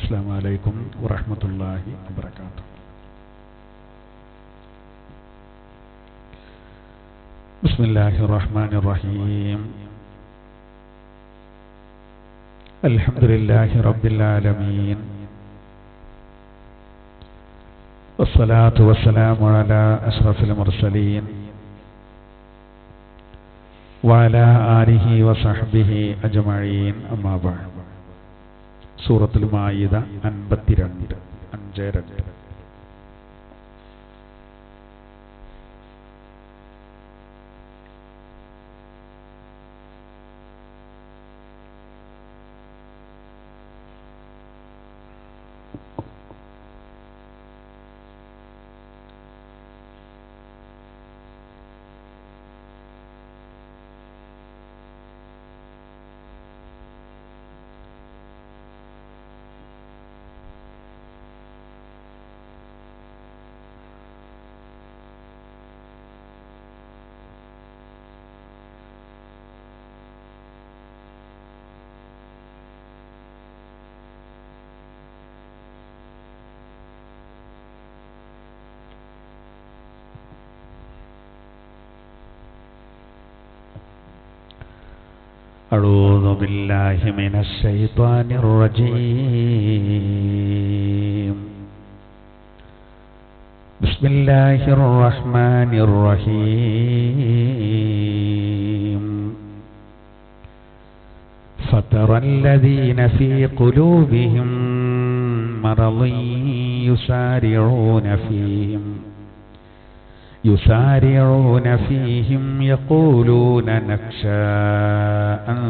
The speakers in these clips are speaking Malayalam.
അസ്സലാമു അലൈക്കും വറഹ്മത്തുള്ളാഹി വബറകാതുഹു. ബിസ്മില്ലാഹിർ റഹ്മാനിർ റഹീം. അൽഹംദുലില്ലാഹി റബ്ബിൽ ആലമീൻ. വസ്സലാത്തു വസ്സലാമു അലാ അഷ്റഫിൽ മുർസലീൻ വഅലാ ആലിഹി വസഹ്ബിഹി അജ്മഈൻ. അമ്മാ ബഅദ്. സൂറത്തുൽ മാഇദ 52. أعوذ بالله من الشيطان الرجيم. بسم الله الرحمن الرحيم. فترى الذين في قلوبهم مرض يسارعون فيهم يقولون نخشى أن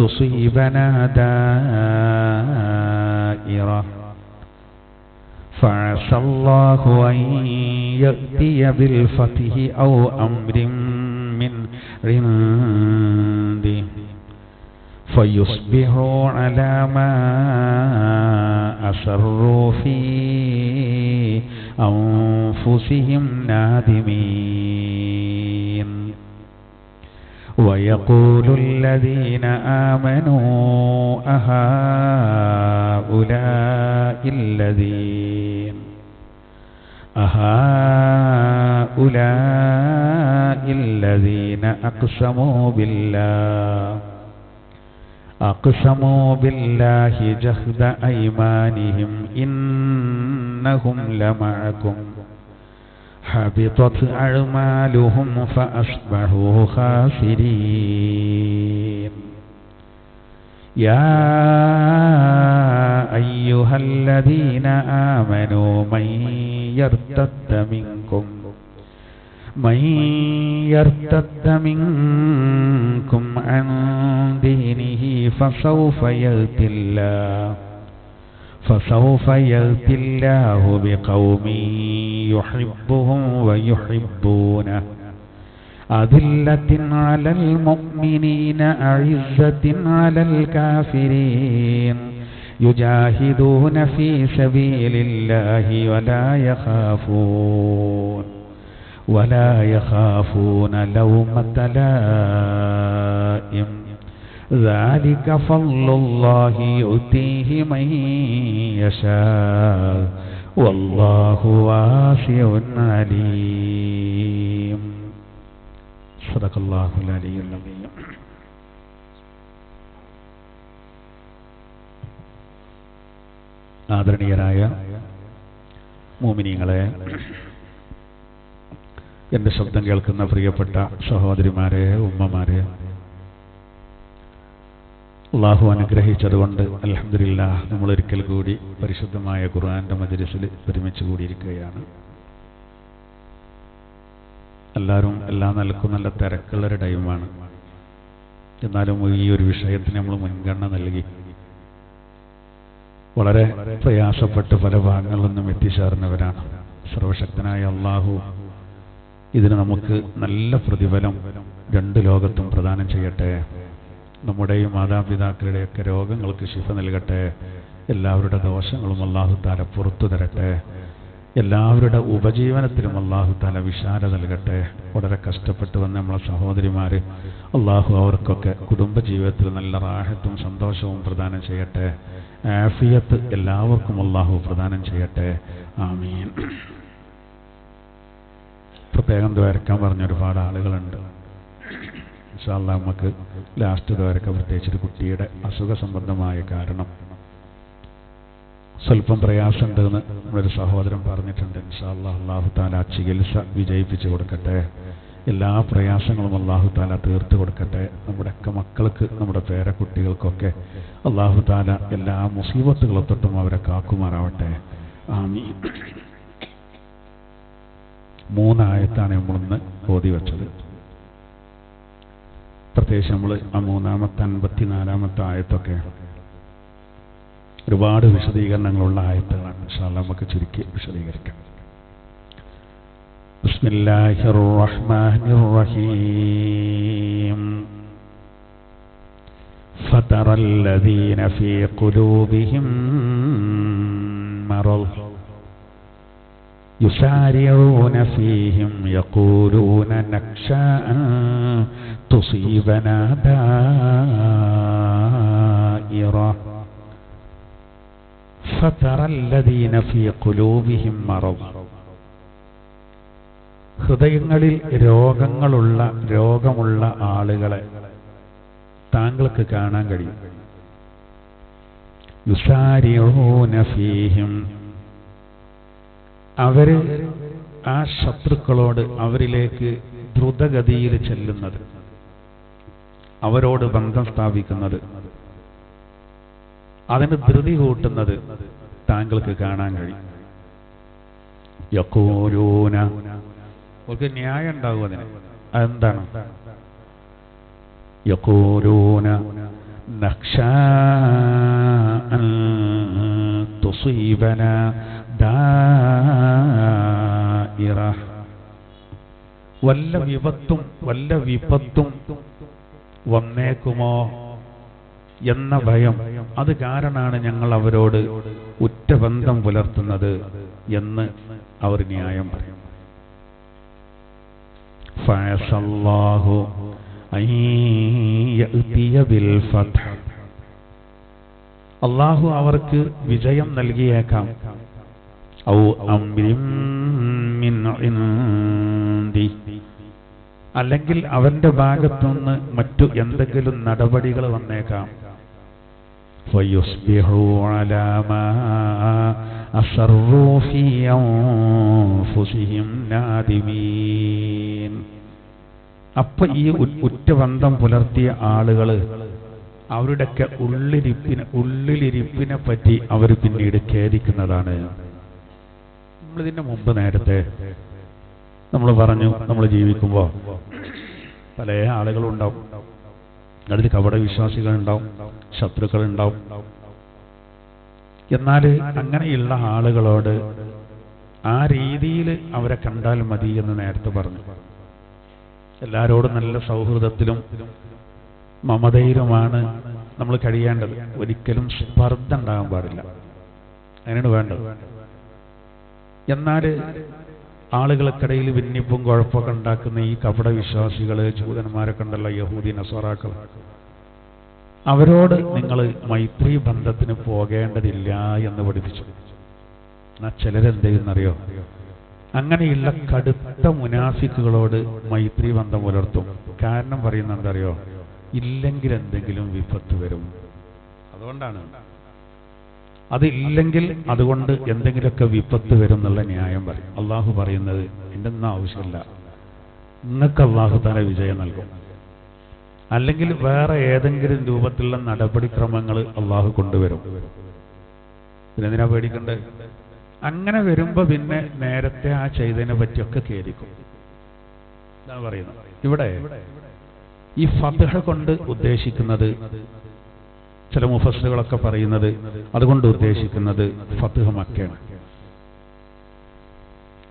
تصيبنا دائرة فعسى الله أن يأتي بالفتح أو أمر من عنده فيصبحوا على ما أسروا في أنفسهم نادمين. ويقول الذين آمنوا أهؤلاء الذين أقسموا بالله جهد أيمانهم إنهم لمعكم حبطت أعمالهم فأصبحوا خاسرين. يا أيها الذين آمنوا من يرتد منكم عن دينه فسوف يأتي الله بقوم يحبهم ويحبونه أذلة على المؤمنين أعزة على الكافرين يجاهدون في سبيل الله ولا يخافون لومة لائم. ذلك فضل الله يؤتيه من يشاء والله واسع عليم. صدق الله العلي العظيم. ആദരണീയരായ മുഅ്മിനീങ്ങളെ, എൻ്റെ ശബ്ദം കേൾക്കുന്ന പ്രിയപ്പെട്ട സഹോദരിമാരെ, ഉമ്മമാരെ, അല്ലാഹു അനുഗ്രഹിച്ചതുകൊണ്ട് അൽഹംദുലില്ലാഹ് നമ്മളൊരിക്കൽ കൂടി പരിശുദ്ധമായ ഖുർആന്റെ മജ്‌ലിസിൽ ഒരുമിച്ച് കൂടിയിരിക്കുകയാണ്. എല്ലാവരും എല്ലാ നിലക്കും നല്ല തിരക്കുള്ളൊരു ടൈമാണ്. എന്നാലും ഈ ഒരു വിഷയത്തിന് നമ്മൾ മുൻഗണന നൽകി വളരെ പ്രയാസപ്പെട്ട് പല ഭാഗങ്ങളിൽ നിന്നും എത്തിച്ചേർന്നവരാണ്. സർവശക്തനായ അല്ലാഹു ഇതിന് നമുക്ക് നല്ല പ്രതിഫലം രണ്ട് ലോകത്തും പ്രദാനം ചെയ്യട്ടെ. നമ്മുടെയും മാതാപിതാക്കളുടെയൊക്കെ രോഗങ്ങൾക്ക് ശിഫ നൽകട്ടെ. എല്ലാവരുടെ ദോഷങ്ങളും അല്ലാഹു തആല പുറത്തു തരട്ടെ. എല്ലാവരുടെ ഉപജീവനത്തിലും അള്ളാഹു തആല വിശാലത നൽകട്ടെ. വളരെ കഷ്ടപ്പെട്ട് വന്ന നമ്മളെ സഹോദരിമാർ, അള്ളാഹു അവർക്കൊക്കെ കുടുംബജീവിതത്തിൽ നല്ല റാഹത്തും സന്തോഷവും പ്രദാനം ചെയ്യട്ടെ. ആഫിയത്ത് എല്ലാവർക്കും അള്ളാഹു പ്രദാനം ചെയ്യട്ടെ. ആമീൻ. പ്രത്യേകം ദ്വാരക്കാൻ പറഞ്ഞ ഒരുപാട് ആളുകളുണ്ട്. ഇൻഷാ അല്ലാഹ് നമുക്ക് ലാസ്റ്റ് ദ്വാരക്ക പ്രത്യേകിച്ചൊരു കുട്ടിയുടെ അസുഖ സംബന്ധമായ കാരണം സ്വല്പം പ്രയാസമുണ്ടെന്ന് നമ്മളൊരു സഹോദരൻ പറഞ്ഞിട്ടുണ്ട്. ഇൻഷാ അല്ലാഹ് അല്ലാഹു തആല ചികിത്സ വിജയിപ്പിച്ചു കൊടുക്കട്ടെ. എല്ലാ പ്രയാസങ്ങളും അല്ലാഹു തആല തീർത്തു കൊടുക്കട്ടെ. നമ്മുടെയൊക്കെ മക്കൾക്ക്, നമ്മുടെ പേരക്കുട്ടികൾക്കൊക്കെ അല്ലാഹു തആല എല്ലാ മുസീബത്തുകളെ തൊട്ടും അവരെ കാക്കുമാറാവട്ടെ. ആമീൻ. 3 ആയത്താണ് നമ്മളിന്ന് ഓതി വെച്ചത്. പ്രത്യേകിച്ച് നമ്മൾ ആ 3-ാമത്തെ 54-ാമത്തെ ആയത്തൊക്കെ ഒരുപാട് വിശദീകരണങ്ങളുള്ള ആയത്തുകളാണ്. ഇൻഷാ അല്ലാഹ് നമുക്ക് ചുരുക്കി വിശദീകരിക്കാം. ബിസ്മില്ലാഹിർ റഹ്മാനിർ റഹീം. ഫതറല്ലദീന ഫീ ഖുലൂബിഹിം മറദ് يسارعون فيهم يقولون نخشى أن تصيبنا دائرة فترى الذين في قلوبهم مرض. ഹൃദയങ്ങളിൽ രോഗമുള്ള ആളുകളെ താങ്കൾക്ക് കാണാൻ കഴിയും. യുസാരിഊന ഫീഹിം, അവര് ആ ശത്രുക്കളോട് അവരിലേക്ക് ദ്രുതഗതിയിൽ ചെല്ലുന്നത്, അവരോട് ബന്ധം സ്ഥാപിക്കുന്നത്, അതിന് ധൃതി കൂട്ടുന്നത് താങ്കൾക്ക് കാണാൻ കഴിയും. യഖൂലൂന, അവർക്ക് ന്യായം ഉണ്ടാവും അതിന്. അതെന്താണ്? യഖൂലൂന നഖ്ശാ അൻ തുസീബന ദായിറ, വല്ല വിപത്തും വന്നേക്കുമോ എന്ന ഭയം, അത് കാരണമാണ് ഞങ്ങൾ അവരോട് ഉറ്റബന്ധം പുലർത്തുന്നത് എന്ന് അവർ ന്യായം പറയും. ഫഅസല്ലാഹു അൻ യഅതിയ ബിൽ ഫത്ഹ്, അല്ലാഹു അവർക്ക് വിജയം നൽകിയേക്കാം. ഔ അംരിൻ മിൻ ഇൻദി, അല്ലെങ്കിൽ അവന്റെ ഭാഗത്തുനിന്ന് മറ്റു എന്തെങ്കിലും നടപടികൾ വന്നേക്കാം. ഫയുസ്ബിഹു അലാ മാ അസറൂ ഫീ അൻഫുസിഹിം നാദിമീൻ. അപ്പൊ ഈ ഉറ്റബന്ധം പുലർത്തിയ ആളുകള് അവരുടെയൊക്കെ ഉള്ളിലിരിപ്പിനെ പറ്റി അവർ പിന്നീട് ഖേദിക്കുന്നതാണ്. നമ്മളിതിന്റെ മുമ്പ് നേരത്തെ നമ്മൾ പറഞ്ഞു, നമ്മൾ ജീവിക്കുമ്പോൾ പല ആളുകളുണ്ടാവും. അതിൽ കപട വിശ്വാസികളുണ്ടാവും, ശത്രുക്കളുണ്ടാവും. എന്നാൽ അങ്ങനെയുള്ള ആളുകളോട് ആ രീതിയിൽ അവരെ കണ്ടാൽ മതി എന്ന് നേരത്തെ പറഞ്ഞു. എല്ലാവരോടും നല്ല സൗഹൃദത്തിലും മമതയിലുമാണ് നമ്മൾ കഴിയേണ്ടത്. ഒരിക്കലും സ്പർദ്ധ ഉണ്ടാകാൻ പാടില്ല. അതിനാണ് വേണ്ടത്. എന്നാൽ ആളുകൾക്കിടയിൽ ഭിന്നിപ്പും കുഴപ്പമൊക്കെ ഉണ്ടാക്കുന്ന ഈ കപട വിശ്വാസികള്, ജൂതന്മാരൊക്കെ ഉണ്ടല്ലോ, യഹൂദി നസ്വാറാക്കൾ, അവരോട് നിങ്ങൾ മൈത്രി ബന്ധത്തിന് പോകേണ്ടതില്ല എന്ന് പഠിപ്പിച്ചു. എന്നാൽ ചിലരെന്ത് ചെയ്യുന്നറിയോ? അങ്ങനെയുള്ള കടുത്ത മുനാഫിക്കുകളോട് മൈത്രി ബന്ധം പുലർത്തും. കാരണം പറയുന്നത് എന്തറിയോ? ഇല്ലെങ്കിൽ എന്തെങ്കിലും വിപത്ത് വരും, അതുകൊണ്ടാണ്. അതില്ലെങ്കിൽ അതുകൊണ്ട് എന്തെങ്കിലുമൊക്കെ വിപത്ത് വരും എന്നുള്ള ന്യായം പറയും. അള്ളാഹു പറയുന്നത് എൻ്റെ ഒന്നും ആവശ്യമില്ല, നിങ്ങൾക്ക് അള്ളാഹു തആല വിജയം നൽകും. അല്ലെങ്കിൽ വേറെ ഏതെങ്കിലും രൂപത്തിലുള്ള നടപടിക്രമങ്ങൾ അള്ളാഹു കൊണ്ടുവരും. പിന്നെന്തിനാ പേടിക്കണ്ടേ? അങ്ങനെ വരുമ്പോ പിന്നെ നേരത്തെ ആ ചെയ്തതിനെ പറ്റിയൊക്കെ ഖേദിക്കും. ഇതാണ് പറയുന്നത്. ഇവിടെ ഈ ഫത്ഹ് കൊണ്ട് ഉദ്ദേശിക്കുന്നത്, ചില മുഫസ്സിറുകളൊക്കെ പറയുന്നത് അതുകൊണ്ട് ഉദ്ദേശിക്കുന്നത് ഫത്ഹ് മക്കയാണ്.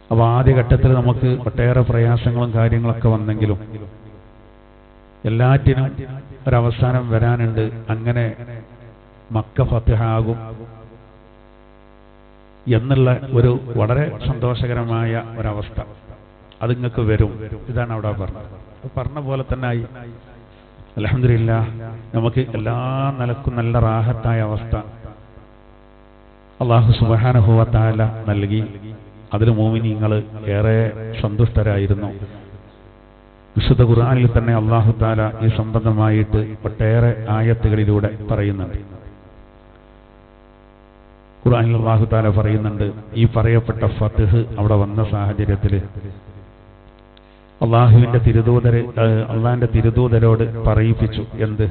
അപ്പൊ ആദ്യഘട്ടത്തിൽ നമുക്ക് ഒട്ടേറെ പ്രയാസങ്ങളും കാര്യങ്ങളൊക്കെ വന്നെങ്കിലും എല്ലാറ്റിനും ഒരവസാനം വരാനുണ്ട്. അങ്ങനെ മക്ക ഫത്ഹ് ആകും എന്നുള്ള ഒരു വളരെ സന്തോഷകരമായ ഒരവസ്ഥ അത് നിങ്ങൾക്ക് വരും. ഇതാണ് അവിടെ പറഞ്ഞ പോലെ തന്നെ ആയി. അൽഹംദുലില്ലാഹ് നമുക്ക് എല്ലാ നിലക്കും നല്ല റാഹത്തായ അവസ്ഥ അല്ലാഹു സുബ്ഹാനഹു വ തആല നൽകി. അതിൽ മുഅ്മിനീങ്ങൾ ഏറെ സന്തുഷ്ടരായിരുന്നു. വിശുദ്ധ ഖുർആനിൽ തന്നെ അല്ലാഹു തആല ഈ സംബന്ധമായിട്ട് ഒട്ടേറെ ആയത്തുകളിലൂടെ പറയുന്നുണ്ട്. ഖുർആനിൽ അല്ലാഹു തആല പറയുന്നുണ്ട്, ഈ പറയപ്പെട്ട ഫത്ഹ് അവിടെ വന്ന സാഹചര്യത്തിൽ അള്ളാഹിന്റെ തിരുദൂതരോട് പറയിപ്പിച്ചു. എന്ത്?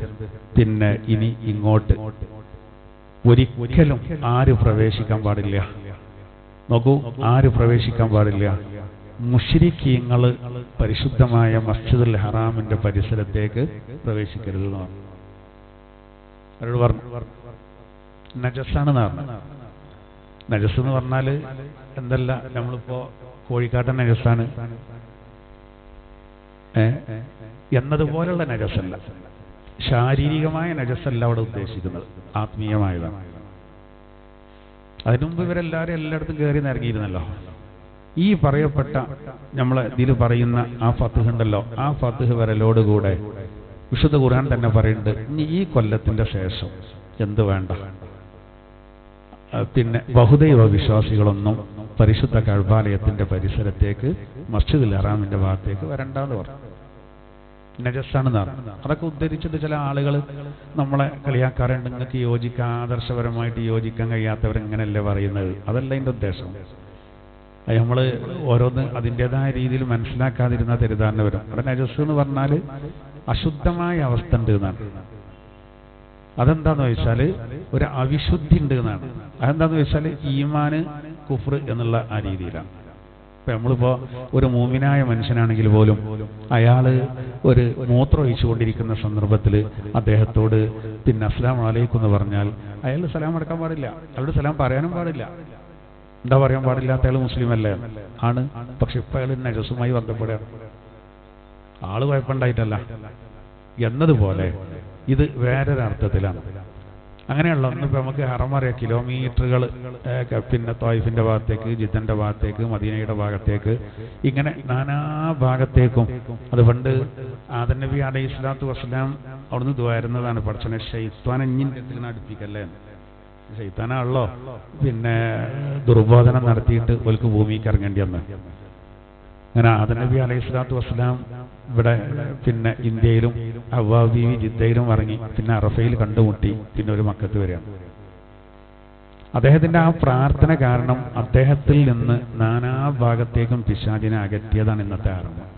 പിന്നെ ഇനി ഇങ്ങോട്ട് ഒരിക്കലും ആര് പ്രവേശിക്കാൻ പാടില്ല. നോക്കൂ, ആര് പ്രവേശിക്കാൻ പാടില്ല? മുശ്രിക്കീങ്ങൾ പരിശുദ്ധമായ മസ്ജിദുൽ ഹറാമിന്റെ പരിസരത്തേക്ക് പ്രവേശിക്കരുത് എന്ന് പറഞ്ഞു. അവരോട് പറഞ്ഞു നജസാണെന്ന് പറഞ്ഞു. നജസ് എന്ന് പറഞ്ഞാല് എന്തല്ല, നമ്മളിപ്പോ കോഴിക്കാട്ടൻ നജസാണ് എന്നതുപോലുള്ള നജസല്ല, ശാരീരികമായ നജസല്ല അവിടെ ഉദ്ദേശിക്കുന്നത്, ആത്മീയമായതാണ്. അതിനുമുമ്പ് ഇവരെല്ലാവരും എല്ലായിടത്തും കയറി നിരങ്ങിയിരുന്നല്ലോ. ഈ പറയപ്പെട്ട നമ്മളെ ഇതിൽ പറയുന്ന ആ ഫത്ഹ് ഉണ്ടല്ലോ, ആ ഫത്ഹ് വരലോടുകൂടെ വിശുദ്ധ ഖുർആൻ തന്നെ പറയുന്നുണ്ട്, ഇനി ഈ കൊല്ലത്തിന്റെ ശേഷം എന്ത് വേണ്ട, പിന്നെ ബഹുദൈവ വിശ്വാസികളൊന്നും പരിശുദ്ധ കഅബാലയത്തിന്റെ പരിസരത്തേക്ക് മസ്ജിദുൽ ഹറാമിന്റെ ഭാഗത്തേക്ക് വരണ്ടെന്ന് പറഞ്ഞു. നജസാണെന്ന് പറഞ്ഞു. അതൊക്കെ ഉദ്ധരിച്ചിട്ട് ചില ആളുകൾ നമ്മളെ കളിയാക്കാറുണ്ട്, നിങ്ങൾക്ക് യോജിക്കാൻ, ആദർശപരമായിട്ട് യോജിക്കാൻ കഴിയാത്തവരെങ്ങനെയല്ലേ പറയുന്നത്. അതല്ല അതിൻ്റെ ഉദ്ദേശം. നമ്മൾ ഓരോന്ന് അതിൻ്റെതായ രീതിയിൽ മനസ്സിലാക്കാതിരുന്ന തെറ്റിദ്ധാരണ വരും. അവിടെ നജസ് എന്ന് പറഞ്ഞാൽ അശുദ്ധമായ അവസ്ഥ ഉണ്ട് എന്നാണ്. അതെന്താന്ന് വെച്ചാൽ ഒരു അവിശുദ്ധി ഉണ്ട് എന്നാണ്. അതെന്താന്ന് വെച്ചാൽ ഈമാന് കുഫ്ർ എന്നുള്ള ആ രീതിയിലാണ്. ഇപ്പൊ നമ്മളിപ്പോ ഒരു മൂമിനായ മനുഷ്യനാണെങ്കിൽ പോലും അയാള് ഒരു മൂത്രം ഒഴിച്ചുകൊണ്ടിരിക്കുന്ന സന്ദർഭത്തിൽ അദ്ദേഹത്തോട് പിന്നെ അസ്സലാമു അലൈക്കും എന്ന് പറഞ്ഞാൽ അയാൾ സലാം അടക്കാൻ പാടില്ല, അയാളോട് സലാം പറയാനും പാടില്ല. എന്താ പറയാൻ പാടില്ലാത്ത അയാൾ മുസ്ലിം അല്ലേ? ആണ്. പക്ഷെ ഇപ്പൊ അയാൾ നജസുമായി ബന്ധപ്പെടുകയാണ്. ആള് കുഴപ്പമുണ്ടായിട്ടല്ല എന്നതുപോലെ ഇത് വേറൊരർത്ഥത്തിലാണ്. അങ്ങനെയുള്ള ഒന്നിപ്പോൾ നമുക്ക് ഹറമറിയാം, കിലോമീറ്ററുകൾ പിന്നെ ത്വായിഫിന്റെ ഭാഗത്തേക്ക്, ജിദ്ദന്റെ ഭാഗത്തേക്ക്, മദീനയുടെ ഭാഗത്തേക്ക്, ഇങ്ങനെ നാനാ ഭാഗത്തേക്കും. അത് പണ്ട് ആദം നബി അലൈഹിസ്സലാത്തു വസ്സലാം അവിടുന്ന് ദുആയിരുന്നതാണ്, പടച്ചോനെ ശൈത്വാനെ ഇഞ്ഞിന് അടുപ്പിക്കല്ലേ, ശൈത്താനാണല്ലോ പിന്നെ ദുർബോധനം നടത്തിയിട്ട് ഓൽക്ക് ഭൂമിക്ക് ഇറങ്ങേണ്ടി വന്ന്. അങ്ങനെ ആദം നബി അലൈഹിസ്സലാത്തു വസ്സലാം ഇവിടെ പിന്നെ ഇന്ത്യയിലും ഹവ്വാ ബീവി ജിദ്ദയിലും ഇറങ്ങി, പിന്നെ അറഫയിൽ കണ്ടുമുട്ടി, പിന്നെ ഒരു മക്കത്ത് വരികയാണ്. അദ്ദേഹത്തിന്റെ ആ പ്രാർത്ഥന കാരണം അദ്ദേഹത്തിൽ നിന്ന് നാനാ ഭാഗത്തേക്കും പിശാചിനെ അകറ്റിയതാണ് ഇന്നത്തെ ആരംഭം.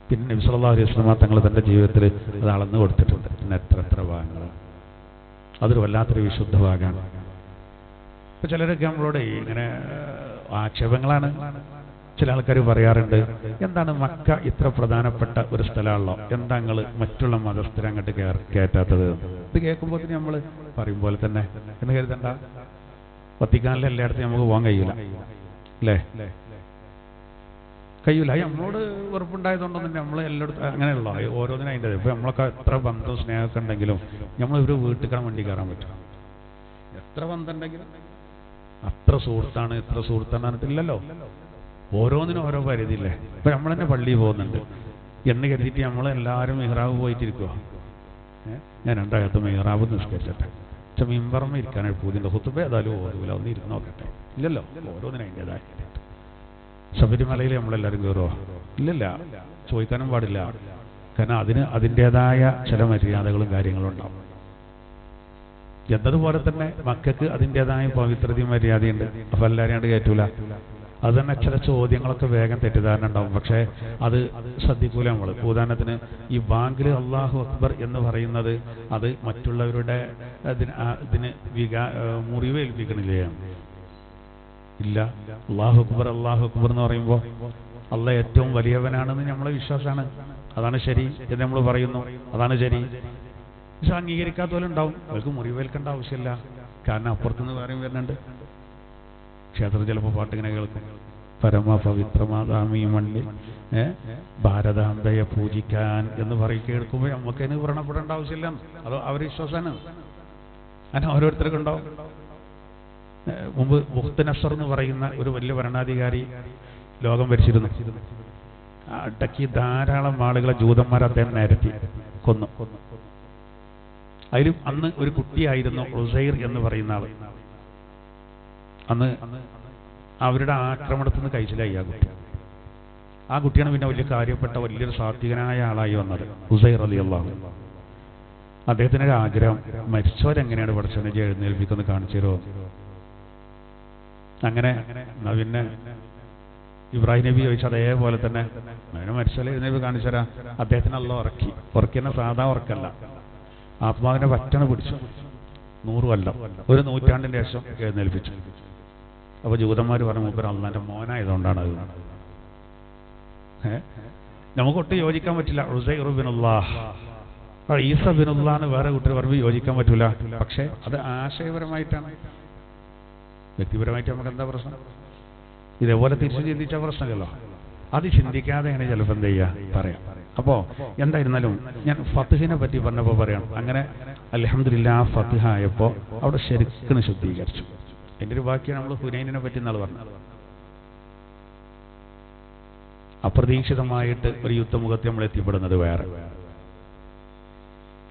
പിന്നെ നബി സല്ലല്ലാഹു അലൈഹി വസല്ലം തങ്ങൾ തന്റെ ജീവിതത്തിൽ അത് അളന്നു കൊടുത്തിട്ടുണ്ട്. പിന്നെ എത്ര ഭാഗങ്ങൾ, അതൊരു വല്ലാത്തൊരു വിശുദ്ധ ഭാഗമാണ്. ഇപ്പൊ ചിലരൊക്കെ നമ്മളോട് ഇങ്ങനെ ആക്ഷേപങ്ങളാണ്. ചില ആൾക്കാർ പറയാറുണ്ട്, എന്താണ് മക്ക ഇത്ര പ്രധാനപ്പെട്ട ഒരു സ്ഥലമാണല്ലോ, എന്താ നിങ്ങൾ മറ്റുള്ള മതസ്ഥരെ അങ്ങോട്ട് കയറ്റാത്തത്? ഇത് കേൾക്കുമ്പോൾ നമ്മൾ പറയും പോലെ തന്നെ എന്ന് കരുതണ്ട. വത്തിക്കാനിലെ എല്ലായിടത്തും നമുക്ക് പോകാൻ കഴിയില്ല, അല്ലേ? കഴിയൂല. നമ്മളോട് വെറുപ്പുണ്ടായതുകൊണ്ടൊന്നും നമ്മൾ എല്ലായിടത്തും അങ്ങനെയുള്ള ഓരോന്നിനും അതിൻ്റെ. ഇപ്പൊ നമ്മളൊക്കെ എത്ര ബന്ധവും സ്നേഹമൊക്കെ ഉണ്ടെങ്കിലും നമ്മൾ ഒരു വീട്ടിൽ വണ്ടി കയറാൻ പറ്റും. എത്ര ബന്ധം ഉണ്ടെങ്കിലും അത്ര സുഹൃത്താണ്, ഇത്ര സുഹൃത്താണ് പറഞ്ഞിട്ടില്ലല്ലോ. ഓരോന്നിനും ഓരോ പരിധിയില്ലേ. ഇപ്പൊ നമ്മൾ തന്നെ പള്ളിയിൽ പോകുന്നുണ്ട് എന്ന് കരുതിയിട്ട് നമ്മളെല്ലാവരും മെഹ്റാബ് പോയിട്ടിരിക്കുവോ? ഞാൻ രണ്ടാകത്ത് മെഹ്റാബ് നിസ്കരിച്ചട്ടെ, പക്ഷെ മിമ്പറമ്മ ഇരിക്കാനായിട്ട് പൂതിൻ്റെ ഹുത്തുബ ഏതായാലും ഓരൂല, ഒന്ന് ഇരുന്ന് നോക്കട്ടെ. ഇല്ലല്ലോ, ഓരോന്നിനും അതിൻ്റെതായ. ശബരിമലയിൽ നമ്മളെല്ലാവരും കയറുമോ? ഇല്ലല്ല, ചോദിക്കാനും പാടില്ല. കാരണം അതിന് അതിൻ്റെതായ ചില മര്യാദകളും കാര്യങ്ങളും ഉണ്ടാവും. എന്നതുപോലെ തന്നെ മക്കൾക്ക് അതിൻ്റെതായ പവിത്രതയും മര്യാദയുണ്ട്. അപ്പൊ എല്ലാവരും കണ്ട് കയറ്റൂല. അത് തന്നെ ചില ചോദ്യങ്ങളൊക്കെ വേഗം തെറ്റിദ്ധാരണ ഉണ്ടാവും. പക്ഷേ അത് ശ്രദ്ധിക്കൂല നമ്മൾ. ഉദാഹരണത്തിന് ഈ ബാങ്കിൽ അല്ലാഹു അക്ബർ എന്ന് പറയുന്നത് അത് മറ്റുള്ളവരുടെ ഇതിന് മുറിവേൽപ്പിക്കണില്ലേ? ഇല്ല. അല്ലാഹു അക്ബർ എന്ന് പറയുമ്പോൾ അള്ളാഹ് ഏറ്റവും വലിയവനാണെന്ന് നമ്മളെ വിശ്വാസമാണ്. അതാണ് ശരി എന്ന് നമ്മൾ പറയുന്നു, അതാണ് ശരി. പക്ഷെ അംഗീകരിക്കാത്ത പോലെ ഉണ്ടാവും. അവർക്ക് മുറിവേൽക്കേണ്ട ആവശ്യമില്ല. കാരണം അപ്പുറത്തുനിന്ന് വേറെയും വരുന്നുണ്ട്. ക്ഷേത്രത്തിൽ ചിലപ്പോൾ പാട്ടിങ്ങനെ കേൾക്കും, പരമപവിത്രമാതാമീ മണ്ണിൽ ഭാരതാംബയെ പൂജിക്കാൻ എന്ന് കേൾക്കുമ്പോൾ നമുക്ക് അതിന് വ്രണപ്പെടേണ്ട ആവശ്യമില്ല. അത് അവരുടെ വിശ്വാസമാണ്. അങ്ങനെ ഓരോരുത്തർക്കും ഉണ്ടാവും. മുമ്പ് മുഖ്തനസർ എന്ന് പറയുന്ന ഒരു വലിയ ഭരണാധികാരി ലോകം ഭരിച്ചിരുന്നു. അടക്കി ധാരാളം ആളുകളെ ജൂതന്മാർ അദ്ദേഹം നേരത്തി കൊന്നു. അതിലും അന്ന് ഒരു കുട്ടിയായിരുന്നു ഉസൈർ എന്ന് പറയുന്ന ആള്. അന്ന് അവരുടെ ആക്രമണത്തിൽ നിന്ന് കഴിച്ചിലായി ആ കുട്ടിയാണ് പിന്നെ വലിയ കാര്യപ്പെട്ട വലിയൊരു സാത്വികനായ ആളായി വന്നത്, ഉസൈർ റളിയല്ലാഹു അൻഹു. അദ്ദേഹത്തിനൊരു ആഗ്രഹം, മരിച്ചവരെങ്ങനെയാണ് പഠിച്ചവനെ എഴുന്നേൽപ്പിക്കുന്നത് കാണിച്ചു തരുമോ. അങ്ങനെ പിന്നെ ഇബ്രാഹിം നബി ചോദിച്ചു, അതേപോലെ തന്നെ അവനെ മരിച്ചാൽ എഴുന്നേൽപ്പ് കാണിച്ചു തരാം. അദ്ദേഹത്തിന് അല്ല ഉറക്കിയെന്ന സാധാ ഉറക്കല്ല, ആത്മാവിനെ വറ്റണ പിടിച്ചു. 100 കൊല്ലം, ഒരു നൂറ്റാണ്ടിന്റെ ശേഷം എഴുന്നേൽപ്പിച്ചു. അപ്പൊ ജൂതന്മാർ പറഞ്ഞു, മൂപ്പർ അള്ളാന്റെ മോനായതുകൊണ്ടാണ് അത്. നമുക്കൊട്ട് യോജിക്കാൻ പറ്റില്ല. ഉസൈർ ബിനുല്ലാഹ്, ഈസ ബിനുല്ലാഹ് എന്ന് വേറെ കൂട്ടർ പറയുമ്പോൾ യോജിക്കാൻ പറ്റൂല. പക്ഷെ അത് ആശയപരമായിട്ടാണ്. വ്യക്തിപരമായിട്ട് നമുക്ക് എന്താ പ്രശ്നം? ഇതേപോലെ തിരിച്ചു ചിന്തിച്ച പ്രശ്നമല്ലോ. അത് ചിന്തിക്കാതെയാണ് ചിലപ്പോൾ എന്ത് ചെയ്യുക പറയാം. അപ്പോ എന്തായിരുന്നാലും ഞാൻ ഫത്ഹിനെ പറ്റി പറഞ്ഞപ്പോൾ പറയാം. അങ്ങനെ അൽഹംദുലില്ലാഹ് ഫത്ഹ് ആയപ്പോൾ അവിടെ ശരിക്കും ശുദ്ധീകരിച്ചു. എൻ്റെ ഒരു ബാക്കിയാണ് നമ്മൾ ഹുനൈനിനെ പറ്റി എന്നാൾ പറഞ്ഞത്. അപ്രതീക്ഷിതമായിട്ട് ഒരു യുദ്ധമുഖത്ത് നമ്മൾ എത്തിപ്പെടുന്നത് വേറെ.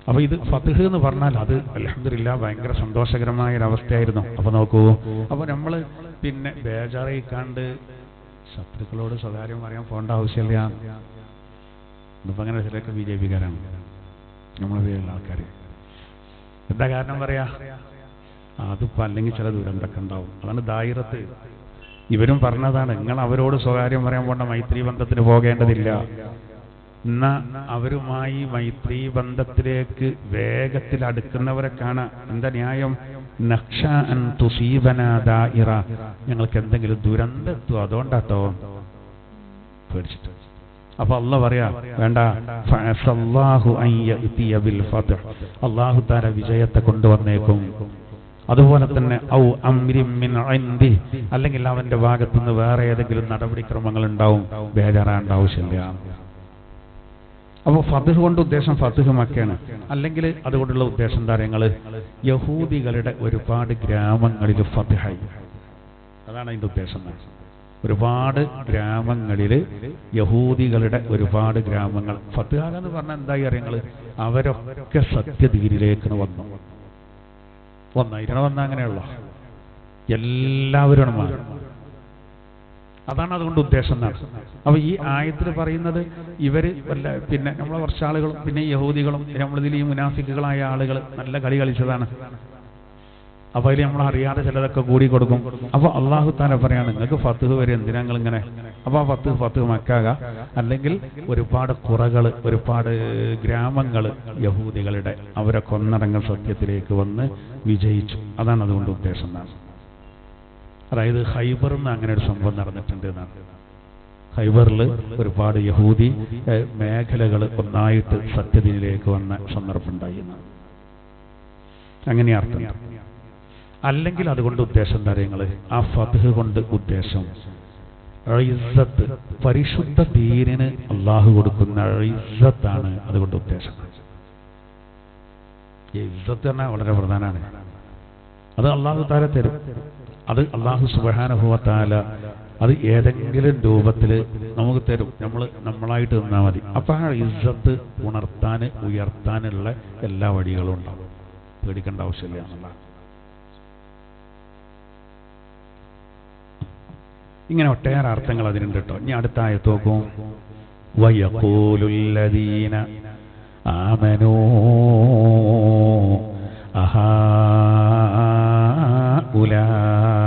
അപ്പൊ ഇത് ഫത്ഹ് എന്ന് പറഞ്ഞാൽ അത് അൽഹംദുലില്ലാഹ് ഭയങ്കര സന്തോഷകരമായ ഒരവസ്ഥയായിരുന്നു. അപ്പൊ നോക്കൂ, അപ്പൊ നമ്മള് പിന്നെ ബേജാറായിക്കാണ്ട് ശത്രുക്കളോട് സ്വകാര്യം പറയാൻ പോകേണ്ട ആവശ്യമില്ല. ഇന്നിപ്പോ അങ്ങനെ ചിലർക്ക് BJP-കാരാണ് നമ്മളെ പേരുള്ള ആൾക്കാർ. എന്താ കാരണം പറയാ? അതിപ്പോ അല്ലെങ്കിൽ ചില ദുരന്തമൊക്കെ ഉണ്ടാവും. അതാണ് ദായിറത്ത്. ഇവരും പറഞ്ഞതാണ്, നിങ്ങൾ അവരോട് സ്വകാര്യം പറയാൻ പോകേണ്ട, മൈത്രി ബന്ധത്തിന് പോകേണ്ടതില്ല. എന്നാ അവരുമായി മൈത്രി ബന്ധത്തിലേക്ക് വേഗത്തിൽ അടുക്കുന്നവരെ കാണാം. എന്താ ന്യായം? നഖ്ഷ അൻ തുസീബനാ ദായിറ, ഞങ്ങൾക്ക് എന്തെങ്കിലും ദുരന്തത്വം അതുകൊണ്ടാട്ടോ പേടിച്ചിട്ട്. അപ്പൊ അല്ലാഹ് പറയാ, വേണ്ട, ഫഅസല്ലാഹു അൻ യഅതിയ ബിൽ ഫത്ഹ്, അല്ലാഹു തആല വിജയത്തെ കൊണ്ടുവന്നേക്കും. അതുപോലെ തന്നെ ഔ അംരിൻ മിൻ ഇൻദി, അല്ലെങ്കിൽ അവന്റെ ഭാഗത്തുനിന്ന് വേറെ ഏതെങ്കിലും നടപടിക്രമങ്ങൾ ഉണ്ടാവും, ബേജാറാവേണ്ട ആവശ്യമില്ല. അപ്പോൾ ഫത്ഹ് കൊണ്ട് ഉദ്ദേശം ഫത്ഹ് മക്കയാണ്. അല്ലെങ്കിൽ അതുകൊണ്ടുള്ള ഉദ്ദേശം എന്താ? യഹൂദികളുടെ ഒരുപാട് ഗ്രാമങ്ങളിൽ ഫത്ഹായി. അതാണ് അതിന്റെ ഉദ്ദേശം. ഒരുപാട് ഗ്രാമങ്ങളിൽ യഹൂദികളുടെ ഒരുപാട് ഗ്രാമങ്ങൾ ഫത്ഹാന്ന് പറഞ്ഞാൽ എന്തായി അറിയങ്ങൾ? അവരൊക്കെ സത്യദീനിലേക്ക് വന്നു. വന്ന അങ്ങനെയുള്ള എല്ലാവരും മാറി. അതാണ് അതുകൊണ്ട് ഉദ്ദേശം എന്നാണ്. അപ്പൊ ഈ ആയത്തിൽ പറയുന്നത് ഇവര് വല്ല പിന്നെ നമ്മളെ കുറച്ച് ആളുകളും പിന്നെ യഹൂദികളും നമ്മളിതിൽ ഈ മുനാഫിക്കുകളായ ആളുകൾ നല്ല കളി കളിച്ചതാണ്. അപ്പൊ അതിൽ നമ്മൾ അറിയാതെ ചിലതൊക്കെ കൂടി കൊടുക്കും. അപ്പൊ അള്ളാഹു തആല പറയാണ്, നിങ്ങൾക്ക് ഫത്ഹ് വരെ എന്തിനാ നിങ്ങൾ ഇങ്ങനെ? അപ്പൊ ആ ഫത്ഹ് മക്കാക, അല്ലെങ്കിൽ ഒരുപാട് കുറകൾ, ഒരുപാട് ഗ്രാമങ്ങൾ യഹൂദികളുടെ അവരെ കൊന്നടങ്ങൽ സത്യത്തിലേക്ക് വന്ന് വിജയിച്ചു. അതാണ് അതുകൊണ്ട് ഉദ്ദേശം എന്നാണ്. അതായത് ഖൈബറിൽ നിന്ന് അങ്ങനെ ഒരു സംഭവം നടന്നിട്ടുണ്ട് എന്നാണ്. ഖൈബറിൽ ഒരുപാട് യഹൂദി മേഖലകൾ ഒന്നായിട്ട് സത്യദീനിലേക്ക് വന്ന സന്ദർഭം ഉണ്ടായി എന്നാണ്. അങ്ങനെ അർത്ഥം. അല്ലെങ്കിൽ അതുകൊണ്ട് ഉദ്ദേശം എന്താ അറിയങ്ങള്? ആ ഫത്ഹ് കൊണ്ട് ഉദ്ദേശം ഇസ്സത്ത്, പരിശുദ്ധ ദീനിന് അള്ളാഹു കൊടുക്കുന്ന ഇസ്സത്താണ് അതുകൊണ്ട് ഉദ്ദേശം. ഈ ഇസ്സത്ത് പറഞ്ഞാൽ വളരെ പ്രധാനമാണ്. അത് അള്ളാഹു തആല തരും. അത് അള്ളാഹു സുബ്ഹാനഹു വ തആല അത് ഏതെങ്കിലും രൂപത്തിൽ നമുക്ക് തരും. നമ്മളായിട്ട് നിന്നാൽ മതി. അപ്പൊ ആ ഇസ്സത്ത് ഉണർത്താൻ ഉയർത്താനുള്ള എല്ലാ വഴികളും ഉണ്ടാവും. പേടിക്കേണ്ട ആവശ്യമില്ല എന്നുള്ളതാണ്. ഇങ്ങനെ ഒട്ടേറെ അർത്ഥങ്ങൾ അതിനുണ്ട് കേട്ടോ. ഇനി അടുത്ത ആയത്ത് നോക്കും. വയഖൂലുല്ലദീന ആമനൂ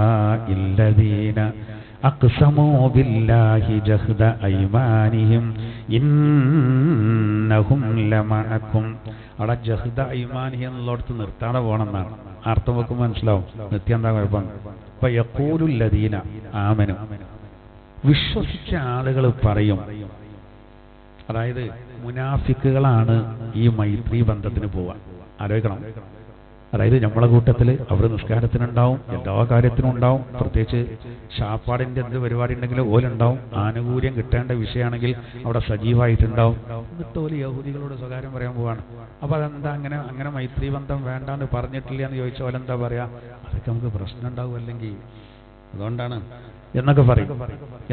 അഹാഉലാഇല്ലദീന അഖ്സമൂ ബില്ലാഹി ജഹ്ദ ഐമാനിഹിം ഇന്നഹും ലമഅക്കും. അവിടെ ജഹ്ദ ഐമാനിഹിം എന്നുള്ളടത്ത് നിർത്താതെ പോകണമെന്നാണ്. അർത്ഥം വെക്കുമ്പോൾ മനസ്സിലാവും. നിർത്തിയ എന്താ കുഴപ്പം? അപ്പൊ യഖൂലുല്ലദീന ആമനു, വിശ്വസിച്ച ആളുകൾ പറയും. അതായത് മുനാഫിക്കുകളാണ് ഈ മൈത്രി ബന്ധത്തിന് പോവാൻ. ആലോചിക്കണം, അതായത് നമ്മളെ കൂട്ടത്തിൽ അവർ നിസ്കാരത്തിനുണ്ടാവും, എല്ലാ കാര്യത്തിനും ഉണ്ടാവും. പ്രത്യേകിച്ച് ഷാപ്പാടിൻ്റെ എന്ത് പരിപാടി ഉണ്ടെങ്കിലും ഓലുണ്ടാവും. ആനുകൂല്യം കിട്ടേണ്ട വിഷയമാണെങ്കിൽ അവിടെ സജീവമായിട്ടുണ്ടാവും. എന്നിട്ട് ഓല് യഹൂദികളോട് സ്വകാര്യം പറയാൻ പോവാണ്. അപ്പോൾ അതെന്താ അങ്ങനെ മൈത്രി ബന്ധം വേണ്ടാന്ന് പറഞ്ഞിട്ടില്ല എന്ന് ചോദിച്ചാൽ ഓലെന്താ പറയാ, അതൊക്കെ നമുക്ക് പ്രശ്നം ഉണ്ടാവും അല്ലെങ്കിൽ, അതുകൊണ്ടാണ് എന്നൊക്കെ പറയും.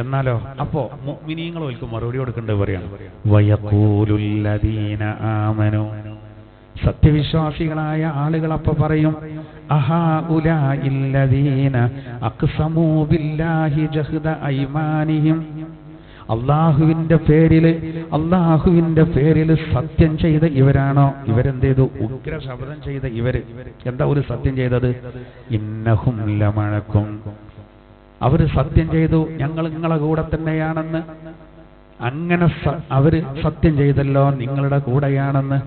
എന്നാലോ അപ്പോ മുഅ്മിനീങ്ങൾ ഓൽക്ക് മറുപടി കൊടുക്കേണ്ടത് പറയാണ്, വയഖൂലുല്ലദീന ആമനു, സത്യവിശ്വാസികളായ ആളുകൾ അപ്പൊ പറയും, അഹാഉലാഇല്ലദീന അഖ്സമൂ ബില്ലാഹി ജഹ്ദ ഐമാനിഹിം, അള്ളാഹുവിന്റെ പേരിൽ സത്യം ചെയ്ത ഇവരാണോ? ഇവരെന്ത് ചെയ്തു? ഉഗ്ര ശപഥം ചെയ്ത ഇവര് എന്താ ഒരു സത്യം ചെയ്തത്? ഇന്നഹും ലമഅക്കും, അവര് സത്യം ചെയ്തു ഞങ്ങൾ നിങ്ങളെ കൂടെ തന്നെയാണെന്ന്. അങ്ങനെ അവര് സത്യം ചെയ്തല്ലോ നിങ്ങളുടെ കൂടെയാണെന്ന്.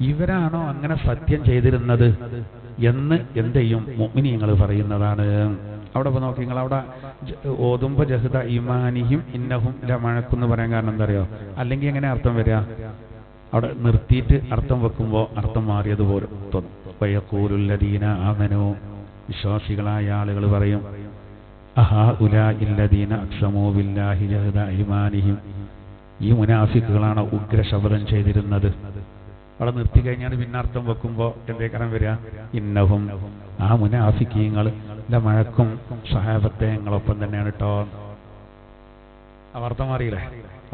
ഇവരാണോ അങ്ങനെ സത്യം ചെയ്തിരുന്നത് എന്ന് എന്ത് ചെയ്യും? മുഅ്മിനീങ്ങൾ പറയുന്നതാണ്. അവിടെ ഇപ്പോൾ നോക്കി, നിങ്ങൾ അവിടെ ഓതുമ്പോ ജഹ്ദ ഈമാനിഹിം ഇന്നഹും ലമഅക്കും പറയാൻ കാരണം എന്താ അറിയോ? അല്ലെങ്കിൽ എങ്ങനെ അർത്ഥം വരിക? അവിടെ നിർത്തിയിട്ട് അർത്ഥം വെക്കുമ്പോൾ അർത്ഥം മാറിയതുപോലെ തോന്നും. വയഖൂലുല്ലദീന ആമനു, വിശ്വാസികളായ ആളുകൾ പറയും, അഹാഉലാഇല്ലദീന അഖ്സമൂ ബില്ലാഹി ജഹ്ദ ഐമാനിഹിം, ഈ മുനാഫിക്കുകളാണ് ഉഗ്ര ശപഥം ചെയ്തിരുന്നത്. അവിടെ നിർത്തി കഴിഞ്ഞാൽ പിന്നെ അർത്ഥം വെക്കുമ്പോൾ എന്തേക്കാരം വരിക? ഇന്നഹും, ആ മുനാഫിക്കീങ്ങൾ ലമഅക്കും, സഹാബത്തെ ഞങ്ങളൊപ്പം തന്നെയാണ് കേട്ടോ. അവർത്തം മാറിയില്ലേ?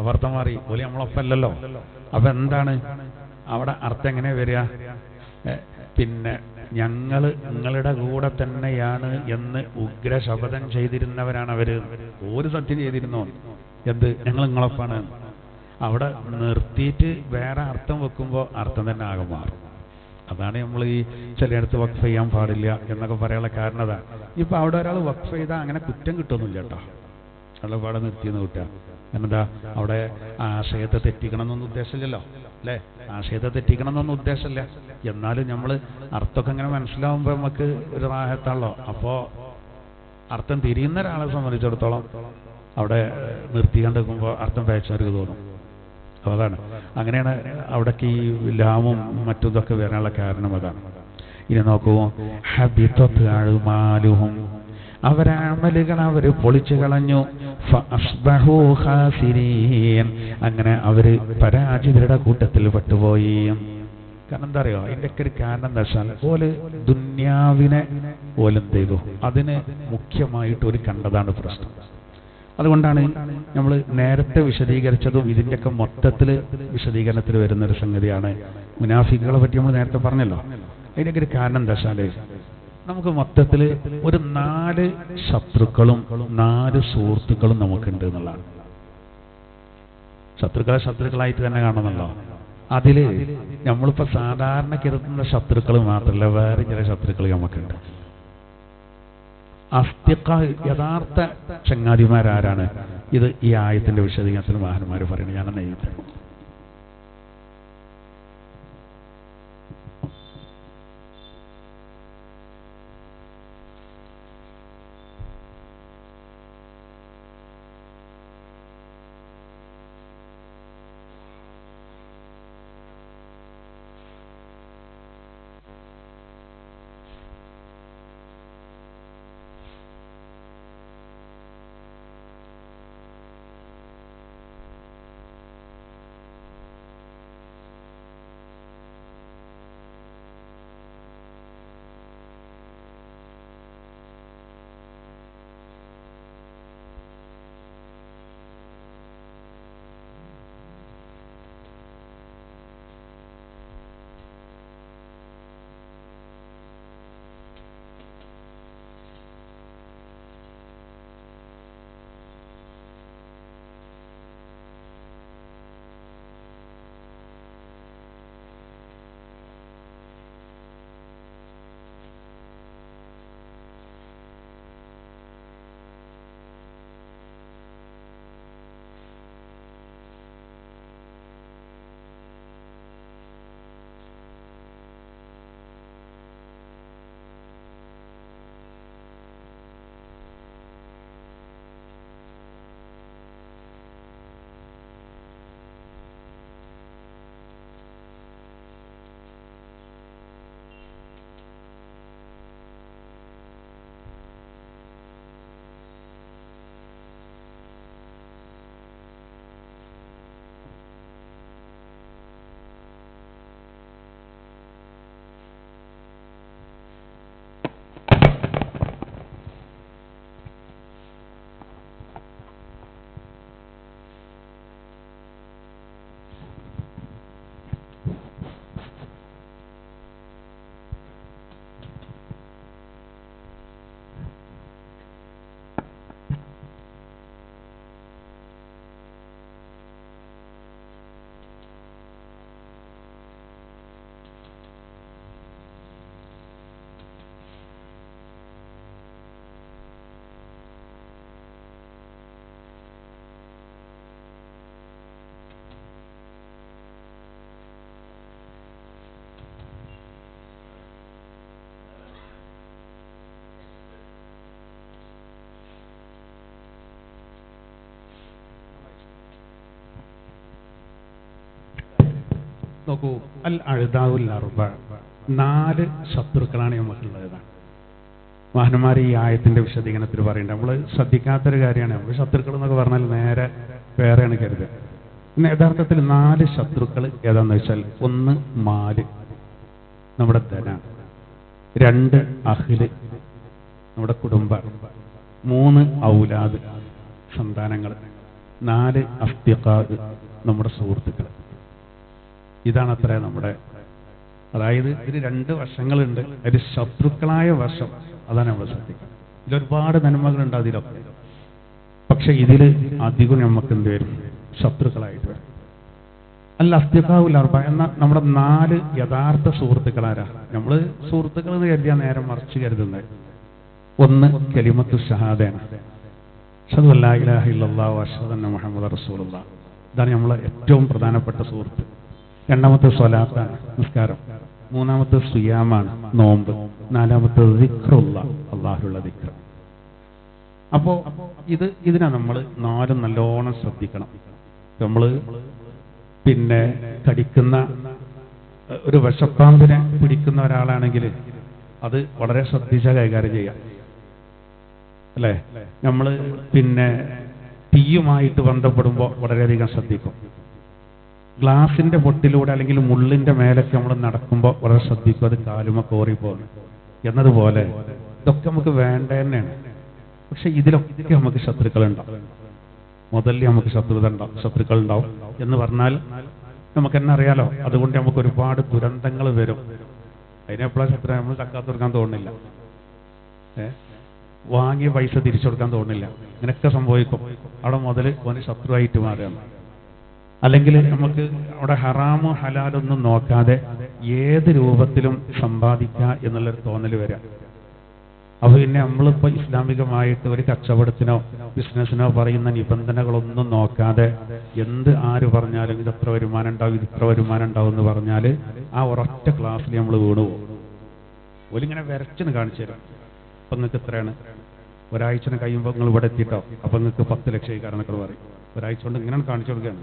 അവർത്തം മാറി. ഓല് നമ്മളൊപ്പമല്ലല്ലോ. അപ്പൊ എന്താണ് അവിടെ അർത്ഥം എങ്ങനെ വരിക? പിന്നെ ഞങ്ങൾ നിങ്ങളുടെ കൂടെ തന്നെയാണ് എന്ന് ഉഗ്ര ശപഥം ചെയ്തിരുന്നവരാണ് അവര്. ഒരു സത്യം ചെയ്തിരുന്നോ? എന്ത്? ഞങ്ങൾ നിങ്ങളൊപ്പാണ്. അവിടെ നിർത്തിയിട്ട് വേറെ അർത്ഥം വെക്കുമ്പോൾ അർത്ഥം തന്നെ ആകെ മാറും. അതാണ് നമ്മൾ ഈ ചിലയിടത്ത് വഖഫ് ചെയ്യാൻ പാടില്ല എന്നൊക്കെ പറയാനുള്ള കാരണം അതാണ്. ഇപ്പൊ അവിടെ ഒരാൾ വഖഫ് ചെയ്താൽ അങ്ങനെ കുറ്റം കിട്ടുമൊന്നുമില്ല കേട്ടോ. അവിടെ പാടെ നിർത്തിയെന്ന് കിട്ടുക. എന്താ അവിടെ ആശയത്തെ തെറ്റിക്കണം എന്നൊന്നും ഉദ്ദേശമില്ലല്ലോ, അല്ലേ? ആശയത്തെ തെറ്റിക്കണം എന്നൊന്നും ഉദ്ദേശമില്ല. എന്നാലും നമ്മൾ അർത്ഥമൊക്കെ ഇങ്ങനെ മനസ്സിലാവുമ്പോൾ നമുക്ക് ഒരു റാഹത്താണല്ലോ. അപ്പോൾ അർത്ഥം തിരിയുന്ന ഒരാളെ സംബന്ധിച്ചിടത്തോളം അവിടെ നിർത്തി കണ്ടെടുക്കുമ്പോൾ അർത്ഥം പേച്ചവർക്ക് തോന്നും. അപ്പോൾ അതാണ്, അങ്ങനെയാണ് അവിടേക്ക് ഈ ലാമും മറ്റും ഇതൊക്കെ വരാനുള്ള കാരണം അതാണ്. ഇനി നോക്കൂ, ഹബിതത് അഅ്മാലുഹും, അവരെ അമലുകൾ അവർ പൊളിച്ചു കളഞ്ഞു. ഫഅസ്ബഹൂ ഖാസിരീൻ, അങ്ങനെ അവര് പരാജിതരുടെ കൂട്ടത്തിൽ പെട്ടുപോയി. കാരണം എന്താ അറിയോ? ഇതിൻ്റെയൊക്കെ ഒരു കാരണം എന്താ വെച്ചാൽ ഓല് ദുന്യാവിനെ ഓലെന്ത് ചെയ്തു? അതിന് മുഖ്യമായിട്ട് ഒരു കണ്ടതാണ് പ്രശ്നം. അതുകൊണ്ടാണ് നമ്മൾ നേരത്തെ വിശദീകരിച്ചതും ഇതിൻ്റെയൊക്കെ മൊത്തത്തിൽ വിശദീകരണത്തിൽ വരുന്നൊരു സംഗതിയാണ്. മുനാഫിക്കുകളെ പറ്റി നമ്മൾ നേരത്തെ പറഞ്ഞല്ലോ. അതിൻ്റെയൊക്കെ ഒരു കാരണം എന്താ വെച്ചാൽ നമുക്ക് മൊത്തത്തിൽ ഒരു 4 ശത്രുക്കളും 4 സുഹൃത്തുക്കളും നമുക്കുണ്ട് എന്നുള്ളതാണ്. ശത്രുക്കളായിട്ട് തന്നെ കാണുന്നല്ലോ. അതില് നമ്മളിപ്പോൾ സാധാരണ കരുതുന്ന ശത്രുക്കൾ മാത്രമല്ല, വേറെ ചില ശത്രുക്കൾ നമുക്കുണ്ട്. അസ്തിഖ, യഥാർത്ഥ ചങ്ങാതിമാരാരാണ്? ഇത് ഈ ആയത്തിന്റെ വിശദീകരണത്തിൽ മഹാന്മാർ പറയുന്നത്. ഞാൻ നെയ്യുന്നത് നോക്കൂ, അൽ അഴുതാവുൽ അർബ, 4 ശത്രുക്കളാണ് നമുക്കുള്ളത്. മഹാന്മാർ ഈ ആയത്തിന്റെ വിശദീകരണത്തിൽ പറയുന്നത് നമ്മൾ ശ്രദ്ധിക്കാത്തൊരു കാര്യമാണ്. നമ്മൾ ശത്രുക്കൾ എന്നൊക്കെ പറഞ്ഞാൽ നേരെ വേറെയാണ് കരുതുക. പിന്നെ യഥാർത്ഥത്തിൽ 4 ശത്രുക്കൾ ഏതാണെന്ന് വെച്ചാൽ, 1 മാല്, നമ്മുടെ ധന; 2 അഹ്ല്, നമ്മുടെ കുടുംബം; 3 ഔലാദ്, സന്താനങ്ങൾ; 4 അസ്തിഖാദ്, നമ്മുടെ സുഹൃത്തുക്കൾ. ഇതാണ് അത്ര നമ്മുടെ, അതായത് ഇതിന് 2 വശങ്ങളുണ്ട്. അതിൽ ശത്രുക്കളായ വശം അതാണ് നമ്മൾ ശ്രദ്ധിക്കുക. ഇതിലൊരുപാട് നന്മകളുണ്ട് അതിലൊക്കെ, പക്ഷെ ഇതിൽ അധികം നമുക്ക് എന്ത് വരും? ശത്രുക്കളായിട്ട് വരും. അല്ല അസ്തിഖാഉൽ അർബ എന്ന നമ്മുടെ 4 യഥാർത്ഥ സുഹൃത്തുക്കളാരാ? നമ്മൾ സുഹൃത്തുക്കൾ എന്ന് കരുതിയാൽ നേരെ മറിച്ച് കരുതുന്നത്. 1 കലിമത്തു ഷഹാദയാണ്, അഷ്ഹദു അല്ലാ ഇലാഹ ഇല്ലല്ലാഹു വഅഷ്ഹദു അന്ന മുഹമ്മദ റസൂലുള്ളാഹ്. ഇതാണ് നമ്മളെ ഏറ്റവും പ്രധാനപ്പെട്ട സുഹൃത്ത്. 2ാമത്തെ സ്വലാത്താണ്, നിസ്കാരം; 3ാമത്തെ സിയാമാണ്, നോമ്പ്; 4ാമത്തെ ദിക്റുല്ലാഹ്, അല്ലാഹുവിന്റെ ദിക്ർ. അപ്പോ ഇതിനെ നമ്മൾ 4 നല്ലോണം ശ്രദ്ധിക്കണം. നമ്മൾ പിന്നെ കടിക്കുന്ന ഒരു വിഷപ്പാമ്പിനെ പിടിക്കുന്ന ഒരാളാണെങ്കിൽ അത് വളരെ ശ്രദ്ധിച്ച കൈകാര്യം ചെയ്യാം, അല്ലേ? നമ്മൾ പിന്നെ തീയുമായിട്ട് ബന്ധപ്പെടുമ്പോൾ വളരെയധികം ശ്രദ്ധിക്കും. ഗ്ലാസിന്റെ പൊട്ടിലൂടെ അല്ലെങ്കിൽ മുള്ളിന്റെ മേലൊക്കെ നമ്മൾ നടക്കുമ്പോൾ വളരെ ശ്രദ്ധിക്കും, അത് കാലുമ കോറിപ്പോകും എന്നതുപോലെ ഇതൊക്കെ നമുക്ക് വേണ്ട തന്നെയാണ്. പക്ഷെ ഇതിലൊക്കെ നമുക്ക് ശത്രുക്കളുണ്ടാവും. മുതലേ നമുക്ക് ശത്രുക്കൾ ഉണ്ടാവും എന്ന് പറഞ്ഞാൽ നമുക്ക് തന്നെ അറിയാലോ. അതുകൊണ്ട് നമുക്ക് ഒരുപാട് ദുരന്തങ്ങൾ വരും. അതിനെപ്പോഴാണ് ശത്രു? നമ്മൾ തക്കാത്ത കൊടുക്കാൻ തോന്നുന്നില്ല, വാങ്ങിയ പൈസ തിരിച്ചു കൊടുക്കാൻ തോന്നുന്നില്ല. ഇങ്ങനെയൊക്കെ സംഭവിക്കും. അവിടെ മുതൽ ഓന് ശത്രുവായിട്ട് മാറുകയാണ്. അല്ലെങ്കിൽ നമുക്ക് അവിടെ ഹറാമോ ഹലാലൊന്നും നോക്കാതെ ഏത് രൂപത്തിലും സമ്പാദിക്കുക എന്നുള്ളൊരു തോന്നൽ വരിക. അപ്പൊ പിന്നെ നമ്മളിപ്പോ ഇസ്ലാമികമായിട്ട് ഒരു കച്ചവടത്തിനോ ബിസിനസ്സിനോ പറയുന്ന നിബന്ധനകളൊന്നും നോക്കാതെ ആര് പറഞ്ഞാലും ഇതത്ര വരുമാനം ഉണ്ടാവും, ഇതിത്ര വരുമാനം ഉണ്ടാവും എന്ന് പറഞ്ഞാൽ ആ ഒരൊറ്റ ക്ലാസ്സിൽ നമ്മൾ വീണുപോകും. ഒരിങ്ങനെ വരച്ചിന് കാണിച്ചു തരാം. അപ്പൊ നിങ്ങൾക്ക് എത്രയാണ്? ഒരാഴ്ചന് കഴിയുമ്പോൾ നിങ്ങൾ ഇവിടെ എത്തിയിട്ടോ, അപ്പൊ നിങ്ങൾക്ക് 10 ലക്ഷം കാരണങ്ങൾ പറയും. ഒരാഴ്ച കൊണ്ട് ഇങ്ങനെ കാണിച്ചു കൊടുക്കുകയാണ്,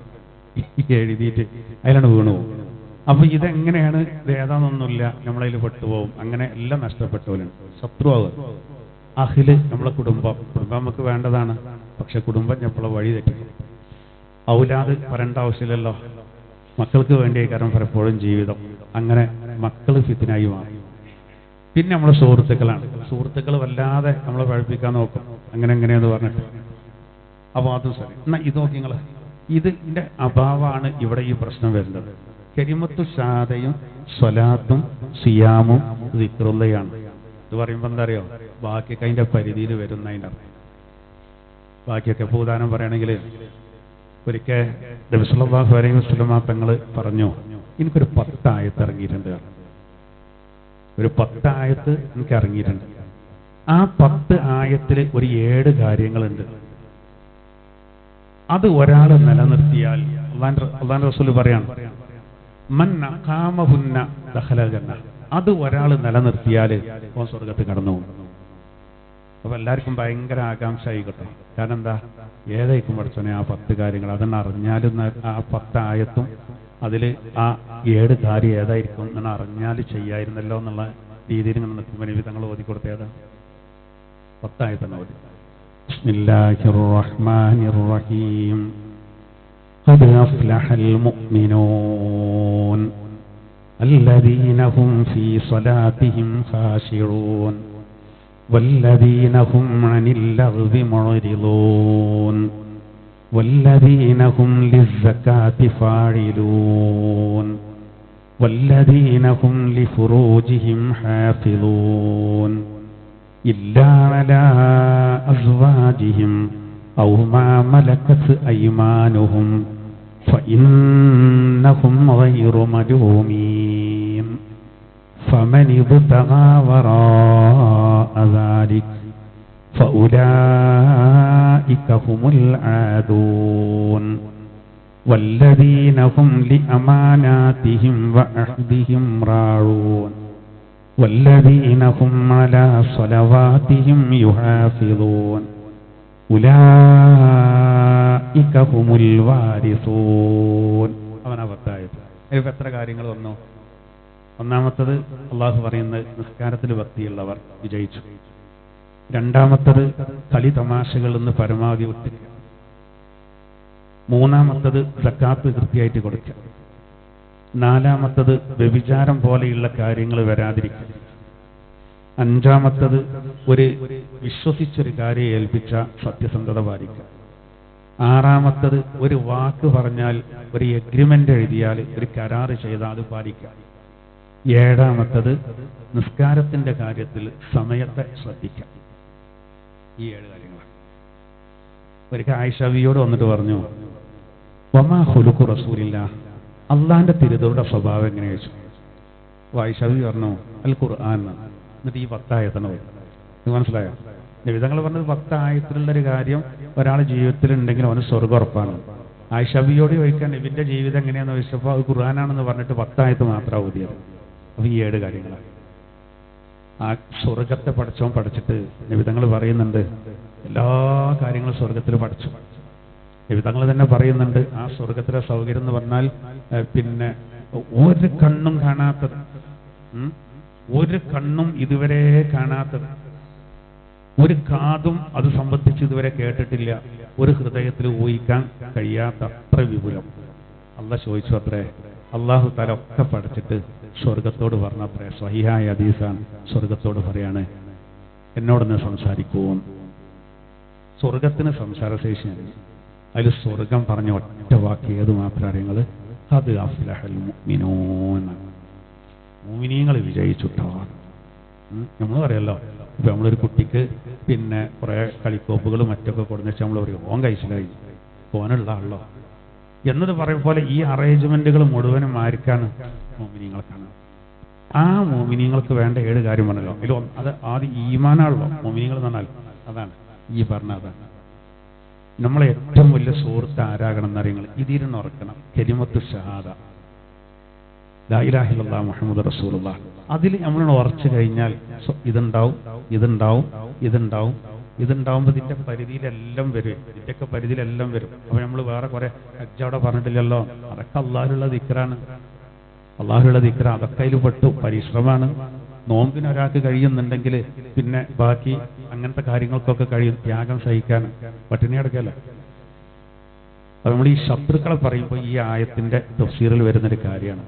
എഴുതിയിട്ട് അതിലാണ് വീണു പോകും. അപ്പൊ ഇതെങ്ങനെയാണ്? ഇത് ഏതാണെന്നൊന്നുമില്ല, നമ്മളതിൽ പെട്ടുപോകും. അങ്ങനെ എല്ലാം നഷ്ടപ്പെട്ടവരാണ്, ശത്രുവാകും. അഹ്ല് നമ്മളെ കുടുംബം നമുക്ക് വേണ്ടതാണ്, പക്ഷെ കുടുംബം എപ്പോഴും വഴി തെറ്റിക്കും. ഔലാദ് പറയേണ്ട ആവശ്യമില്ലല്ലോ, മക്കൾക്ക് വേണ്ടി കാരണം പലപ്പോഴും ജീവിതം. അങ്ങനെ മക്കൾ ഫിത്നായി മാറും. പിന്നെ നമ്മളെ സുഹൃത്തുക്കളാണ്. സുഹൃത്തുക്കൾ വല്ലാതെ നമ്മളെ പഴിപ്പിക്കാൻ നോക്കും, അങ്ങനെ എങ്ങനെയെന്ന് പറഞ്ഞിട്ട്. അപ്പോൾ അതും ശരി. എന്നാൽ ഇത് നോക്കി നിങ്ങൾ, ഇതിന്റെ അഭാവമാണ് ഇവിടെ ഈ പ്രശ്നം വരുന്നത്. കലിമത്തു ഷഹാദയും സ്വലാത്തും സിയാമും ദിക്റുള്ളയാണ്. ഇത് പറയുമ്പോൾ എന്താ അറിയോ? ബാക്കിയൊക്കെ അതിന്റെ പരിധിയിൽ വരുന്നതിൻ്റെ അർത്ഥം. ബാക്കിയൊക്കെ ഇപ്പോൾ ഉദാഹരണം പറയുകയാണെങ്കിൽ, ഒരിക്കൽ നബി സല്ലല്ലാഹു അലൈഹി വസല്ലം തങ്ങൾ പറഞ്ഞു, എനിക്കൊരു 10 ആയത്ത് ഇറങ്ങിയിട്ടുണ്ട്. ഒരു 10 ആയത്ത് എനിക്ക് ഇറങ്ങിയിട്ടുണ്ട്. ആ 10 ആയത്തിൽ ഒരു 7 കാര്യങ്ങളുണ്ട്. അത് ഒരാൾ നിലനിർത്തിയാൽ അല്ലാഹുവിന്റെ റസൂൽ പറയാണ്, മൻ അഖാമഹുന്ന ദഖലൽ ജന്ന. അത് ഒരാൾ നിലനിർത്തിയാൽ ഓൻ സ്വർഗ്ഗത്തിൽ കടന്നു പോകും. അപ്പൊ എല്ലാവർക്കും ഭയങ്കര ആകാംക്ഷ ആയിക്കോട്ടെ. കാരണം എന്താ? ഏതായിരിക്കും പഠിച്ചോനെ ആ 10 കാര്യങ്ങൾ? അതെന്ന് അറിഞ്ഞാലും ആ 10 ആയത്തും അതിൽ ആ 7 കാര്യം ഏതായിരിക്കും എന്ന് അറിഞ്ഞാൽ ചെയ്യായിരുന്നല്ലോ എന്നുള്ള രീതിയിൽ ഇങ്ങനെ നിൽക്കുമ്പോൾ തങ്ങൾ ഓതി കൊടുത്തേതാ 10 ആയത്താണ് ഓതി. ബിസ്മില്ലാഹിർ റഹ്മാനിർ റഹീം. ഖദ് അഫ്ലഹൽ മുഅ്മിനൂൻ الذين هم في صلاتهم خاشعون والذين هم عن اللغو معرضون والذين هم للزكاة فاعلون والذين هم لفروجهم حافظون إلا على أزواجهم أو ما ملكت أيمانهم فإنهم غير ملومين فمن ابتغى وراء ذلك فأولئك هم العادون والذين هم لأماناتهم وعهدهم راعون والذين هم على صلواتهم يحافظون أولئك هم الوارثون. അവനാ 10 ആയത്. ഇപ്പം എത്ര കാര്യങ്ങൾ വന്നു? ഒന്നാമത്തത് അള്ളാഹു പറയുന്നത് നിസ്കാരത്തിൽ ഭക്തിയുള്ളവർ വിജയിച്ചു. രണ്ടാമത്തത് കളി തമാശകളിൽ നിന്ന് പരമാവധി വിട്ടിരിക്കുക. മൂന്നാമത്തത് സക്കാത്ത് കൃത്യമായിട്ട് കൊടുക്കുക. നാലാമത്തത് വ്യഭിചാരം പോലെയുള്ള കാര്യങ്ങൾ വരാതിരിക്കുക. അഞ്ചാമത്തത് ഒരു വിശ്വസിച്ചൊരു കാര്യം ഏൽപ്പിച്ച സത്യസന്ധത പാലിക്കുക. ആറാമത്തത് ഒരു വാക്ക് പറഞ്ഞാൽ, ഒരു എഗ്രിമെന്റ് എഴുതിയാൽ, ഒരു കരാറ് ചെയ്താൽ അത് പാലിക്കുക. ഏഴാമത്തത് നിസ്കാരത്തിന്റെ കാര്യത്തിൽ സമയത്തെ ശ്രദ്ധിക്കുക. ഈ 7 കാര്യങ്ങളാണ്. ഒരിക്കൽ ആയിഷവിയോട് വന്നിട്ട് പറഞ്ഞു, വമാ ഖുലുഖു റസൂലില്ലാഹ്, അള്ളാന്റെ തിരുതരുടെ സ്വഭാവം എങ്ങനെ ചോദിച്ചു. ആയിഷവി പറഞ്ഞു അൽ ഖുർആൻ. എന്നിട്ട് ഈ 10 ആയത്താണ് പോയി. ഇത് മനസ്സിലായോ? നബിതങ്ങൾ പറഞ്ഞത് 10 ആയത്തിലുള്ളൊരു കാര്യം ഒരാൾ ജീവിതത്തിൽ ഉണ്ടെങ്കിൽ അവന് സ്വർഗ്ഗം ഉറപ്പാണ്. ആയിഷവിയോട് ചോദിക്കാൻ നബിന്റെ ജീവിതം എങ്ങനെയാണെന്ന് ചോദിച്ചപ്പോൾ അത് ഖുർആനാണെന്ന് പറഞ്ഞിട്ട് 10 ആയത്ത് മാത്രം ഊതിയത്. അപ്പൊ ഈ 7 കാര്യങ്ങളാണ്. ആ സ്വർഗത്തെ പഠിച്ചവൻ പഠിച്ചിട്ട് നബിതങ്ങൾ പറയുന്നുണ്ട് എല്ലാ കാര്യങ്ങളും സ്വർഗത്തിൽ പഠിച്ചു. നബിതങ്ങൾ തന്നെ പറയുന്നുണ്ട് ആ സ്വർഗത്തിലെ സൗകര്യം എന്ന് പറഞ്ഞാൽ പിന്നെ ഒരു കണ്ണും കാണാത്തത്, ഒരു കണ്ണും ഇതുവരെ കാണാത്തത്, ഒരു കാതും അത് സംബന്ധിച്ച് ഇതുവരെ കേട്ടിട്ടില്ല, ഒരു ഹൃദയത്തിൽ ഊഹിക്കാൻ കഴിയാത്ത അത്ര വിപുലം. അള്ളാഹ് ചോദിച്ചു അത്രേ. അള്ളാഹു തആല ഒക്കെ പഠിച്ചിട്ട് സ്വർഗത്തോട് പറഞ്ഞത്രേ, സ്വഹീഹായ ഹദീസാണ്, സ്വർഗത്തോട് പറയാണ് എന്നോടൊന്ന് സംസാരിക്കൂ. സ്വർഗത്തിന് സംസാരശേഷിയാണ്. അതിൽ സ്വർഗം പറഞ്ഞ ഒറ്റ വാക്ക് ഏത് മാത്രം അറിയുന്നത്? അത് അഫ്ലഹൽ മുഅ്മിനൂൻ, മുഅ്മിനീങ്ങൾ വിജയിച്ചുട്ടോ. നമ്മൾ പറയല്ലോ, ഇപ്പൊ നമ്മളൊരു കുട്ടിക്ക് പിന്നെ കുറെ കളിക്കോപ്പുകൾ മറ്റൊക്കെ കൊടുന്ന് വെച്ചാൽ നമ്മൾ പറയും ഓൻ കഴിച്ചിലായി, ഓനുള്ള ആളല്ലോ എന്നത് പറയും പോലെ ഈ അറേഞ്ച്മെന്റുകൾ മുഴുവനും ആർക്കാണ്? മുഅ്മിനീങ്ങൾക്കാണ്. ആ മുഅ്മിനീങ്ങൾക്ക് വേണ്ട 7 കാര്യം പറഞ്ഞല്ലോ. അത് ആദ്യം ഈമാനാണല്ലോ. മുഅ്മിനീങ്ങൾ എന്ന് പറഞ്ഞാൽ അതാണ് ഈ പറഞ്ഞ. അതാണ് നമ്മളെ ഏറ്റവും വലിയ സുഹൃത്ത് ആരാകണം എന്നറിയങ്ങൾ. ഇതിരുന്ന് ഉറക്കണം. കലിമത്തു ഷഹാദ, ലാ ഇലാഹ ഇല്ലല്ലാഹ് മുഹമ്മദ് റസൂലുള്ളാഹ്. അതിൽ നമ്മൾ ഉറച്ചു കഴിഞ്ഞാൽ ഇതുണ്ടാവും, ഇതുണ്ടാവും, ഇതുണ്ടാവും. ഇതുണ്ടാവുമ്പോൾ ഇതിന്റെ പരിധിയിലെല്ലാം വരും. ഇതിന്റെയൊക്കെ പരിധിയിലെല്ലാം വരും. അപ്പൊ നമ്മൾ വേറെ കുറെ അവിടെ പറഞ്ഞിട്ടില്ലല്ലോ, അതൊക്കെ അള്ളാഹുള്ള ദിക്റാണ്. അള്ളാഹുള്ള ദിക്റ അതൊക്കെ അതിൽ പെട്ടു. പരിശ്രമമാണ്. നോമ്പിന് ഒരാൾക്ക് കഴിയുന്നുണ്ടെങ്കിൽ പിന്നെ ബാക്കി അങ്ങനത്തെ കാര്യങ്ങൾക്കൊക്കെ കഴിയും. ത്യാഗം സഹിക്കാൻ, പട്ടിണി അടക്കല്ല. അത് നമ്മൾ ഈ ശത്രുക്കളെ പറയുമ്പോൾ ഈ ആയത്തിന്റെ തഫ്സീറിൽ വരുന്നൊരു കാര്യമാണ്.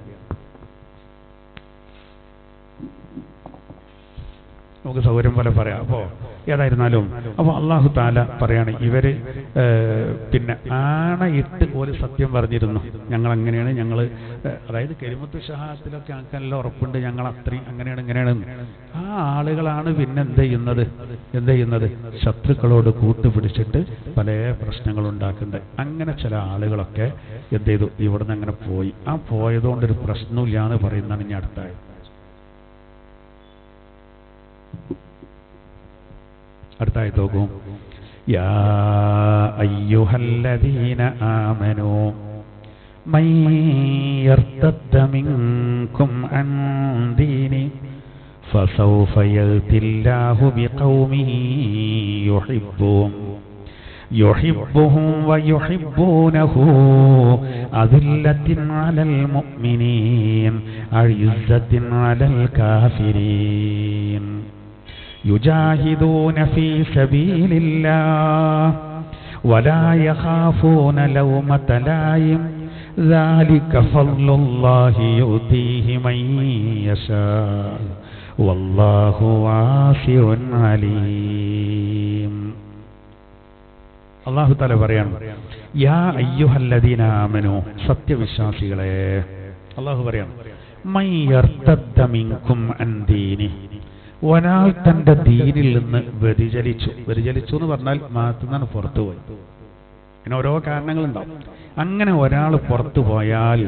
നമുക്ക് സൗകര്യം പോലെ പറയാം. അപ്പോ ഏതായിരുന്നാലും അപ്പൊ അള്ളാഹു താല പറയാണ് ഇവര് പിന്നെ ആണയിട്ട് ഒരു സത്യം പറഞ്ഞിരുന്നു, ഞങ്ങൾ അങ്ങനെയാണ്, ഞങ്ങൾ അതായത് കലിമത്തു ഷഹാദത്തിലൊക്കെ ആൾക്കെല്ലാം ഉറപ്പുണ്ട്, ഞങ്ങൾ അത്രയും അങ്ങനെയാണ് ഇങ്ങനെയാണ്. ആ ആളുകളാണ് പിന്നെ എന്ത് ചെയ്യുന്നത്? ശത്രുക്കളോട് കൂട്ടുപിടിച്ചിട്ട് പല പ്രശ്നങ്ങൾ ഉണ്ടാക്കുന്നുണ്ട്. അങ്ങനെ ചില ആളുകളൊക്കെ എന്ത് ചെയ്തു? ഇവിടുന്ന് അങ്ങനെ പോയി. ആ പോയതുകൊണ്ടൊരു പ്രശ്നമില്ല എന്ന് പറയുന്നതാണ് ഇനി അടുത്തായത്. അടുത്തായി നോക്കൂ. യാ അയ്യുഹല്ലദീന ആമനൂ മൻ യർതദ്ദ മിൻകും അൻ ദീനി ഫസൗഫ യഅ്തില്ലാഹു ബിഖൗമിൻ യുഹിബ്ബുഹും വയുഹിബ്ബൂനഹു അദില്ലത്തിൻ അലൽ മുഅ്മിനീൻ അഇസ്സത്തിൻ അലൽ കാഫിരീൻ യുജാഹിദൂന ഫീ സബീലില്ലാഹ് വലാ യഖാഫൂന ലൗമത ലായിം ذلك فضل الله يؤتيه من يشاء والله واسع عليم. അല്ലാഹു തആല പറയാണ് യാ അയ്യുഹല്ലദീന ആമനൂ, സത്യവിശ്വാസികളെ. അല്ലാഹു പറയാണ് മൻ യർതദ്ദ മിൻകും അൻ ദീനി, ഒരാൾ തന്റെ ദീനിൽ നിന്ന് വ്യതിചലിച്ചു എന്ന് പറഞ്ഞാൽ മാറ്റുന്നാണ് പുറത്തുപോയി. പിന്നെ ഓരോ കാരണങ്ങളുണ്ടാവും. അങ്ങനെ ഒരാൾ പുറത്തു പോയാൽ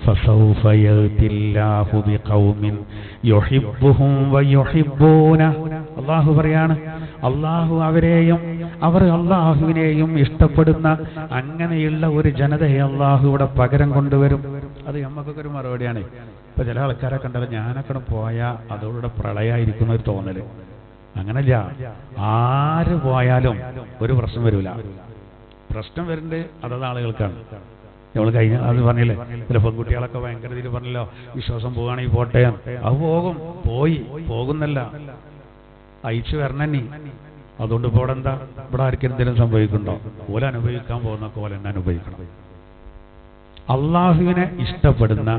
ഫസൗഫ യഅ്തില്ലാഹു ബിഖൗമിൻ യുഹിബ്ബുഹും വയുഹിബ്ബൂന, അല്ലാഹു പറയാണ് അല്ലാഹു അവരെയും അവർ അല്ലാഹുവിനെയും ഇഷ്ടപ്പെടുന്ന അങ്ങനെയുള്ള ഒരു ജനതയെ അല്ലാഹു ഇവിടെ പകരം കൊണ്ടുവരും. അത് നമുക്കൊക്കെ ഒരു മറുപടിയാണ്. ഇപ്പൊ ചില ആൾക്കാരെ കണ്ടാലും ഞാനൊക്കെ പോയാൽ അതോടെ പ്രളയമായിരിക്കുന്ന ഒരു തോന്നല്. അങ്ങനല്ല, ആര് പോയാലും ഒരു പ്രശ്നം വരില്ല. പ്രശ്നം വരുന്നത് അതത് ആളുകൾക്കാണ്. നമ്മൾ കഴിഞ്ഞ അത് പറഞ്ഞില്ലേ, ചില പെൺകുട്ടികളൊക്കെ ഭയങ്കര ഇതിൽ പറഞ്ഞല്ലോ, വിശ്വാസം പോവുകയാണെങ്കിൽ പോട്ടെ, അത് പോകുന്നല്ല, അയച്ചു വരണനി. അതുകൊണ്ട് ഇപ്പോൾ എന്താ, ഇവിടെ ആർക്കെന്തെങ്കിലും സംഭവിക്കുന്നുണ്ടോ? ഓല അനുഭവിക്കാൻ പോകുന്നൊക്കെ പോലെ തന്നെ അനുഭവിക്കണം. അള്ളാഹുവിനെ ഇഷ്ടപ്പെടുന്ന,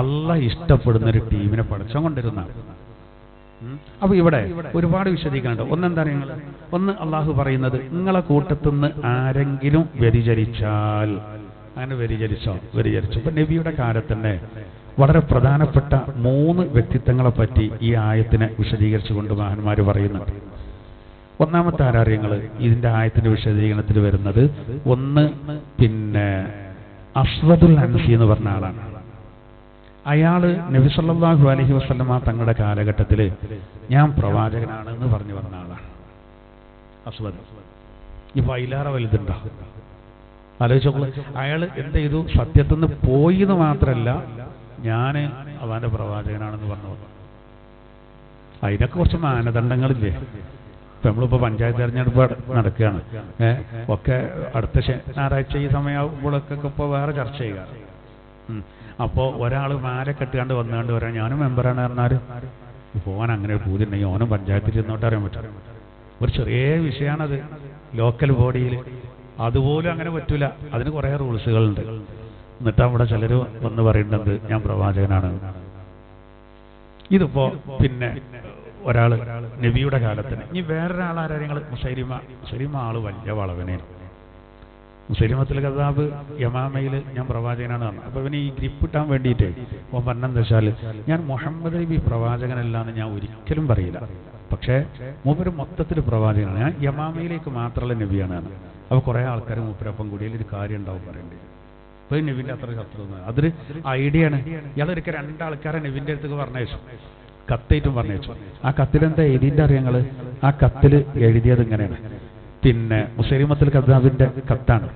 അള്ളാഹ് ഇഷ്ടപ്പെടുന്ന ഒരു ടീമിനെ പഠിച്ചം കൊണ്ടിരുന്ന. അപ്പൊ ഇവിടെ ഒരുപാട് വിശദീകരണമുണ്ട്. ഒന്നെന്താ നിങ്ങൾ, ഒന്ന് അള്ളാഹു പറയുന്നത്, നിങ്ങളെ കൂട്ടത്തുനിന്ന് ആരെങ്കിലും വ്യതിചരിച്ചാൽ, അങ്ങനെ വ്യതിചരിച്ചു. ഇപ്പൊ നബിയുടെ കാലത്തന്നെ വളരെ പ്രധാനപ്പെട്ട 3 വ്യക്തിത്വങ്ങളെ പറ്റി ഈ ആയത്തിനെ വിശദീകരിച്ചുകൊണ്ട് മഹാന്മാർ പറയുന്നുണ്ട്. ഒന്നാമത്തെ ആരാര്യങ്ങൾ ഇതിന്റെ ആയത്തിന്റെ വിശദീകരണത്തിൽ വരുന്നത്, ഒന്ന് അസ്വദുൽ അൻസി എന്ന് പറഞ്ഞ ആളാണ്. അയാള് നബി സല്ലല്ലാഹു അലൈഹി വസല്ലമ തങ്ങളുടെ കാലഘട്ടത്തിൽ ഞാൻ പ്രവാചകനാണ് എന്ന് പറഞ്ഞു വന്ന ആളാണ് അസ്വദ്. ഇപ്പൊ അയിലാറ വലുതുണ്ടോ ആലോചിച്ചപ്പോൾ അയാൾ എന്ത് ചെയ്തു, സത്യത്തിൽ നിന്ന് പോയി എന്ന് മാത്രമല്ല, ഞാൻ അവന്റെ പ്രവാചകനാണെന്ന് പറഞ്ഞു. അതിനൊക്കെ കുറച്ച് മാനദണ്ഡങ്ങളില്ലേ. ഇപ്പൊ നമ്മളിപ്പോ പഞ്ചായത്ത് തെരഞ്ഞെടുപ്പ് നടക്കുകയാണ്, ഒക്കെ അടുത്ത ഞായറാഴ്ച ഈ സമയമാകുമ്പോഴൊക്കെ ഇപ്പോൾ വേറെ ചർച്ച ചെയ്യുക. അപ്പോൾ ഒരാൾ മാല കെട്ടുകാണ്ട് വന്നുകൊണ്ട് പറയാം ഞാനും മെമ്പറാണ് പറഞ്ഞാൽ പോകാൻ അങ്ങനെ ഒരു പൂതി ഉണ്ടെങ്കിൽ ഓനും പഞ്ചായത്തിൽ ചെന്നോട്ട് അറിയാൻ പറ്റും. ഒരു ചെറിയ വിഷയമാണത്, ലോക്കൽ ബോഡിയിൽ. അതുപോലും അങ്ങനെ പറ്റൂല, അതിന് കുറേ റൂൾസുകളുണ്ട്. എന്നിട്ട് അവിടെ ചിലർ വന്ന് പറയുന്നത് ഞാൻ പ്രവാചകനാണ്. ഇതിപ്പോ ഒരാൾ നബിയുടെ കാലത്തിന്. ഇനി വേറൊരാളാര്യങ്ങൾ മുസൈലിമ ആള് വലിയ വളവനെയാണ്. മുസൈലിമത്തുൽ കദ്ദാബ് യമാമയിൽ ഞാൻ പ്രവാചകനാണ് പറഞ്ഞു. അപ്പൊ ഇവന് ഈ ഗ്രിപ്പ് ഇട്ടാൻ വേണ്ടിയിട്ട് ഓൻ പറഞ്ഞെന്ന് വെച്ചാൽ, ഞാൻ മുഹമ്മദ് നബി പ്രവാചകനല്ല എന്ന് ഞാൻ ഒരിക്കലും പറയില്ല, പക്ഷേ മൂപ്പര് മൊത്തത്തിൽ പ്രവാചകനാണ്, ഞാൻ യമാമയിലേക്ക് മാത്രമുള്ള നബിയാണ്. അപ്പൊ കുറെ ആൾക്കാർ മൂപ്പരൊപ്പം കൂടിയാൽ ഒരു കാര്യം ഉണ്ടാവും പറയേണ്ടി. അപ്പൊ നബിന്റെ അത്ര ശത്രു അതൊരു ഐഡിയ ആണ്. ഇയാളൊരിക്കൽ 2 ആൾക്കാരെ നബിന്റെ അടുത്തേക്ക് പറഞ്ഞയച്ചു, കത്തേറ്റും പറഞ്ഞയച്ചു. ആ കത്തിലെന്താ എഴുതിന്റെ അറിയങ്ങള്, ആ കത്തില് എഴുതിയത് ഇങ്ങനെയാണ്, മുസൈലിമത്തുൽ കദ്ദാബിന്റെ കത്താണ്,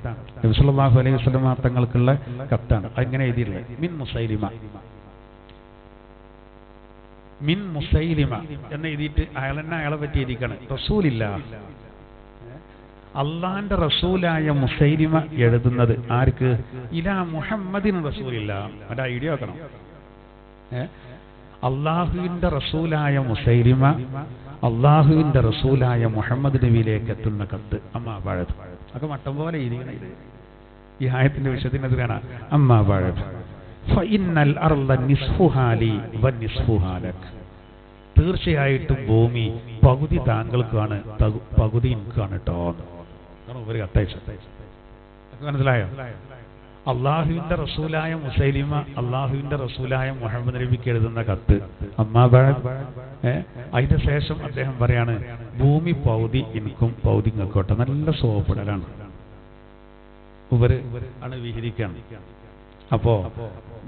നബി സല്ലല്ലാഹു അലൈഹി വസല്ലം തങ്ങൾക്കുള്ള കത്താണ്. അതിങ്ങനെ എഴുതിയില്ലേ, മിൻ മുസൈലിമ എന്ന് എഴുതിയിട്ട് അയാളെ പറ്റി എഴുതിക്കാണ്. റസൂലില്ല, അള്ളാന്റെ റസൂലായ മുസൈലിമ എഴുതുന്നത് ആർക്ക്? ഇലാ മുഹമ്മദിൻ റസൂലില്ല. അതിന്റെ ഐഡിയ വെക്കണം. അള്ളാഹുവിന്റെ റസൂലായ മുസൈലിമ അള്ളാഹുവിന്റെ റസൂലായ മുഹമ്മദ് നബിയിലേക്ക് എത്തുന്ന കത്ത്. അമ്മാ ബഅദ്. ഒക്കെ മട്ടം പോലെ എഴുതിയാണ്. ഈ ആയത്തിന്റെ വിഷയത്തിനെതിരാണ്. അമ്മാ ബഅദ് ഫഇന്നൽ അർള നിസ്ഫുഹാ ലി വനിസ്ഫുഹാ ലക്. തീർച്ചയായിട്ടും ഭൂമി പകുതി താങ്കൾക്കാണ്, പകുതി എനിക്കാണ് കേട്ടോ. ഒരു കത്തയച്ചു. മനസ്സിലായോ? അള്ളാഹുവിന്റെ റസൂലായ മുസൈലിമ അള്ളാഹുവിന്റെ റസൂലായ മുഹമ്മദ് നബിക്ക് എഴുതുന്ന കത്ത്. അമ്മാ ബഅദ്. അതിന്റെ ശേഷം അദ്ദേഹം പറയാണ്, ഭൂമി പൗതി എനിക്കും പൗതി ഇങ്ങോട്ടെ. നല്ല സോപ്പിടലാണ്. ഇവര് ആണ് വിഹിരിക്കാണ്. അപ്പോ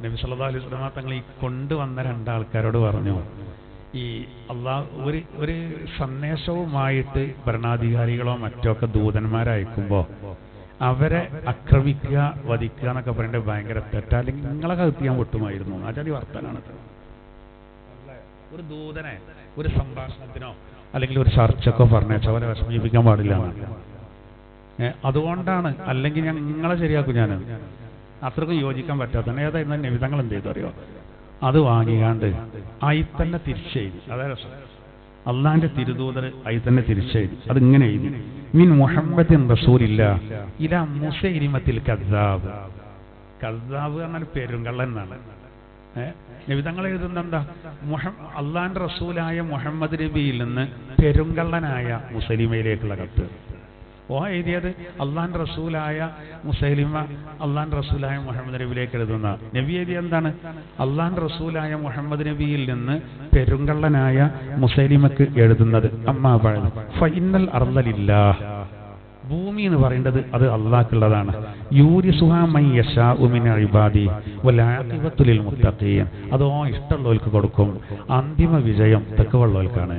നബി സല്ലല്ലാഹു അലൈഹി വസല്ലം തങ്ങൾ ഈ കൊണ്ടുവന്ന 2 ആൾക്കാരോട് പറഞ്ഞു, ഈ അള്ളാഹ് ഒരു സന്ദേശവുമായിട്ട് ഭരണാധികാരികളോ മറ്റോ ദൂതന്മാരയക്കുമ്പോ അവരെ ആക്രമിക്കുക, വധിക്കുക എന്നൊക്കെ പറയേണ്ടത് ഭയങ്കര തെറ്റാ. അല്ലെങ്കിൽ നിങ്ങളെ കത്തിയാൻ പൊട്ടുമായിരുന്നു. അതൊരു വർത്തനാണ്. ഒരു ദൂതനെ ഒരു സംഭാഷണത്തിനോ അല്ലെങ്കിൽ ഒരു ചർച്ചക്കോ പറഞ്ഞേച്ചോ അവരെ വിഷമിപ്പിക്കാൻ പാടില്ല. അതുകൊണ്ടാണ്. അല്ലെങ്കിൽ ഞാൻ നിങ്ങളെ ശരിയാക്കും. ഞാൻ അത്രക്കും യോജിക്കാൻ പറ്റാത്ത ഏതായിരുന്നു നിമിതങ്ങൾ എന്ത് ചെയ്തു അറിയോ? അത് വാങ്ങിയാണ്ട് ആയി തന്നെ തിരിച്ചെഴുതി. അതായത് അള്ളാന്റെ തിരുദൂതർ ആയി തന്നെ തിരിച്ചെഴുതി. അതിങ്ങനെ എഴുതി, മിൻ മുഹമ്മദിൻ റസൂലില്ല ഇലാ മുസൈലിമത്തിൽ കദ്ദാബ്. കദ്ദാബ് പറഞ്ഞാൽ പെരുങ്കള്ളൻ എന്നാണ്. നബിതങ്ങൾ എഴുതുന്ന എന്താ? അള്ളാന്റെ റസൂലായ മുഹമ്മദ് നബിയിൽ നിന്ന് പെരുങ്കള്ളനായ മുസൈലിമയിലേക്കുള്ള കത്ത്. എഴുതിയത് അള്ളാന്റെ റസൂലായ മുസൈലിമ അള്ളാന്റെ റസൂലായ മുഹമ്മദ് നബിയിലേക്ക് എഴുതുന്ന. നബി എഴുതിയ എന്താണ്? അള്ളാന്റെ റസൂലായ മുഹമ്മദ് നബിയിൽ നിന്ന് പെരുങ്കള്ളനായ മുസൈലിമക്ക് എഴുതുന്നത്. അമ്മാ ബഅദ് ഫഇന്നൽ അർള ലില്ലാഹ്. ഭൂമി എന്ന് പറയുന്നത് അത് അള്ളാഹ്ക്കുള്ളതാണ്. യൂരിസുഹാ മൻ യശാഉ മിൻ ഇബാദി വൽ ആഖിബത്തു ലിൽ മുത്തഖീൻ. അതോ ഇഷ്ടമുള്ളവർക്ക് കൊടുക്കും, അന്തിമ വിജയം തഖ്വയുള്ളവർക്കാണ്.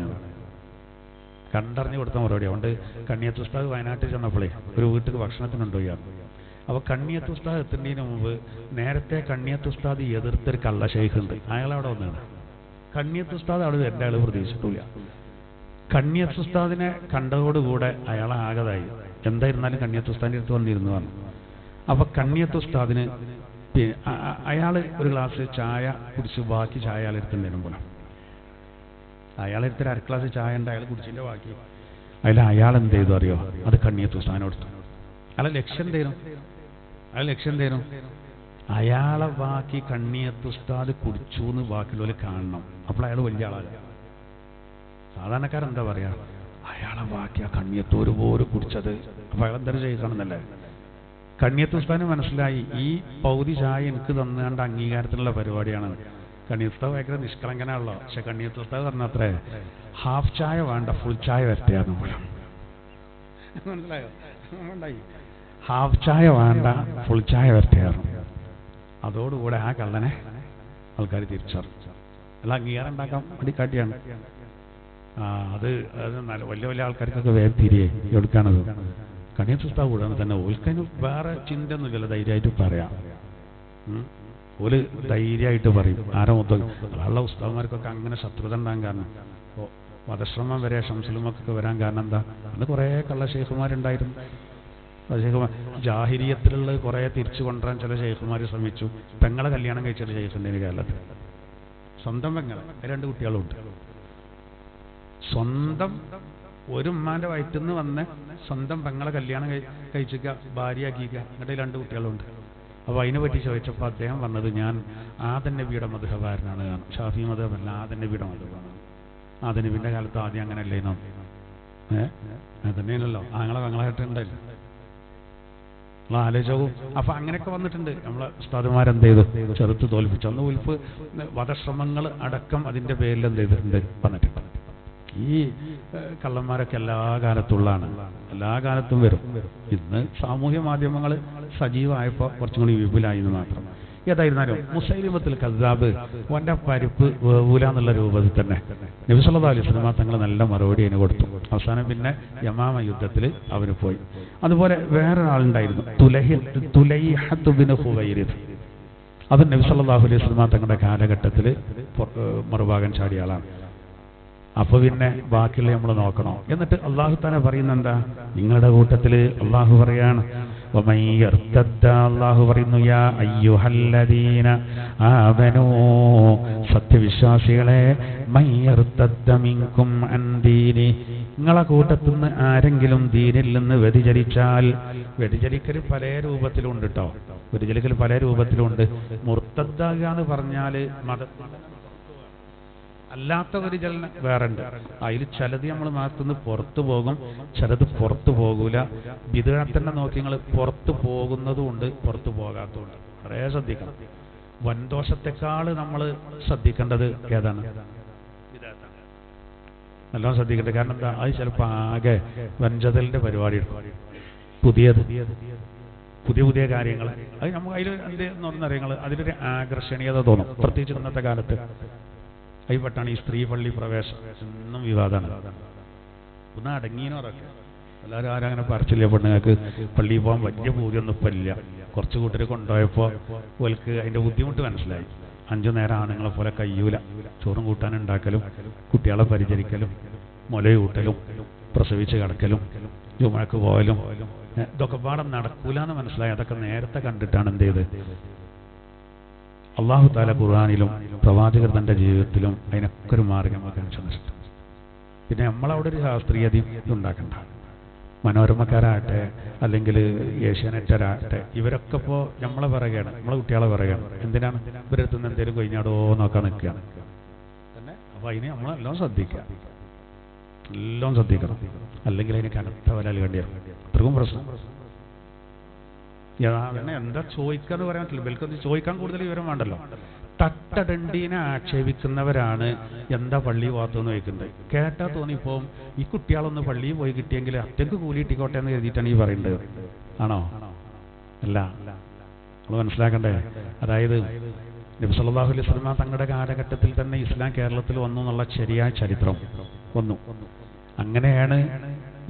കണ്ടറിഞ്ഞു കൊടുത്ത മറുപടി. അതുകൊണ്ട് കണ്ണിയത്ത് ഉസ്താദ് വയനാട്ടിൽ ചെന്നപ്പോഴേ ഒരു വീട്ടിൽ ഭക്ഷണത്തിനുണ്ടോയാണ്. അപ്പോൾ കണ്ണിയത്ത് ഉസ്താദ് എത്തുന്നതിന് മുമ്പ് നേരത്തെ കണ്ണിയത്ത് ഉസ്താദ് എതിർത്തൊരു കള്ള ഷെയ്ഖ് ഉണ്ട്. അയാളവിടെ വന്നതാണ്. കണ്ണിയത്ത് ഉസ്താദ് അവിടെ എൻ്റെ ആൾ പ്രതീക്ഷിച്ചിട്ടില്ല. കണ്ണിയത്ത് ഉസ്താദിനെ കണ്ടതോടുകൂടെ അയാൾ ആകതായി. എന്തായിരുന്നാലും കണ്ണിയത്ത് ഉസ്താദിൻ്റെ അടുത്ത് വന്നിരുന്നു പറഞ്ഞു. അപ്പോൾ കണ്ണിയത്ത് ഉസ്താദിന് അയാൾ ഒരു ഗ്ലാസ് ചായ കുടിച്ച് ബാക്കി ചായ അയാൾ എടുത്തുണ്ടായിരുന്നു പോലെ അയാളെടുത്തൊരു അര ഗ്ലാസ് ചായ ഉണ്ട് അയാൾ കുടിച്ചതിൻ്റെ ബാക്കി അയാൾ എന്ത് ചെയ്തു അറിയോ? അത് കണ്ണിയത്ത് ഉസ്താദിനെ കൊടുത്തു. അയാളെ ലക്ഷ്യം എന്തേനും അയാളെ ബാക്കി കണ്ണിയത്ത് ഉസ്താദ് കുടിച്ചു എന്ന് ബാക്കിയുള്ളവർ കാണണം. അപ്പോൾ അയാൾ വലിയ ആളല്ല. സാധാരണക്കാരെന്താ പറയാ, അയാളെ ബാക്കി ആ കണ്ണിയത്ത് ഒരുപോലെ കുടിച്ചത്, അപ്പോൾ അയാൾ എന്തായാലും ചെയ്യണമെന്നല്ലേ. കണ്ണിയത്ത് ഉസ്താദിന് മനസ്സിലായി ഈ പൗതി ചായ എനിക്ക് തന്നുകൊണ്ട് അംഗീകാരത്തിലുള്ള പരിപാടിയാണ്. കണ്ണിയത്ത് ഉസ്താദ് ഭയങ്കര നിഷ്കളങ്കനാണല്ലോ. പക്ഷെ കണ്ണിയത്ത് ഉസ്താദ് പറഞ്ഞത്രേ, ഹാഫ് ചായ വേണ്ട, ഫുൾ ചായ വരട്ടെയാന്ന് പോലും. മനസ്സിലായോ? ഹാഫ് ചായ വേണ്ട, ഫുൾ ചായ വരട്ടെയായിരുന്നു. അതോടുകൂടെ ആ കള്ളനെ ആൾക്കാർ തിരിച്ചറിഞ്ഞു. അല്ല അംഗീകാരം ഉണ്ടാക്കാൻ വേണ്ടി കാട്ടിയാണ്. അത് നല്ല വലിയ വലിയ ആൾക്കാർക്കൊക്കെ വേഗം തിരികെ എടുക്കാണത്. കണ്ണിയത്ത് ഉസ്താദ് കൂടാണ് തന്നെ ഓൽക്കതിന് വേറെ ചിന്ത ഒന്നുമില്ലല്ലോ. ധൈര്യമായിട്ട് പറയാം. ഒരു ധൈര്യമായിട്ട് പറയും. ആരോ മൊത്തം ഉള്ള ഉസ്താദ്മാർക്കൊക്കെ അങ്ങനെ ശത്രുത ഉണ്ടാകാൻ കാരണം, വധശ്രമം വരെ ഷംസുലുമൊക്കെ വരാൻ കാരണം എന്താ? അന്ന് കുറേ കള്ള ഷെയ്ഖുമാരുണ്ടായിരുന്നു. ജാഹിരിയത്തിലുള്ള കുറേ തിരിച്ചു കൊണ്ടുവരാൻ ചില ഷെയ്ഖുമാർ ശ്രമിച്ചു. പെങ്ങളെ കല്യാണം കഴിച്ചൊരു ഷെയ്ഖുണ്ട് കേരളത്തിൽ. സ്വന്തം പെങ്ങളെ, 2 കുട്ടികളുണ്ട്. സ്വന്തം ഒരു ഉമ്മാന്റെ വയറ്റിൽ നിന്ന് വന്ന് സ്വന്തം പെങ്ങളെ കല്യാണം കഴിച്ചിക്ക, ഭാര്യയാക്കിക്ക, എന്നിട്ട് 2 കുട്ടികളുണ്ട്. അപ്പോൾ അതിനെ പറ്റി ചോദിച്ചപ്പോൾ അദ്ദേഹം പറഞ്ഞത്, ഞാൻ ആദൻ നബിയുടെ മദ്ഹബാരനാണ്, ഷാഫി മദ്ഹബല്ല, ആദൻ നബിയുടെ മദ്ഹബാണ്. ആദൻ നബിന്റെ കാലത്ത് ആദ്യം അങ്ങനെയല്ലേന്നോ? അതന്നെയല്ലോ പെങ്ങളായിട്ടുണ്ടല്ലോ. ആലോചിച്ചു. അപ്പൊ അങ്ങനെയൊക്കെ വന്നിട്ടുണ്ട്. നമ്മളെ ഉസ്താദുമാരെന്ത് ചെയ്തു? ചെറുത്ത് തോൽപ്പിച്ചു. അന്ന് ഉൽഫ് വധശ്രമങ്ങൾ അടക്കം അതിന്റെ പേരിൽ എന്ത് ചെയ്തിട്ടുണ്ട്? വന്നിട്ടുണ്ട്. ഈ കള്ളന്മാരൊക്കെ എല്ലാ കാലത്തുള്ളതാണ്, എല്ലാ കാലത്തും വരും. ഇന്ന് സാമൂഹ്യ മാധ്യമങ്ങൾ സജീവമായപ്പോൾ കുറച്ചും കൂടി വിപുലായി എന്ന് മാത്രം. ഏതായിരുന്നാലും മുസൈലിമത്തുൽ കദ്ദാബ് ഓൻ്റെ പരിപ്പ് വേവൂല എന്നുള്ള രൂപത്തിൽ തന്നെ നബി സല്ലല്ലാഹു അലൈഹി വസല്ലം തങ്ങൾ നല്ല മറുപടി അതിന് കൊടുത്തു. അവസാനം പിന്നെ യമാമ യുദ്ധത്തിൽ അവർ പോയി. അതുപോലെ വേറൊരാളുണ്ടായിരുന്നു, തുലൈഹത്ത് ബിൻ ഖുവൈരിദ്. അത് നബി സല്ലല്ലാഹു അലൈഹി വസല്ലം തങ്ങളുടെ കാലഘട്ടത്തിൽ മറുഭാഗം ചാടിയ ആളാണ്. അപ്പൊ പിന്നെ ബാക്കിയുള്ള നമ്മൾ നോക്കണം. എന്നിട്ട് അള്ളാഹു താല പറയുന്ന എന്താ? നിങ്ങളുടെ കൂട്ടത്തിൽ അള്ളാഹു പറയാണ്, അള്ളാഹു പറയുന്നു, യാ അയ്യുഹല്ലദീന ആമനൂ, സത്യവിശ്വാസികളെ, മയ്യർതദ്ദ മിൻകും അൻ ദീനി, നിങ്ങളെ കൂട്ടത്തിൽ നിന്ന് ആരെങ്കിലും ദീനിൽ നിന്ന് വ്യതിചലിച്ചാൽ, വ്യതിചലിക്കൽ പല രൂപത്തിലുണ്ട് കേട്ടോ. വ്യതിചലിക്കൽ പല രൂപത്തിലുണ്ട്. മുർത്തദ്ദാകുക എന്ന് പറഞ്ഞാൽ അല്ലാത്ത ഒരു ചലനം വേറെ ഉണ്ട്. അതിൽ ചിലത് നമ്മൾ നാട്ടിൽ പുറത്തു പോകും, ചിലത് പുറത്തു പോകൂല. ബിദ്അത്തിനെ നോക്കി നിങ്ങൾ പുറത്തു പോകുന്നതുമുണ്ട്, പുറത്തു പോകാത്തതുണ്ട്. വളരെ ശ്രദ്ധിക്കണം. വൻദോഷത്തെക്കാൾ നമ്മൾ ശ്രദ്ധിക്കേണ്ടത് ഏതാണ്? നല്ലോണം ശ്രദ്ധിക്കേണ്ടത്. കാരണം എന്താ? അത് ചിലപ്പോൾ ആകെ വഞ്ചതലിന്റെ പരിപാടി പുതിയ പുതിയ കാര്യങ്ങൾ, അത് നമുക്ക് അതിൽ എന്തെന്ന് അറിയങ്ങൾ, അതിലൊരു ആകർഷണീയത തോന്നും. പ്രത്യേകിച്ച് ഇന്നത്തെ കാലത്ത് അതിൽപ്പെട്ടാണ് ഈ സ്ത്രീ പള്ളി പ്രവേശം. എന്നും വിവാദമാണ്. ഒന്ന് അടങ്ങിയവരൊക്കെ എല്ലാവരും ആരും അങ്ങനെ പറിച്ചില്ല. പെണ്ണുങ്ങൾക്ക് പള്ളിയിൽ പോകാൻ വലിയ പൂതിയൊന്നും ഇപ്പം ഇല്ല. കുറച്ച് കൂട്ടർ കൊണ്ടുപോയപ്പോൾ ഓൽക്ക് അതിൻ്റെ ബുദ്ധിമുട്ട് മനസ്സിലായി. 5 നേരം ആണുങ്ങളെ പോലെ കഴിയൂല. ചോറും കൂട്ടാനുണ്ടാക്കലും, കുട്ടികളെ പരിചരിക്കലും, മുലയൂട്ടലും, പ്രസവിച്ച് കിടക്കലും, ജുമഅക്ക് പോകലും, ഇതൊക്കെ പാടെ നടക്കൂല എന്ന് മനസ്സിലായി. അതൊക്കെ നേരത്തെ കണ്ടിട്ടാണ് എന്ത് ചെയ്ത് അള്ളാഹു താല ഖുർആനിലും പ്രവാചകർ തൻ്റെ ജീവിതത്തിലും അതിനൊക്കെ ഒരു മാർഗം കാണിച്ചിട്ടുണ്ട്. പിന്നെ നമ്മളവിടെ ഒരു ശാസ്ത്രീയത ഉണ്ടാക്കണ്ട. മനോരമക്കാരാകട്ടെ അല്ലെങ്കിൽ ഏഷ്യാനെറ്റാരാകട്ടെ, ഇവരൊക്കെ ഇപ്പോൾ നമ്മളെ പിറകെയാണ്, നമ്മളെ കുട്ടികളെ പിറകെയാണ്. എന്തിനാണ്? ഇവരെടുത്തുനിന്ന് എന്തെങ്കിലും കൊഴിഞ്ഞാടോ നോക്കാൻ നിൽക്കുകയാണ്. അപ്പോൾ അതിന് നമ്മളെല്ലാം ശ്രദ്ധിക്കുക, എല്ലാം ശ്രദ്ധിക്കണം. അല്ലെങ്കിൽ അതിന് കനത്ത വില നൽകേണ്ടി വരും. അത്രക്കും പ്രശ്നം. തന്നെ എന്താ ചോദിക്കാന്ന് പറയാൻ പറ്റില്ല. ബൽക്കത് ചോദിക്കാൻ കൂടുതൽ വിവരം വേണ്ടല്ലോ. തട്ടടണ്ടീനെ ആക്ഷേപിക്കുന്നവരാണ് എന്താ പള്ളി പോകാത്തതെന്ന് ചോദിക്കുന്നത്. കേട്ടാ തോന്നിപ്പോ ഈ കുട്ടികളൊന്ന് പള്ളിയിൽ പോയി കിട്ടിയെങ്കിൽ അറ്റക്ക് കൂലി കിട്ടിക്കോട്ടെ എന്ന് കരുതിയിട്ടാണ് ഈ പറയേണ്ടത്. ആണോ? അല്ല, നമ്മൾ മനസ്സിലാക്കണ്ടേ. അതായത് നബി സല്ലല്ലാഹു അലൈഹി വസല്ലം തങ്ങളുടെ കാലഘട്ടത്തിൽ തന്നെ ഇസ്ലാം കേരളത്തിൽ വന്നു എന്നുള്ള ശരിയായ ചരിത്രം വന്നു. അങ്ങനെയാണ്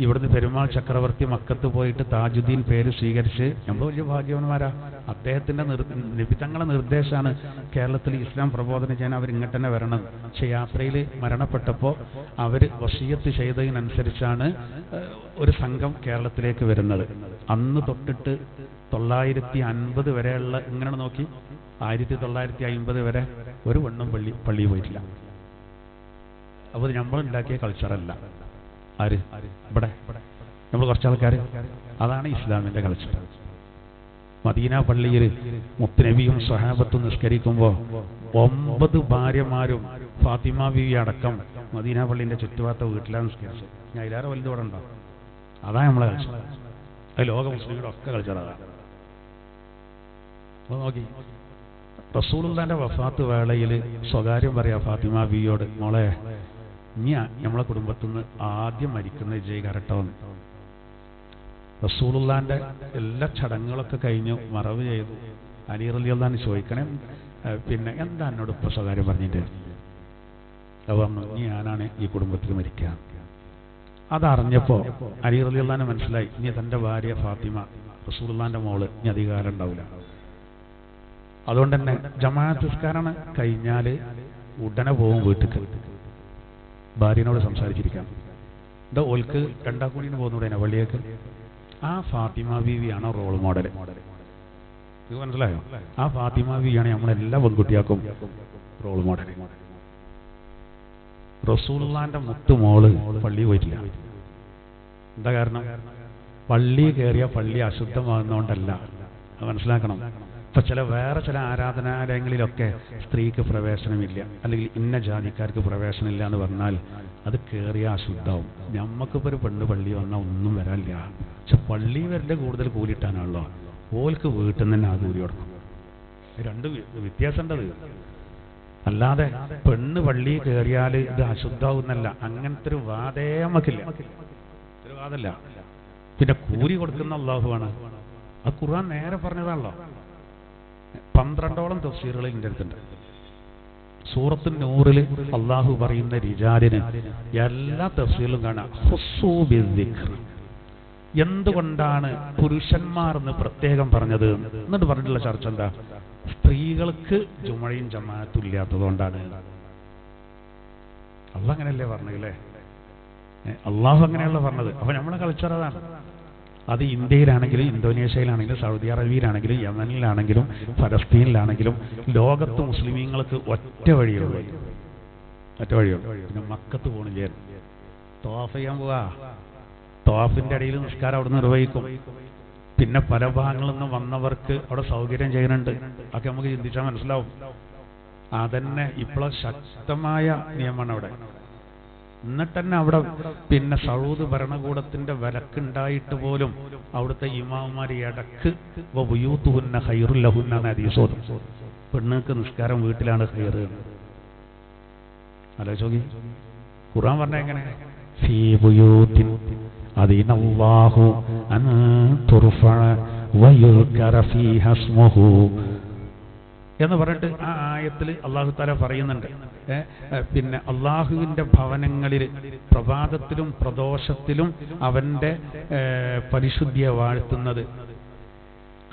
ഇവിടുന്ന് പെരുമാൾ ചക്രവർത്തി മക്കത്ത് പോയിട്ട് താജുദ്ദീൻ പേര് സ്വീകരിച്ച് നമ്മൾ വലിയ ഭാഗ്യവാന്മാരാ. അദ്ദേഹത്തിന്റെ നബി തങ്ങളുടെ നിർദ്ദേശമാണ് കേരളത്തിൽ ഇസ്ലാം പ്രബോധനം ചെയ്യാൻ അവർ ഇങ്ങോട്ട് തന്നെ വരണം. പക്ഷെ യാത്രയിൽ മരണപ്പെട്ടപ്പോൾ അവർ വസിയത്ത് ചെയ്തതിനനുസരിച്ചാണ് ഒരു സംഘം കേരളത്തിലേക്ക് വരുന്നത്. അന്ന് തൊട്ടിട്ട് 1950 വരെയുള്ള ഇങ്ങനെ നോക്കി 1950 വരെ ഒരു പെണ്ണും പള്ളിയിൽ പോയിട്ടില്ല. അപ്പോൾ ഇത് നമ്മളുണ്ടാക്കിയ കൾച്ചറല്ല. ആര് ഇവിടെ നമ്മൾ കുറച്ച് ആൾക്കാർ, അതാണ് ഇസ്ലാമിൻ്റെ കൾച്ചർ. മദീന പള്ളിയിൽ മുത്തുനബിയും സ്വഹാബത്തും നിസ്കരിക്കുമ്പോൾ 9 ഭാര്യമാരും ഫാത്തിമ ബീവി അടക്കം മദീന പള്ളിൻ്റെ ചുറ്റുഭാഗത്തെ വീട്ടിലാണ് നിസ്കരിച്ചത്. ഞാൻ ഇതിലേറെ വലുത് ഇവിടെ ഉണ്ടോ? അതാണ് നമ്മളെ കൾച്ചർ. അത് ലോക മുസ്ലിങ്ങളുടെ ഒക്കെ കൾച്ചർ അതാണ്. അപ്പോൾ നോക്കി റസൂലുള്ളാഹിന്റെ വഫാത്ത് വേളയിൽ സ്വകാര്യം പറയാ ഫാത്തിമ ബീവിയോട്, മോളെ ഇനി നമ്മളെ കുടുംബത്തിൽ നിന്ന് ആദ്യം മരിക്കുന്ന വിജയ് കരട്ടോന്ന്. റസൂലുള്ളാഹിന്റെ എല്ലാ ചടങ്ങുകളൊക്കെ കഴിഞ്ഞു, മറവ് ചെയ്തു. അലി റളിയല്ലാഹു അൻഹു ചോദിക്കണേ, പിന്നെ എന്താ എന്നോട് ഇപ്പൊ സ്വകാര്യം പറഞ്ഞിട്ട്? അത് പറഞ്ഞു, ഇനി ഞാനാണ് ഈ കുടുംബത്തിൽ മരിക്കുക. അതറിഞ്ഞപ്പോ അലി റളിയല്ലാഹു അൻഹു മനസ്സിലായി, ഇനി തന്റെ ഭാര്യ ഫാത്തിമ റസൂലുള്ളാഹിന്റെ മോള് ഇനി അധികാരം ഉണ്ടാവില്ല. അതുകൊണ്ട് തന്നെ ജമാഅത്ത് നിസ്കാരം കഴിഞ്ഞാൽ ഉടനെ പോകും വീട്ടിൽ, ഭാര്യനോട് സംസാരിച്ചിരിക്കാം. എന്താ ഓൽക്ക് രണ്ടാക്കൂടിന് പോകുന്നൂടെ പള്ളിയേക്ക്? ആ ഫാത്തിമ ബീവിയാണ് റോൾ മോഡൽ. ഇത് മനസ്സിലായോ? ആ ഫാത്തിമ ബീവിയാണ് നമ്മളെല്ലാ പെൺകുട്ടിയാക്കും റോൾ മോഡൽ. റസൂലുള്ളാഹിന്റെ മുത്തുമോള് പള്ളി പോയിട്ടില്ല. എന്താ കാരണം? പള്ളി കയറിയ പള്ളി അശുദ്ധമാകുന്നതുകൊണ്ടല്ല. അത് മനസ്സിലാക്കണം. ഇപ്പൊ വേറെ ചില ആരാധനാലയങ്ങളിലൊക്കെ സ്ത്രീക്ക് പ്രവേശനമില്ല, അല്ലെങ്കിൽ ഇന്ന ജാതിക്കാർക്ക് പ്രവേശനമില്ല എന്ന് പറഞ്ഞാൽ അത് കയറിയ അശുദ്ധവും. ഞമ്മക്കിപ്പോൾ ഒരു പെണ്ണ് പള്ളി വന്നാൽ ഒന്നും വരാനില്ല. പക്ഷെ പള്ളി വരേണ്ട കൂടുതൽ കൂലിട്ടാണല്ലോ, ഓൽക്ക് വീട്ടിൽ നിന്ന് തന്നെ ആ കൂലി കൊടുക്കും. രണ്ട് വ്യത്യാസം ഉണ്ടത്. അല്ലാതെ പെണ്ണ് പള്ളി കയറിയാൽ ഇത് അശുദ്ധാവുന്നല്ല, അങ്ങനത്തെ ഒരു വാദേ നമുക്കില്ല. ഒരു വാദല്ല. പിന്നെ കൂലി കൊടുക്കുന്ന അല്ലാഹുവാണ്. അത് ഖുർആൻ നേരെ പറഞ്ഞതാണല്ലോ. 12ഓളം തഫ്സീറുകൾ ഇതിൻ്റെ അടുത്തുണ്ട്. സൂറത്തു നൂറിൽ അള്ളാഹു പറയുന്ന റിജാലിന് എല്ലാ തഫ്സീറിലും കാണാം ഹുസ്സൂ ബിദ്ദിക്ർ. എന്തുകൊണ്ടാണ് പുരുഷന്മാർ എന്ന് പ്രത്യേകം പറഞ്ഞത് എന്നിട്ട് പറഞ്ഞിട്ടുള്ള ചർച്ച എന്താ? സ്ത്രീകൾക്ക് ജുമയും ജമാഅത്തും ഇല്ലാത്തതുകൊണ്ടാണ്. അള്ളാഹ് അങ്ങനെയല്ലേ പറഞ്ഞല്ലേ? അള്ളാഹു അങ്ങനെയല്ല പറഞ്ഞത്. അപ്പൊ നമ്മളെ കൾച്ചർ അതാണ്. അത് ഇന്ത്യയിലാണെങ്കിലും ഇന്തോനേഷ്യയിലാണെങ്കിലും സൗദി അറേബ്യയിലാണെങ്കിലും യമനിലാണെങ്കിലും ഫലസ്തീനിലാണെങ്കിലും ലോകത്ത് മുസ്ലിമീങ്ങൾക്ക് ഒറ്റ വഴിയുള്ളൂ. പിന്നെ മക്കത്ത് പോണില്ലേ, തവാഫ് ചെയ്യാൻ പോവാ. തവാഫിന്റെ ഇടയിൽ നിസ്കാരം അവിടെ നിർവഹിക്കും. പിന്നെ പല ഭാഗങ്ങളിൽ നിന്ന് വന്നവർക്ക് അവിടെ സൗകര്യം ചെയ്യുന്നുണ്ട്. ഒക്കെ നമുക്ക് ചിന്തിച്ചാൽ മനസ്സിലാവും. അതന്നെ ഇപ്പോൾ ശക്തമായ നിയമമാണ് അവിടെ. എന്നിട്ട് തന്നെ അവിടെ പിന്നെ സൗദ് ഭരണകൂടത്തിന്റെ വിലക്കുണ്ടായിട്ട് പോലും അവിടുത്തെ ഇമാമുമാർ ഇടക്ക് വബുയൂത്തുഹുന്ന ഖൈറുൽ ലഹുന്ന എന്ന ഹദീസ്, പെണ്ണുങ്ങൾക്ക് നിസ്കാരം വീട്ടിലാണ് ഖൈർ. ആലോചിച്ചോക്കി, ഖുർആൻ പറഞ്ഞ എങ്ങനെ? ഫീ ബുയൂത്തിൻ അദിനല്ലാഹു അൻ തുർഫഅ വയുദ്കറ ഫീഹാ ഇസ്മുഹു എന്ന് പറഞ്ഞിട്ട് ആ ആയത്തിൽ അല്ലാഹു തആല പറയുന്നുണ്ട്. പിന്നെ അള്ളാഹുവിൻ്റെ ഭവനങ്ങളിൽ പ്രഭാതത്തിലും പ്രദോഷത്തിലും അവൻ്റെ പരിശുദ്ധിയെ വാഴ്ത്തുന്നത്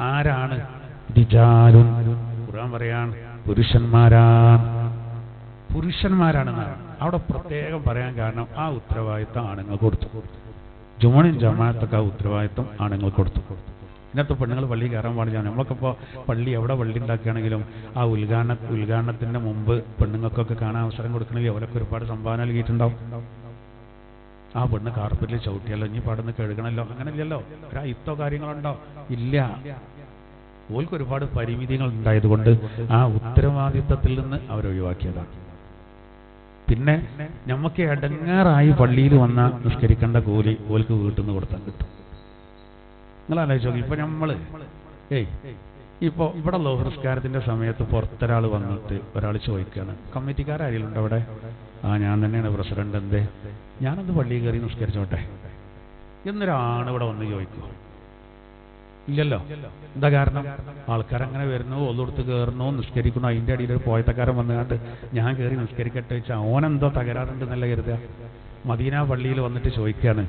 ആരാണ്? റിജാലുൻ. ഖുർആൻ പറയാൻ പുരുഷന്മാരാണെന്നാണ് അവിടെ പ്രത്യേകം പറയാൻ കാരണം ആ ഉത്തരവാദിത്തം ആണുങ്ങൾ കൊടുത്തു. ജുമുഅയും ജമാഅത്തൊക്കെ ആ ഉത്തരവാദിത്തം ആണുങ്ങൾ കൊടുത്തു. ഇന്നത്തെ പെണ്ണുങ്ങൾ പള്ളി കയറാൻ പാടില്ല. നമ്മളൊക്കെ ഇപ്പോൾ പള്ളി എവിടെ പള്ളി ഉണ്ടാക്കുകയാണെങ്കിലും ആ ഉദ്ഘാടനത്തിൻ്റെ മുമ്പ് പെണ്ണുങ്ങൾക്കൊക്കെ കാണാൻ അവസരം കൊടുക്കണമെങ്കിൽ അവരൊക്കെ ഒരുപാട് സംഭാവന നൽകിയിട്ടുണ്ടാവും. ആ പെണ്ണ് കാർപ്പറ്റിൽ ചവിട്ടിയല്ലോ, ഇനി പാടുന്ന കഴുകണമല്ലോ, അങ്ങനെ ഇല്ലല്ലോ. ഒരു അയിത്തോ കാര്യങ്ങളുണ്ടോ? ഇല്ല. ഓൾക്ക് ഒരുപാട് പരിമിതികൾ ഉണ്ടായതുകൊണ്ട് ആ ഉത്തരവാദിത്തത്തിൽ നിന്ന് അവരൊഴിവാക്കിയതാണ്. പിന്നെ നമുക്ക് ഇടങ്ങാറായി പള്ളിയിൽ വന്നാൽ നിസ്കരിക്കേണ്ട കൂലി ഓൾക്ക് വീട്ടിൽ നിന്ന് കൊടുത്താൽ കിട്ടും. നിങ്ങൾ ആലോചിച്ചോ, ഇപ്പൊ നമ്മള് ഇപ്പൊ ഇവിടെ ലോഹ്റസ്കാരത്തിന്റെ സമയത്ത് പുറത്തൊരാൾ വന്നിട്ട് ഒരാൾ ചോദിക്കുകയാണ്, കമ്മിറ്റിക്കാരും ഉണ്ടോ അവിടെ? ആ ഞാൻ തന്നെയാണ് പ്രസിഡന്റ്. എന്തേ? ഞാനൊന്ന് പള്ളിയിൽ കയറി നിസ്കരിച്ചോട്ടെ എന്നൊരാണ് ഇവിടെ വന്ന് ചോദിക്കുക. ഇല്ലല്ലോ. എന്താ കാരണം? ആൾക്കാരങ്ങനെ വരുന്നു, ഒന്നെടുത്ത് കയറുന്നു, നിസ്കരിക്കുന്നു. അതിൻ്റെ അടിയിൽ ഒരു പോയത്തക്കാരൻ വന്നുകൊണ്ട് ഞാൻ കയറി നിസ്കരിക്കട്ടെ വെച്ചാൽ ഓനെന്തോ തകരാറുണ്ടെന്നല്ല കരുതുക. മദീന പള്ളിയിൽ വന്നിട്ട് ചോദിക്കുകയാണ്,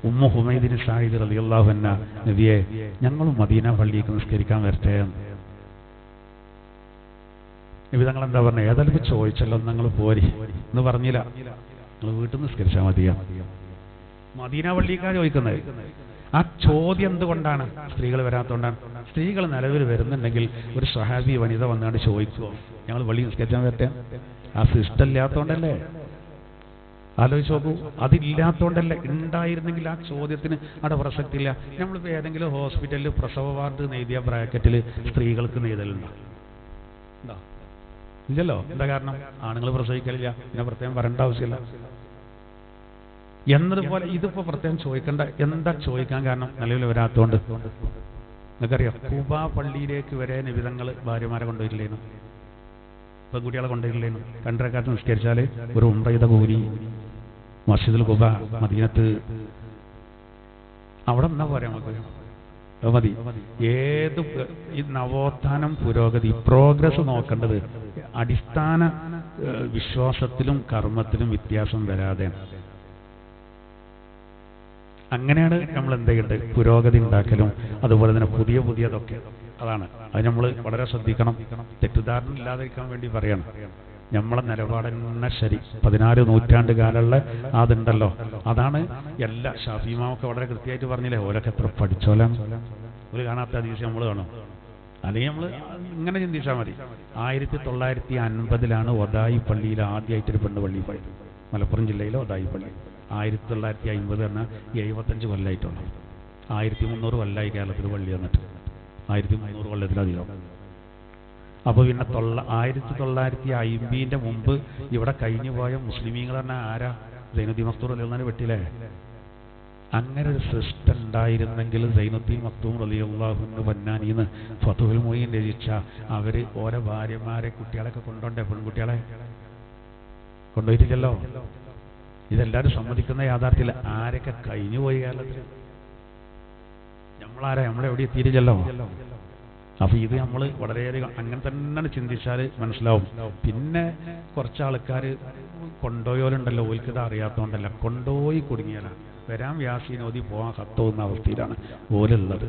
ഉമ്മു ഹുമൈദിൻ സായിദ് റളിയല്ലാഹു അൻഹ, നബിയെ ഞങ്ങളും മദീന പള്ളിക്ക് നിസ്കരിക്കാൻ വരട്ടെ. നബി തങ്ങൾ എന്താ പറഞ്ഞത്? ഏതായാലും ചോദിച്ചല്ലോ, നിങ്ങൾ പോരി എന്ന് പറഞ്ഞില്ല. നിങ്ങൾ വീട്ടിൽ നിസ്കരിച്ചാൽ മതിയാ. മദീന പള്ളിക്കാർ ചോദിക്കുന്നത്. ആ ചോദ്യം എന്തുകൊണ്ടാണ് സ്ത്രീകൾ വരാത്തതുകൊണ്ടാണ്. സ്ത്രീകൾ നിലവിൽ വരുന്നുണ്ടെങ്കിൽ ഒരു സ്വഹാബി വനിത വന്നാണ്ട് ചോദിക്കുമോ ഞങ്ങൾ പള്ളി നിസ്കരിക്കാൻ വരട്ടെ? ആ സിസ്റ്റം ഇല്ലാത്തതുകൊണ്ടല്ലേ? ആലോചിച്ച് നോക്കൂ. അതില്ലാത്തതുകൊണ്ടല്ലേ. ഉണ്ടായിരുന്നെങ്കിൽ ആ ചോദ്യത്തിന് അവിടെ പ്രസക്തി ഇല്ല. നമ്മളിപ്പോൾ ഏതെങ്കിലും ഹോസ്പിറ്റലിൽ പ്രസവ വാർഡ് നെയ്തിയ ബ്രാക്കറ്റിൽ സ്ത്രീകൾക്ക് നെയ്തലുണ്ടോ? ഇല്ലല്ലോ. എന്താ കാരണം? ആണുങ്ങൾ പ്രസവിക്കലില്ല, പിന്നെ പ്രത്യേകം പറയേണ്ട ആവശ്യമില്ല എന്നതുപോലെ ഇതിപ്പോ പ്രത്യേകം ചോദിക്കേണ്ട. എന്താ ചോദിക്കാൻ കാരണം? നിലവിൽ വരാത്തതുകൊണ്ട്. നിങ്ങൾക്കറിയാം, കുബാ പള്ളിയിലേക്ക് വരെ നിബിധങ്ങൾ ഭാര്യമാരെ കൊണ്ടുവരില്ലേനു, പെൺകുട്ടികളെ കൊണ്ടുവരില്ലേനു. 2 റക്അത്ത് നിസ്കരിച്ചാൽ ഒരു ഉംറ ചെയ്ത കൂലി. മസ്ജിദുൽ കുബ മദീനത്ത്, അവിടെ എന്നാ പോരാ നമുക്ക് മതി. ഏത് ഈ നവോത്ഥാനം, പുരോഗതി, പ്രോഗ്രസ് നോക്കേണ്ടത് അടിസ്ഥാന വിശ്വാസത്തിലും കർമ്മത്തിലും വ്യത്യാസം വരാതെ. അങ്ങനെയാണ് നമ്മൾ എന്ത് ചെയ്യേണ്ടത്? പുരോഗതി ഉണ്ടാക്കലും അതുപോലെ തന്നെ പുതിയ പുതിയതൊക്കെ. അതാണ് അത് നമ്മൾ വളരെ ശ്രദ്ധിക്കണം. തെറ്റിദ്ധാരണ ഇല്ലാതിരിക്കാൻ വേണ്ടി പറയണം. നമ്മളെ നിലപാടെന്നെ ശരി. 14 നൂറ്റാണ്ട് കാലമുള്ള അതുണ്ടല്ലോ, അതാണ് എല്ലാ ഷാഫിമാവൊക്കെ വളരെ കൃത്യമായിട്ട് പറഞ്ഞില്ലേ. ഓരൊക്കെ എത്ര പഠിച്ചോലാണ്. ഒരു കാണാത്ത ഹദീസ് നമ്മൾ കാണും. അല്ലെങ്കിൽ നമ്മൾ ഇങ്ങനെ ചിന്തിച്ചാൽ മതി. 1950 ഒതായി പള്ളിയിൽ ആദ്യമായിട്ടൊരു പെണ്ണ് പള്ളി പോയി. മലപ്പുറം ജില്ലയിലെ ഒതായി പള്ളി 1950 പറഞ്ഞാൽ 75 കൊല്ലമായിട്ടുള്ളൂ. 1300 കൊല്ലമായി കേരളത്തിൽ പള്ളി വന്നിട്ട്. 1300 കൊല്ലത്തിലധികം. അപ്പോൾ പിന്നെ 1950 മുമ്പ് ഇവിടെ കഴിഞ്ഞു പോയ മുസ്ലിമീങ്ങൾ പറഞ്ഞാൽ ആരാ? സൈനുദ്ദീൻ മഖ്തൂം റളിയല്ലാഹു വെട്ടില്ലേ? അങ്ങനെ ഒരു സിസ്റ്റം ഉണ്ടായിരുന്നെങ്കിൽ സൈനുദ്ദീൻ മഖ്തൂം റളിയല്ലാഹു അൻഹു ബന്നാനിന്ന് ഫതുഹുൽ മുഈൻ രചിച്ച അവർ ഓരോ ഭാര്യമാരെ കുട്ടികളൊക്കെ കൊണ്ടുപോണ്ടേ? പെൺകുട്ടികളെ കൊണ്ടുപോയിട്ടില്ലല്ലോ. ഇതെല്ലാവരും സമ്മതിക്കുന്ന യാഥാർത്ഥ്യത്തിൽ ആരൊക്കെ കഴിഞ്ഞു പോയി കേരളത്തിൽ? നമ്മളാരാ? നമ്മളെവിടെ എത്തിയിട്ടില്ലല്ലോ. അപ്പൊ ഇത് നമ്മൾ വളരെയധികം അങ്ങനെ തന്നെ ചിന്തിച്ചാൽ മനസ്സിലാവും. പിന്നെ കുറച്ച് ആൾക്കാർ കൊണ്ടുപോയോലുണ്ടല്ലോ, ഓൽക്കിത് അറിയാത്തതുകൊണ്ടല്ല, കൊണ്ടുപോയി കുടുങ്ങിയാലാണ്. വരാൻ വ്യാസീനോതി പോകാൻ കത്തോന്ന അവസ്ഥയിലാണ് ഓലുള്ളത്.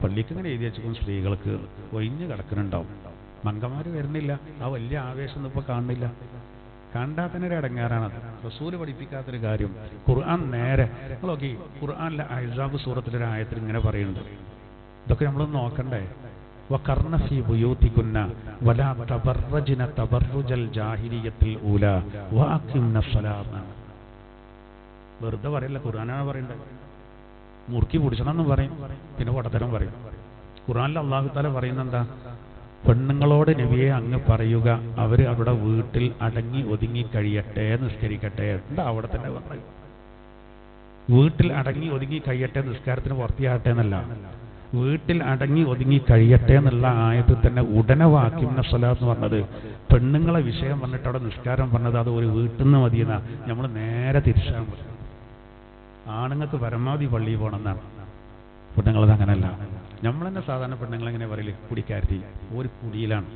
പള്ളിക്ക് ഇങ്ങനെ എഴുതി വെച്ചിരിക്കും സ്ത്രീകൾക്ക് ഒഴിഞ്ഞ് കിടക്കുന്നുണ്ടാവും. മംഗമാർ വരുന്നില്ല. ആ വലിയ ആവേശം ഒന്നും ഇപ്പോൾ കാണുന്നില്ല. കണ്ടാൽ തന്നെ ഒരു ഇടങ്ങാറാണത്. റസൂല് പഠിപ്പിക്കാത്തൊരു കാര്യം. ഖുർആൻ നേരെ നോക്കി. ഖുർആനിലെ അഹ്സാബ് സൂറത്തിലൊരു ആയത്തിൽ ഇങ്ങനെ പറയുന്നുണ്ട്. ഇതൊക്കെ നമ്മളൊന്ന് നോക്കണ്ടേ? വഖർന ഫീ ബുയൂതികുന്ന വലാ തബറജ്ന തബറുജൽ ജാഹിലിയ്യത്തിൽ ഊലാ വഅഖിംന സ്വലാത്ത. വെറുതെ പറയല്ല, ഖുർആനാണ് പറയേണ്ടത്. മുറുക്കി പിടിച്ചണമെന്നും പറയും, പിന്നെ പൊട്ടത്തരം പറയും. ഖുർആനിൽ അല്ലാഹു തആല പറയുന്നെന്താ? പെണ്ണുങ്ങളോട് നബിയെ അങ്ങ് പറയുക, അവർ അവരുടെ വീട്ടിൽ അടങ്ങി ഒതുങ്ങി കഴിയട്ടെ, നിസ്കരിക്കട്ടെ. എന്താ അവിടെ തന്നെ പറയും? വീട്ടിൽ അടങ്ങി ഒതുങ്ങി കഴിയട്ടെ, നിസ്കാരത്തിന് പുറത്തിയാകട്ടെ എന്നല്ല. വീട്ടിൽ അടങ്ങി ഒതുങ്ങി കഴിയട്ടെ എന്നുള്ള ആയത്തിൽ തന്നെ ഉടനെ വാക്കിംന സ്വലാത്ത് എന്ന് പറഞ്ഞത് പെണ്ണുങ്ങളെ വിഷയം പറഞ്ഞിട്ട് അവിടെ നിസ്കാരം പറഞ്ഞത് അത് ഒരു വീട്ടിൽ നിന്ന് മതിയെന്നാ. നമ്മൾ നേരെ തിരിച്ചാൽ മതി. ആണുങ്ങൾക്ക് പരമാവധി പള്ളിയിൽ പോകണമെന്നാണ്. പെണ്ണുങ്ങളത് അങ്ങനെയല്ല. നമ്മൾ തന്നെ സാധാരണ പെണ്ണുങ്ങളെങ്ങനെ പറയില്ലേ? കുടിക്കാരത്തി ഒരു കുടിയിലാണ്,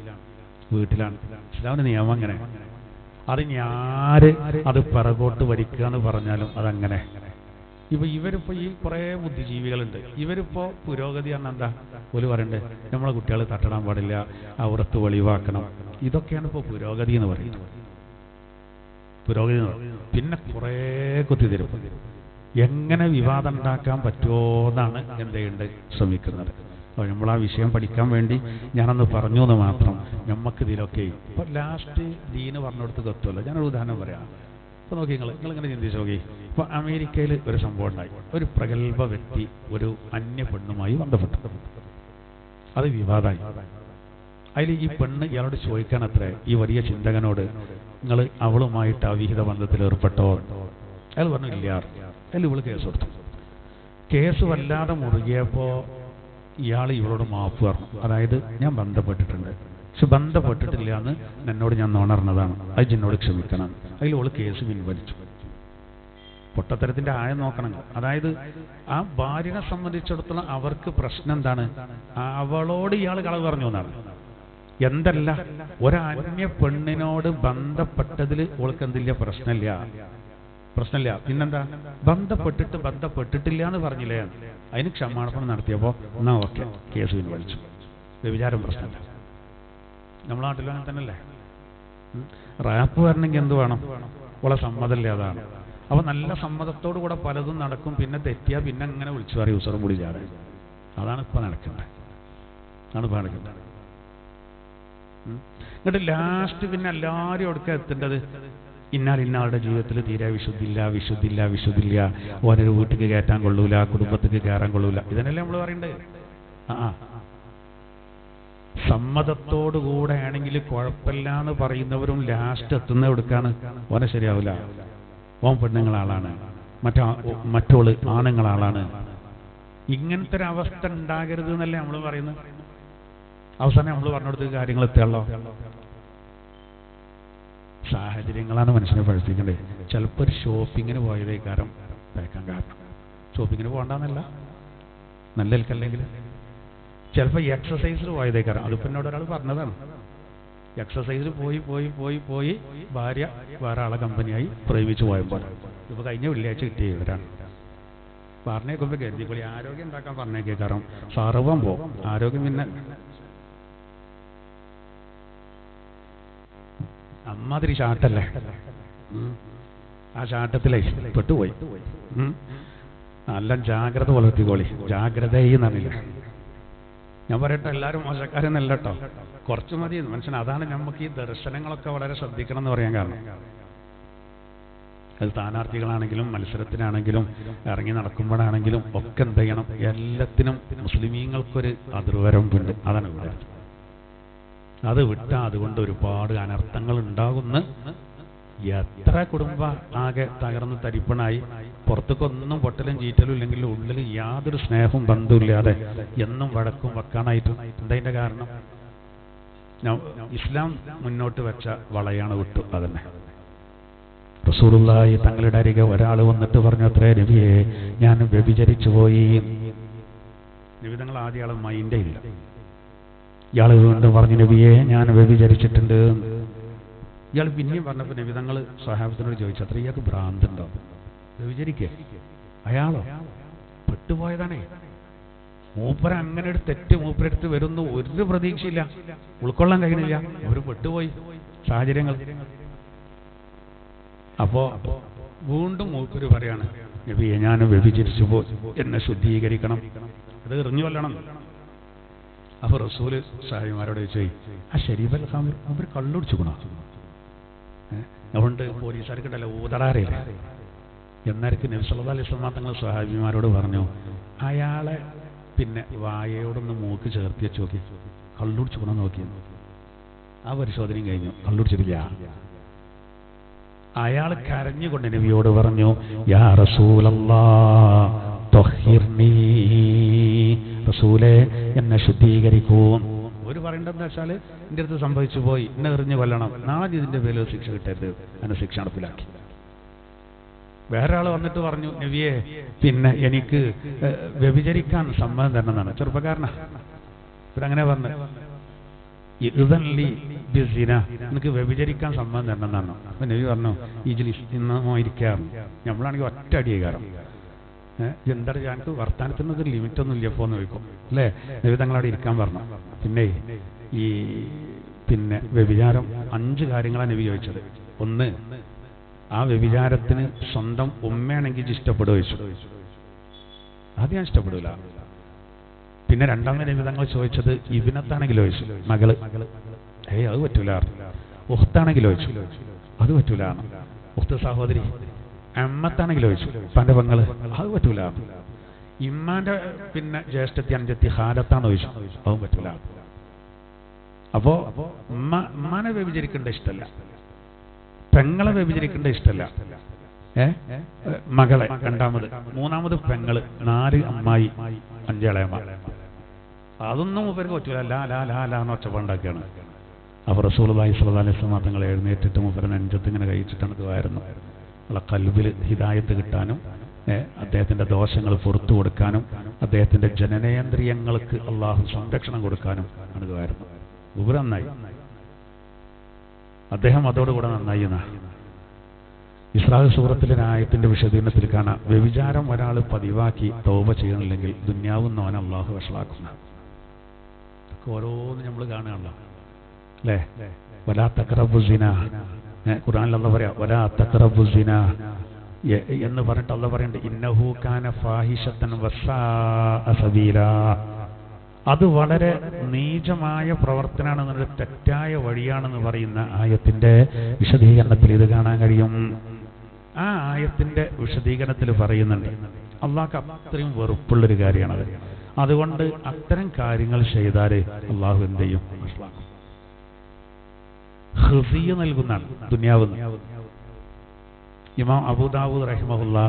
വീട്ടിലാണ്. ഇസ്ലാമിന്റെ നിയമം അങ്ങനെ. അത് ഞാര് അത് പിറകോട്ട് വലിക്കുക എന്ന് പറഞ്ഞാലും അതങ്ങനെ. ഇപ്പൊ ഇവരിപ്പോ ഈ കുറെ ബുദ്ധിജീവികളുണ്ട്. ഇവരിപ്പോ പുരോഗതി പറഞ്ഞാൽ എന്താ? ഒരു പറയണ്ടേ നമ്മളെ കുട്ടികൾ തട്ടടാൻ പാടില്ല, ഔറത്ത് വെളിവാക്കണം. ഇതൊക്കെയാണ് ഇപ്പൊ പുരോഗതി എന്ന് പറയുന്നത്. പുരോഗതി എന്ന് പറയുന്നത്. പിന്നെ കുറെ കുത്തിത്തിരിപ്പ്. എങ്ങനെ വിവാദം ഉണ്ടാക്കാൻ പറ്റുമോ എന്നാണ് എന്ത് ചെയ്യേണ്ടത് ശ്രമിക്കുന്നത്. അപ്പോൾ നമ്മൾ ആ വിഷയം പഠിക്കാൻ വേണ്ടി ഞാനന്ന് പറഞ്ഞു എന്ന് മാത്രം. നമുക്ക് ഇതിലൊക്കെ ഇപ്പൊ ലാസ്റ്റ് ദീന് പറഞ്ഞെടുത്ത് എത്തുമല്ലോ. ഞാനൊരു ഉദാഹരണം പറയാം. ഇപ്പൊ നോക്കി നിങ്ങളിങ്ങനെ ചിന്തിച്ച് നോക്കി. ഇപ്പൊ അമേരിക്കയിൽ ഒരു സംഭവം ഉണ്ടായി. ഒരു പ്രഗത്ഭ വ്യക്തി ഒരു അന്യ പെണ്ണുമായി ബന്ധപ്പെട്ടു. അത് വിവാദമായി. അതിൽ ഈ പെണ്ണ് ഇയാളോട് ചോദിക്കാൻ അത്രേ, ഈ വലിയ ചിന്തകനോട്, നിങ്ങൾ അവളുമായിട്ട് അവിഹിത ബന്ധത്തിൽ ഏർപ്പെട്ടോ? അയാൾ പറഞ്ഞു ഇല്ല. അതിൽ ഇവള് കേസ് കൊടുത്തു. കേസ് വല്ലാതെ മുറുകിയപ്പോൾ ഇയാൾ ഇവളോട് മാപ്പ് പറഞ്ഞു. അതായത് ഞാൻ ബന്ധപ്പെട്ടിട്ടുണ്ട്, പക്ഷെ ബന്ധപ്പെട്ടിട്ടില്ല എന്ന് എന്നോട് ഞാൻ ഉണർന്നതാണ്, അത് എന്നോട് ക്ഷമിക്കണം. അതിൽ അവള് കേസ് പിൻവലിച്ചു. പൊട്ടത്തരത്തിന്റെ ആയം നോക്കണം. അതായത് ആ ഭാര്യനെ സംബന്ധിച്ചിടത്തോളം അവർക്ക് പ്രശ്നം എന്താണ്? അവളോട് ഇയാൾ കളവ് പറഞ്ഞു എന്നാണ്. എന്തല്ല, ഒരന്യ പെണ്ണിനോട് ബന്ധപ്പെട്ടതിൽ അവൾക്ക് എന്തില്ല? പ്രശ്നമില്ല. പിന്നെന്താ? ബന്ധപ്പെട്ടിട്ടില്ല എന്ന് പറഞ്ഞില്ലേ? അതിന് ക്ഷമാപണം നടത്തിയപ്പോ എന്നാ ഓക്കെ, കേസ് പിൻവലിച്ചു. വ്യഭിചാരം പ്രശ്നമില്ല. നമ്മളെ നാട്ടിലും അങ്ങനെ തന്നെയല്ലേ? റാപ്പ് വരണമെങ്കിൽ എന്ത് വേണം? അവളെ സമ്മതമില്ല. അതാണ്. അപ്പോൾ നല്ല സമ്മതത്തോടു കൂടെ പലതും നടക്കും. പിന്നെ തെറ്റിയാൽ പിന്നെ അങ്ങനെ വിളിച്ചു പറയും ഉസറും കൂടി ചാടാൻ. അതാണ് ഇപ്പോൾ നടക്കുന്നത്. എന്നിട്ട് ലാസ്റ്റ് പിന്നെ എല്ലാവരും എവിടേക്കാണ് എത്തേണ്ടത്? ഇന്നാളുടെ ജീവിതത്തിൽ തീരെ വിശുദ്ധില്ല, ഓനൊരു വീട്ടിലേക്ക് കയറ്റാൻ കൊള്ളൂല, കുടുംബത്തേക്ക് കയറാൻ കൊള്ളൂല. ഇതിനല്ലേ നമ്മൾ പറയണ്ടേ? സമ്മതത്തോടുകൂടെ ആണെങ്കിൽ കുഴപ്പമില്ല എന്ന് പറയുന്നവരും ലാസ്റ്റ് എത്തുന്ന എവിടേക്കാണ്? ഓനെ ശരിയാവില്ല, ഓൻ പെണ്ണുങ്ങളാളാണ്, മറ്റോള് ആണുങ്ങളാളാണ്. ഇങ്ങനത്തെ ഒരു അവസ്ഥ ഉണ്ടാകരുത് എന്നല്ലേ നമ്മൾ പറയുന്നത്. അവസാനം നമ്മൾ പറഞ്ഞെടുത്ത് കാര്യങ്ങൾ എത്തുകയുള്ളൂ. സാഹചര്യങ്ങളാണ് മനുഷ്യനെ പഠിപ്പിക്കേണ്ടത്. ചിലപ്പോൾ ഒരു ഷോപ്പിങ്ങിന് പോയതേ കാരണം പേക്കാൻ കാരണം. ഷോപ്പിങ്ങിന് പോകണ്ടെന്നല്ല, നല്ലൽക്കല്ലെങ്കിൽ ചിലപ്പോൾ എക്സസൈസിന് പോയതേ കാരണം. അതിപ്പോൾ എന്നോട് ഒരാൾ പറഞ്ഞതാണ്. എക്സസൈസിന് പോയി ഭാര്യ വേറെ ആളെ കമ്പനിയായി പ്രേമിച്ച് പോയപ്പോൾ ഇപ്പോൾ കഴിഞ്ഞ വെള്ളിയാഴ്ച കിട്ടിയവരാണ്. പറഞ്ഞേക്കുമ്പോൾ കരുതിക്കൊള്ളി ആരോഗ്യം ഉണ്ടാക്കാൻ പറഞ്ഞേക്കേ. കാരണം സർവം പോകും ആരോഗ്യം. പിന്നെ അമ്മാതിരി ചാട്ടല്ലേ, ആ ചാട്ടത്തിലേ പെട്ടുപോയി. നല്ല ജാഗ്രത പുലർത്തിക്കോളി. ജാഗ്രതയെന്നറിയില്ല. ഞാൻ പറയട്ടെ, എല്ലാവരും മോശക്കാരെന്നല്ല കേട്ടോ, കുറച്ച് മതി മനുഷ്യൻ. അതാണ് നമുക്ക് ഈ ദർശനങ്ങളൊക്കെ വളരെ ശ്രദ്ധിക്കണം എന്ന് പറയാൻ കാരണം. അത് സ്ഥാനാർത്ഥികളാണെങ്കിലും മത്സരത്തിനാണെങ്കിലും ഇറങ്ങി നടക്കുമ്പോഴാണെങ്കിലും ഒക്കെ എന്ത് ചെയ്യണം? എല്ലാത്തിനും മുസ്ലിമീങ്ങൾക്കൊരു അതിർവരമ്പുണ്ട്. അതാണ് ഇവിടെ. അത് വിട്ടാൽ അതുകൊണ്ട് ഒരുപാട് അനർത്ഥങ്ങൾ ഉണ്ടാകുന്ന. എത്ര കുടുംബ ആകെ തകർന്ന് തരിപ്പണായി, പുറത്തേക്കൊന്നും പൊട്ടലും ചീറ്റലും ഇല്ലെങ്കിൽ ഉള്ളിൽ യാതൊരു സ്നേഹവും ബന്ധമില്ലാതെ എന്നും വഴക്കും വെക്കാനായിട്ട്. എന്തതിൻ്റെ കാരണം? ഇസ്ലാം മുന്നോട്ട് വെച്ച വളയാണ് വിട്ടു. അതന്നെ റസൂലുള്ളാഹി തങ്ങളുടെ അരികെ ഒരാൾ വന്നിട്ട് പറഞ്ഞു, അത്രേ നബിയെ, ഞാൻ വ്യഭിചരിച്ചു പോയി. നബി തങ്ങൾ ആദ്യ ആൾ മൈൻഡേ ഇല്ല. ഇയാൾ വീണ്ടും പറഞ്ഞു, നബിയെ, ഞാൻ വ്യഭിചരിച്ചിട്ടുണ്ട്. ഇയാൾ പിന്നെയും പറഞ്ഞപ്പോൾ നബി തങ്ങൾ സ്വഹാബത്തിനോട് ചോദിച്ചു, അത്ര ഇയാൾക്ക് ഭ്രാന്തുണ്ടോ? വ്യഭിചരിക്കേ? അയാളോ? പെട്ടുപോയതാണേ. മൂപ്പര അങ്ങനെ ഒരു തെറ്റ് മൂപ്പരെടുത്ത് വരുന്നു ഒരു പ്രതീക്ഷയില്ല, ഉൾക്കൊള്ളാൻ കഴിയുന്നില്ല. അവർ പെട്ടുപോയി സാഹചര്യങ്ങൾ. അപ്പോ വീണ്ടും മൂപ്പര് പറയാണ്, നബിയെ, ഞാൻ വ്യഭിചരിച്ചു പോയി, എന്നെ ശുദ്ധീകരിക്കണം, അത് എറിഞ്ഞു കൊല്ലണം. അപ്പൊ റസൂല് സാഹിബിമാരോട് ചോദിച്ചു, ആ ഷരീഫൽ അവർ കള്ളുടിച്ചു ഗുണ അതുകൊണ്ട് പോലീസുകാർക്കുണ്ടല്ലോ ഊതറാറില്ല. എന്നേരക്ക് നബി സല്ലല്ലാഹു അലൈഹി വസല്ലം തങ്ങൾ സ്വഹാബിമാരോട് പറഞ്ഞു, അയാളെ പിന്നെ വായയോടൊന്ന് മൂക്ക് ചേർത്തി വെച്ച് നോക്കി, കള്ളുടിച്ചു ഗുണം നോക്കി. ആ പരിശോധനയും കഴിഞ്ഞു, കള്ളുടിച്ചിട്ടില്ല. അയാൾ കരഞ്ഞുകൊണ്ട് നബിയോട് പറഞ്ഞു, യാ റസൂലല്ലാഹ് ത്വഹിർനീ, റസൂലേ, എന്നെ ശുദ്ധീകരിക്കൂ. ഒരു പറയേണ്ടതെന്ന് വെച്ചാൽ, എൻ്റെ അടുത്ത് സംഭവിച്ചു പോയി, എന്നെ എറിഞ്ഞു കൊല്ലണം, നാളെ ഇതിൻ്റെ പേരിൽ ശിക്ഷ കിട്ടരുത്, എന്നെ ശിക്ഷ നടപ്പിലാക്കി. വേറെ ആൾ വന്നിട്ട് പറഞ്ഞു, നബിയെ, പിന്നെ എനിക്ക് വ്യഭിചരിക്കാൻ സമ്മതം തരണമെന്നാണ്. ചെറുപ്പക്കാരനാ, ഇവരങ്ങനെ പറഞ്ഞു, എനിക്ക് വ്യഭിചരിക്കാൻ സമ്മതം തരണമെന്നാണ്. അപ്പൊ നബി പറഞ്ഞു, ഇജ്ലിസ്, ഇന്നോ ഇരിക്കാറ്. നമ്മളാണെങ്കിൽ ഒറ്റ അടിയേകാരം. എന്താ ഞങ്ങൾക്ക് വർത്താനത്തിനൊരു ലിമിറ്റൊന്നും ഇല്ല പോന്ന് ചോദിക്കും അല്ലേ? നബി തങ്ങളവിടെ ഇരിക്കാൻ പറഞ്ഞു. പിന്നെ പിന്നെ വ്യഭിചാരം 5 കാര്യങ്ങളാണ് നബി ചോദിച്ചത്. ഒന്ന്, ആ വ്യഭിചാരത്തിന് സ്വന്തം ഉമ്മയാണെങ്കിൽ ഇഷ്ടപ്പെടുക ചോദിച്ചു. അത് ഞാൻ ഇഷ്ടപ്പെടില്ല. പിന്നെ രണ്ടാമത് നബി തങ്ങൾ ചോദിച്ചത് ഇബ്നത്താണെങ്കിലോ ചോദിച്ചു, മകള്. അത് പറ്റൂല. ഉഖ്താണെങ്കിലോ ചോദിച്ചു, അത് പറ്റൂല. ഉഖ്ത് സഹോദരി. അമ്മത്താണെങ്കിലോ ചോദിച്ചു, തന്റെ പെങ്ങള്, അത് പറ്റൂല. ഇമ്മാന്റെ പിന്നെ ജ്യേഷ്ഠത്തി അഞ്ചത്തി ഹാലത്താണോ ചോദിച്ചു, അതും പറ്റൂല. അപ്പോ ഉമ്മാനെ വ്യഭിചരിക്കേണ്ട ഇഷ്ടമല്ല, പെങ്ങളെ വ്യഭിചരിക്കേണ്ട ഇഷ്ടമല്ല, മകളെ രണ്ടാമത്, മൂന്നാമത് പെങ്ങള്, 4 അമ്മായി, 5 ഇളയമ്മ. അതൊന്നും മൂപ്പർക്ക് പറ്റൂല. ലാ ലാ ലാ ലാ എന്ന് ഒച്ചപ്പാടുണ്ടാക്കുകയാണ്. അപ്പോൾ റസൂലുള്ളാഹി സ്വല്ലല്ലാഹു അലൈഹി വസല്ലം തങ്ങൾ എഴുന്നേറ്റിട്ട് മൂപ്പരുടെ നെഞ്ചത്ത് ഇങ്ങനെ കഴിച്ചിട്ടാണ് ഇതുവായിരുന്നു. ഉള്ള കൽബിൽ ഹിദായത്ത് കിട്ടാനും അദ്ദേഹത്തിൻ്റെ ദോഷങ്ങൾ പുറത്തു കൊടുക്കാനും അദ്ദേഹത്തിൻ്റെ ജനനേന്ദ്രിയങ്ങൾക്ക് അള്ളാഹു സംരക്ഷണം കൊടുക്കാനും ആണ് ഇതുവായിരുന്നു. ഉപര നന്നായി, അദ്ദേഹം അതോടുകൂടെ നന്നായി എന്നാണ്. ഇസ്രാ സൂറത്തിലെ ആയത്തിന്റെ വിശദീകരണത്തിൽ കാണാം, വ്യഭിചാരം ഒരാൾ പതിവാക്കി തൗബ ചെയ്യണില്ലെങ്കിൽ ദുന്യാവുന്നവൻ അള്ളാഹു വഷളാക്കുന്ന. ഓരോന്നും നമ്മൾ കാണുകയാണല്ലോ അല്ലേ? വലാ തഖറബു സിന, ഖുർആനിൽ അല്ലാഹു പറയാ, വലാ തഖറബു സിന, എന്ന് പറഞ്ഞിട്ട് അല്ലാഹു പറയുന്നുണ്ട് ഇന്നഹു കാന ഫാഹിഷത്തൻ വസാഅ സബീലാ. അത് വളരെ നീചമായ പ്രവർത്തനമാണെന്നൊരു തെറ്റായ വഴിയാണെന്ന് പറയുന്ന ആയത്തിന്റെ വിശദീകരണത്തിൽ ഇത് കാണാൻ കഴിയും. ആ ആയത്തിന്റെ വിശദീകരണത്തിൽ പറയുന്നുണ്ട് അള്ളാഹ്ക്ക് അത്രയും വെറുപ്പുള്ളൊരു കാര്യമാണത്. അതുകൊണ്ട് അത്തരം കാര്യങ്ങൾ ചെയ്താൽ അള്ളാഹു എന്ത് ചെയ്യും? ഖിസിയ നൽകുന്നതാണ് ദുനിയാവ്. ഇമാം അബൂദാവൂദ് റഹിമഹുല്ലാ,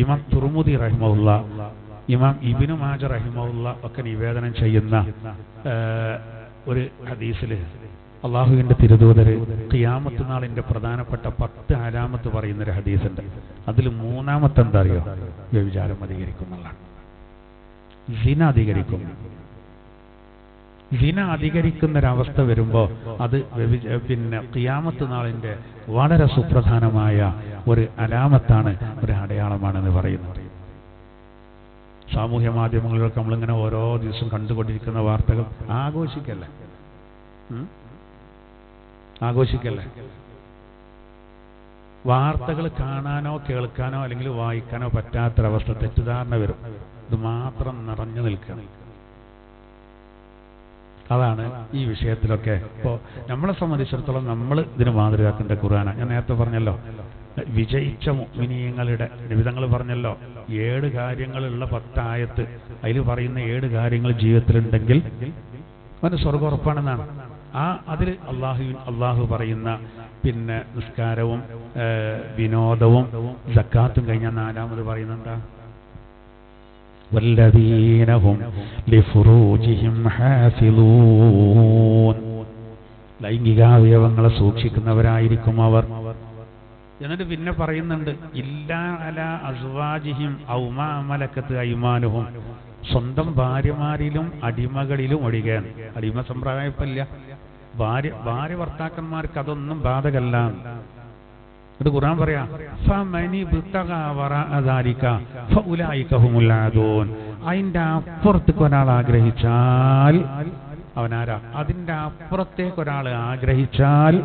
ഇമാം തുർമുദി റഹിമഹുല്ലാ, ഇമാം ഇബ്നു മാജ റഹിമഹുല്ലാ ഒക്കെ നിവേദനം ചെയ്യുന്ന ഒരു ഹദീസില് അള്ളാഹുവിന്റെ തിരുദൂതര് ഖിയാമത്ത് നാളിന്റെ പ്രധാനപ്പെട്ട 10 അലാമത്ത് പറയുന്നൊരു ഹദീസുണ്ട്. അതിൽ 3-ാമത്തെ എന്താ അറിയോ? വ്യഭിചാരം അധികരിക്കുന്നുള്ളതാണ്. സിന അധികരിക്കും. സിന അധികരിക്കുന്നൊരവസ്ഥ വരുമ്പോ അത് പിന്നെ ഖിയാമത്ത് നാളിന്റെ വളരെ സുപ്രധാനമായ ഒരു അലാമത്താണ്, ഒരു അടയാളമാണെന്ന് പറയുന്നത്. സാമൂഹ്യ മാധ്യമങ്ങളിലൊക്കെ നമ്മളിങ്ങനെ ഓരോ ദിവസം കണ്ടുകൊണ്ടിരിക്കുന്ന വാർത്തകൾ ആഘോഷിക്കല്ലേ, ആഘോഷിക്കല്ലേ. വാർത്തകൾ കാണാനോ കേൾക്കാനോ അല്ലെങ്കിൽ വായിക്കാനോ പറ്റാത്തൊരവസ്ഥ, തെറ്റിദ്ധാരണ വരും. ഇത് മാത്രം നിറഞ്ഞു നിൽക്കുക. അതാണ് ഈ വിഷയത്തിലൊക്കെ ഇപ്പോൾ നമ്മളെ സംബന്ധിച്ചിടത്തോളം നമ്മൾ ഇതിന് മാതൃകയാക്കേണ്ട ഖുർആനാണ്. ഞാൻ നേരത്തെ പറഞ്ഞല്ലോ, വിജയിച്ച മുഅ്മിനീങ്ങളുടെ നിബിധങ്ങൾ പറഞ്ഞല്ലോ 7 കാര്യങ്ങളുള്ള 10 ആയത്ത്. അതിൽ പറയുന്ന 7 കാര്യങ്ങൾ ജീവിതത്തിലുണ്ടെങ്കിൽ അവന് സ്വർഗ്ഗം ഉറപ്പാണെന്നാണ്. അതിൽ അള്ളാഹു പറയുന്ന പിന്നെ നിസ്കാരവും വിനോദവും സക്കാത്തും കഴിഞ്ഞാൽ 4-ാമത് പറയുന്നത് എന്താ? വല്ലദീന ഹും ലിഫുറൂജിഹിം ഹാഫിളൂൻ. ലൈംഗികാവയവങ്ങളെ സൂക്ഷിക്കുന്നവരായിരിക്കും അവർ. എന്നിട്ട് പിന്നെ പറയുന്നുണ്ട് ഇല്ലാ അലാ അസ്വാജിഹിം ഔ മാ മലക്കത്ത് അയ്മാനുഹും. സ്വന്തം ഭാര്യമാരിലും അടിമകളിലും ഒഴികെയാണ്. അടിമ സമ്പ്രദായപ്പല്ല, ഭാര്യ ഭർത്താക്കന്മാർക്ക് അതൊന്നും ബാധകല്ല. ഇത് ഖുർആൻ പറയാ ഫമനി ബിതഗാ വറാഅ ദാലിക ഫഉലൈക ഹുമുൽ ആദൂൻ. അതിന്റെ അപ്പുറത്തേക്ക് ഒരാൾ ആഗ്രഹിച്ചാൽ അവനാരാ? അതിന്റെ അപ്പുറത്തേക്ക് ഒരാൾ ആഗ്രഹിച്ചാൽ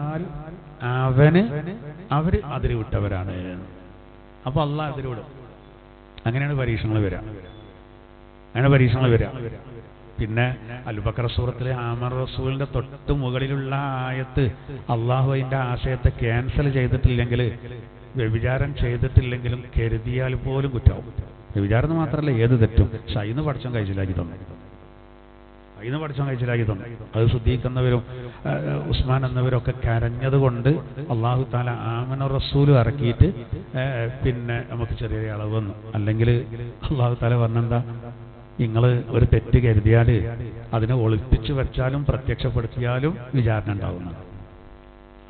അവര് അതിര് വിട്ടവരാണ്. അപ്പൊ അള്ളാഹ് അതിര് വിടും. അങ്ങനെയാണ് പരീക്ഷണങ്ങൾ വരിക. പിന്നെ അൽബക്കറ സൂറത്തിലെ ആമർ റസൂലിന്റെ തൊട്ട് മുകളിലുള്ള ആയത്ത് അള്ളാഹു അതിന്റെ ആശയത്തെ ക്യാൻസൽ ചെയ്തിട്ടില്ലെങ്കിൽ, വ്യഭിചാരം ചെയ്തിട്ടില്ലെങ്കിലും കരുതിയാൽ പോലും കുറ്റാവും. വ്യഭിചാരം മാത്രമല്ല ഏത് തെറ്റും. പക്ഷെ അതിന് പഠിച്ചോൻ കഴിച്ചിലാക്കി തന്നു. അത് ശുദ്ധീകരിക്കുന്നവരും ഉസ്മാൻ എന്നവരൊക്കെ കരഞ്ഞതുകൊണ്ട് അള്ളാഹു താല ആമന റസൂല് ഇറക്കിയിട്ട് പിന്നെ നമുക്ക് ചെറിയ അളവ് വന്നു. അല്ലെങ്കിൽ അള്ളാഹു താല പറഞ്ഞെന്താ, നിങ്ങൾ ഒരു തെറ്റ് കരുതിയാൽ അതിനെ ഒളിപ്പിച്ചു വെച്ചാലും പ്രത്യക്ഷപ്പെടുത്തിയാലും വിചാരണ ഉണ്ടാവുന്നത്.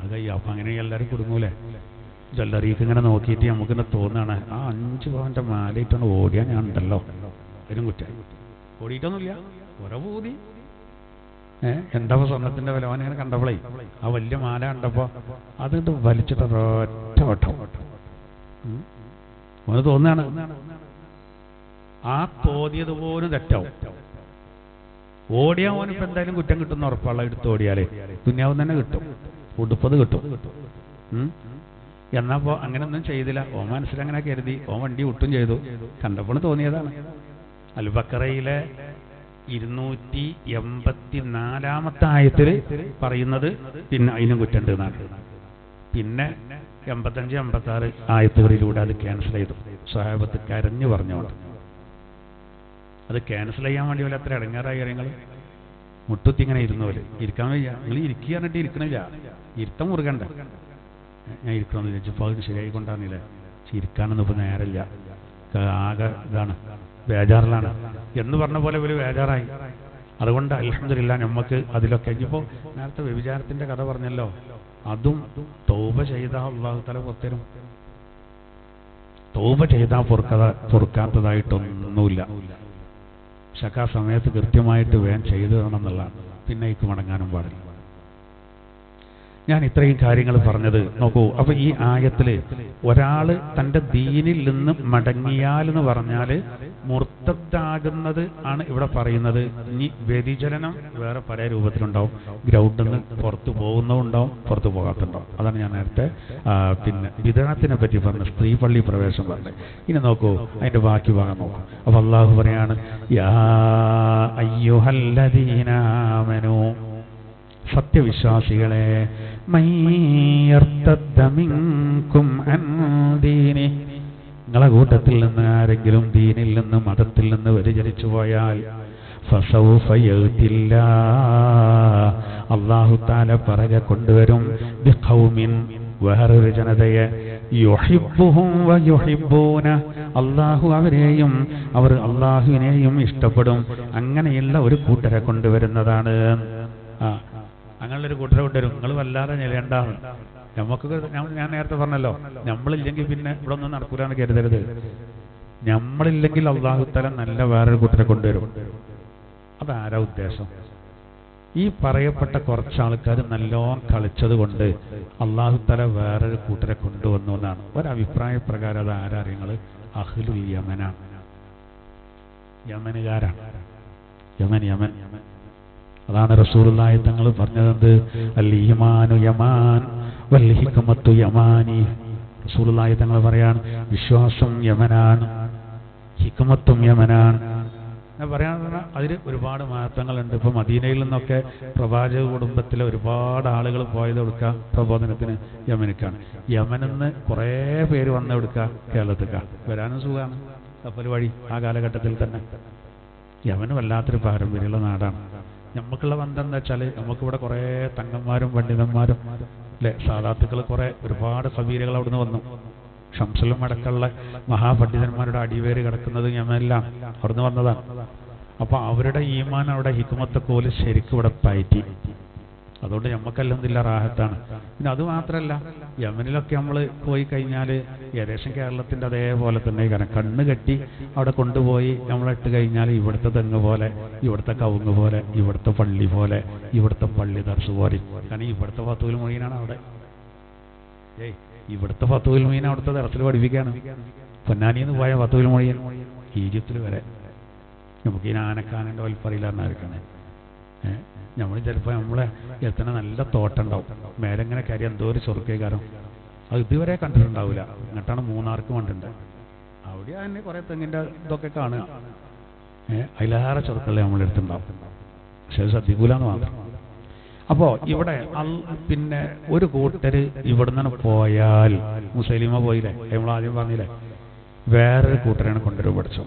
അത് കഴിയും. അപ്പം അങ്ങനെ എല്ലാവരും കുടുങ്ങൂലേ? ജ്വല്ലറിക്ക് ഇങ്ങനെ നോക്കിയിട്ട് നമുക്കിങ്ങനെ തോന്നുകയാണ്, ആ 5 പവന്റെ മാലയിട്ടാണ് ഓടിയാൽ ഞാൻ ഉണ്ടല്ലോ, അതിനും കുറ്റം. ഓടിയിട്ടൊന്നുമില്ല, ഓരോ പൂതി. എന്താ സ്വർണത്തിന്റെ വില അവനിങ്ങനെ കണ്ടപ്പോളേ, ആ വലിയ മാല കണ്ടപ്പോ അതിട്ട് വലിച്ചിട്ട് ഒറ്റ വട്ടം അവന് തോന്നുകയാണ്. ആ തോന്നിയതുപോലും തെറ്റാവും. ഓടിയാൽ ഓനിപ്പോ എന്തായാലും കുറ്റം കിട്ടുന്ന ഉറപ്പുള്ള എടുത്ത് ഓടിയാലേ ദുനിയാവ് തന്നെ കിട്ടും, ഉടുപ്പത് കിട്ടും. എന്നപ്പോ അങ്ങനെയൊന്നും ചെയ്തില്ല. ഓ മനസ്സിലങ്ങനെ കരുതി, ഓ വണ്ടി ഒട്ടും ചെയ്തു, കണ്ടപ്പോൾ തോന്നിയതാണ്. അൽബക്കറയിലെ 284-ാമത്തെ ആയത്തിൽ പറയുന്നത് പിന്നെ അതിനും കുറ്റമുണ്ട് എന്നാണ്. പിന്നെ 85-86 ആയത്തുകളിലൂടെ അത് ക്യാൻസൽ ചെയ്തു. സ്വഹാബത്ത് കരഞ്ഞു പറഞ്ഞോണ്ട് അത് ക്യാൻസൽ ചെയ്യാൻ വേണ്ടി പോലെ അത്ര ഇടങ്ങാറായി കാര്യങ്ങൾ. മുട്ടുത്തി ഇങ്ങനെ ഇരുന്നോല് ഇരിക്കാൻ വയ്യ. നിങ്ങൾ ഇരിക്കുക പറഞ്ഞിട്ട് ഇരിക്കണില്ല, ഇരുത്തം മുറുകണ്ട. ഞാൻ ഇരിക്കണമെന്ന് ചോദിച്ചപ്പോൾ അത് ശരിയായി കൊണ്ടാന്നില്ലേ, ഇരിക്കാനൊന്നും ഇപ്പൊ നേരമില്ല, ആകെ ഇതാണ്, ബേജാറിലാണ് എന്ന് പറഞ്ഞ പോലെ ഒരു ബേജാറായി. അതുകൊണ്ട് അൽഹംദുലില്ലാ നമുക്ക് അതിലൊക്കെ. ഇനിയിപ്പോൾ നേരത്തെ വ്യഭിചാരത്തിന്റെ കഥ പറഞ്ഞല്ലോ, അതും തൗബ ചെയ്താൽ അല്ലാഹു തആല പുറത്തരും. തൗബ ചെയ്താൽ പൊറുക്കാത്തതായിട്ടൊന്നുമില്ല. പക്ഷെ ആ സമയത്ത് കൃത്യമായിട്ട് വേഗം ചെയ്തു തരണം എന്നുള്ളതാണ്. പിന്നെ എനിക്ക് മടങ്ങാനും പാടില്ല. ഞാൻ ഇത്രയും കാര്യങ്ങൾ പറഞ്ഞത് നോക്കൂ. അപ്പൊ ഈ ആയത്തില് ഒരാൾ തൻ്റെ ദീനിൽ നിന്ന് മടങ്ങിയാൽ എന്ന് പറഞ്ഞാൽ മുർത്തദ്ദാകുന്നത് ആണ് ഇവിടെ പറയുന്നത്. ഇനി വ്യതിചലനം വേറെ പല രൂപത്തിലുണ്ടാവും. ഗ്രൗണ്ടിൽ നിന്ന് പുറത്തു പോകുന്നതുണ്ടാവും, പുറത്തു പോകാത്തുണ്ടാവും. അതാണ് ഞാൻ നേരത്തെ പിന്നെ വിതരണത്തിനെ പറ്റി പറഞ്ഞ സ്ത്രീ പള്ളി പ്രവേശനം പറഞ്ഞത്. ഇനി നോക്കൂ, അതിന്റെ ബാക്കി ഭാഗം നോക്കൂ. അപ്പൊ അള്ളാഹു പറയാണ്, യാ അയ്യുഹല്ലദീന ആമനൂ, സത്യവിശ്വാസികളെ, നിങ്ങളെ കൂട്ടത്തിൽ നിന്ന് ആരെങ്കിലും ദീനിൽ നിന്ന് മതത്തിൽ നിന്ന് വ്യതിചലിച്ചു പോയാൽ ഫസൗഫ യഅ്തില്ലാ, അല്ലാഹു തആല പറകെ കൊണ്ടുവരും ബിഖൗമിൻ, വേറൊരു ജനതയെ, യുഹിബ്ബുഹും വയുഹിബ്ബൂന, അല്ലാഹു അവരെയും അവർ അല്ലാഹുവിനെയും ഇഷ്ടപ്പെടും. അങ്ങനെയുള്ള ഒരു കൂട്ടരെ കൊണ്ടുവരുന്നതാണ്. അങ്ങനെയുള്ളൊരു കൂട്ടരെ കൊണ്ടുവരും. നിങ്ങൾ വല്ലാതെ ഞെളിയണ്ടാണ്. നമുക്ക് ഞാൻ നേരത്തെ പറഞ്ഞല്ലോ, നമ്മളില്ലെങ്കിൽ പിന്നെ ഇവിടെ ഒന്നും നടക്കൂലെന്ന് കരുതരുത്. നമ്മളില്ലെങ്കിൽ അല്ലാഹു തആല നല്ല വേറൊരു കൂട്ടരെ കൊണ്ടുവരും. അതാരാ ഉദ്ദേശം? ഈ പറയപ്പെട്ട കുറച്ച് ആൾക്കാർ നല്ലോണം കളിച്ചത് കൊണ്ട് അല്ലാഹു തആല വേറൊരു കൂട്ടരെ കൊണ്ടുവന്നു എന്നാണ് ഒരഭിപ്രായ പ്രകാരം. അത് ആരാ അറിയങ്ങൾ? അഹ്ലുൽ യമനാണ്, യമനുകാരാണ്. യമൻ. അതാണ് റസൂലുള്ളാഹി തങ്ങൾ പറഞ്ഞത്, അൽ ഈമാനു യമാൻ വൽ ഹിക്മത്തു യമാനി. റസൂലുള്ളാഹി തങ്ങൾ പറയാണ്, വിശ്വാസം യമനാണ്, ഹിക്മത്തും യമനാണ്. പറയാൻ അതിൽ ഒരുപാട് മഹത്വങ്ങളുണ്ട്. ഇപ്പൊ മദീനയിൽ നിന്നൊക്കെ പ്രവാചക കുടുംബത്തിലെ ഒരുപാട് ആളുകൾ പോയത് കൊടുക്കുക പ്രബോധനത്തിന് യമനിക്കാണ്. യമനിന്ന് കുറേ പേര് വന്ന് കൊടുക്കുക കേരളത്തിക്കാണ്. വരാനും സുഖമാണ് കപ്പൽ വഴി. ആ കാലഘട്ടത്തിൽ തന്നെ യമന് വല്ലാത്തൊരു പാരമ്പര്യമുള്ള നാടാണ്. നമുക്കുള്ള ബന്ധം എന്താ വെച്ചാൽ, നമുക്കിവിടെ കുറേ തങ്ങന്മാരും പണ്ഡിതന്മാരും അല്ലെ, സാദാത്തുക്കൾ കുറേ ഒരുപാട് കബീലകൾ അവിടുന്ന് വന്നു. ഷംസുലും അടക്കമുള്ള മഹാപണ്ഡിതന്മാരുടെ അടിവേര് കിടക്കുന്നത് യമനിലാണ്, അവിടുന്ന് വന്നതാണ്. അപ്പൊ അവരുടെ ഈമാൻ അവിടെ ഹിക്മത്തൊക്കെ പോലെ ശരിക്കും ഇവിടെ പയറ്റി. അതുകൊണ്ട് നമുക്കല്ലെന്നില്ല റാഹത്താണ്. പിന്നെ അത് മാത്രമല്ല, യമനിലൊക്കെ നമ്മൾ പോയി കഴിഞ്ഞാൽ ഏകദേശം കേരളത്തിൻ്റെ അതേപോലെ തന്നെ കണ്ണ് കെട്ടി അവിടെ കൊണ്ടുപോയി നമ്മളിട്ട് കഴിഞ്ഞാൽ ഇവിടുത്തെ തെങ്ങ് പോലെ, ഇവിടുത്തെ കവുങ്ങ് പോലെ, ഇവിടുത്തെ പള്ളി പോലെ, ഇവിടുത്തെ പള്ളി ദർസ് പോലെ. കാരണം ഇവിടുത്തെ ഫത്തുൽ മൊയ്നാണ് അവിടെ. ഇവിടുത്തെ ഫത്തുൽ മൊയ്ൻ അവിടുത്തെ ദർസിൽ പഠിപ്പിക്കുകയാണ്. പൊന്നാനിന്ന് പോയ ഫത്തുൽ മൊയ്ൻ ഈജിപ്തിൽ വരെ. നമുക്ക് ഈ ആനക്കാനൻ്റെ വൽപ്പറിയില്ല എന്നായിരിക്കണേ. നമ്മൾ ചിലപ്പോൾ നമ്മളെ എത്തണ നല്ല തോട്ടം ഉണ്ടാവും, മേലെങ്ങനെ കരി എന്തോ ഒരു ചൊറുക്കേക്കാരം. അത് ഇതുവരെ കണ്ടിട്ടുണ്ടാവില്ല. എന്നിട്ടാണ് മൂന്നാർക്ക് കണ്ടിട്ടുണ്ട്. അവിടെ തന്നെ കുറേ തെങ്ങിൻ്റെ ഇതൊക്കെ കാണുക. അതിലേറെ ചൊറുക്കല്ലേ നമ്മളെടുത്തുണ്ടാവും. പക്ഷെ അത് ശ്രദ്ധിക്കൂലെന്ന് മാത്രം. അപ്പോൾ ഇവിടെ പിന്നെ ഒരു കൂട്ടര് ഇവിടെ നിന്ന് പോയാൽ, മുസൈലിമ പോയില്ലേ, നമ്മൾ ആദ്യം പറഞ്ഞില്ലേ, വേറൊരു കൂട്ടരെയാണ് കൊണ്ടുവരും പഠിച്ചു.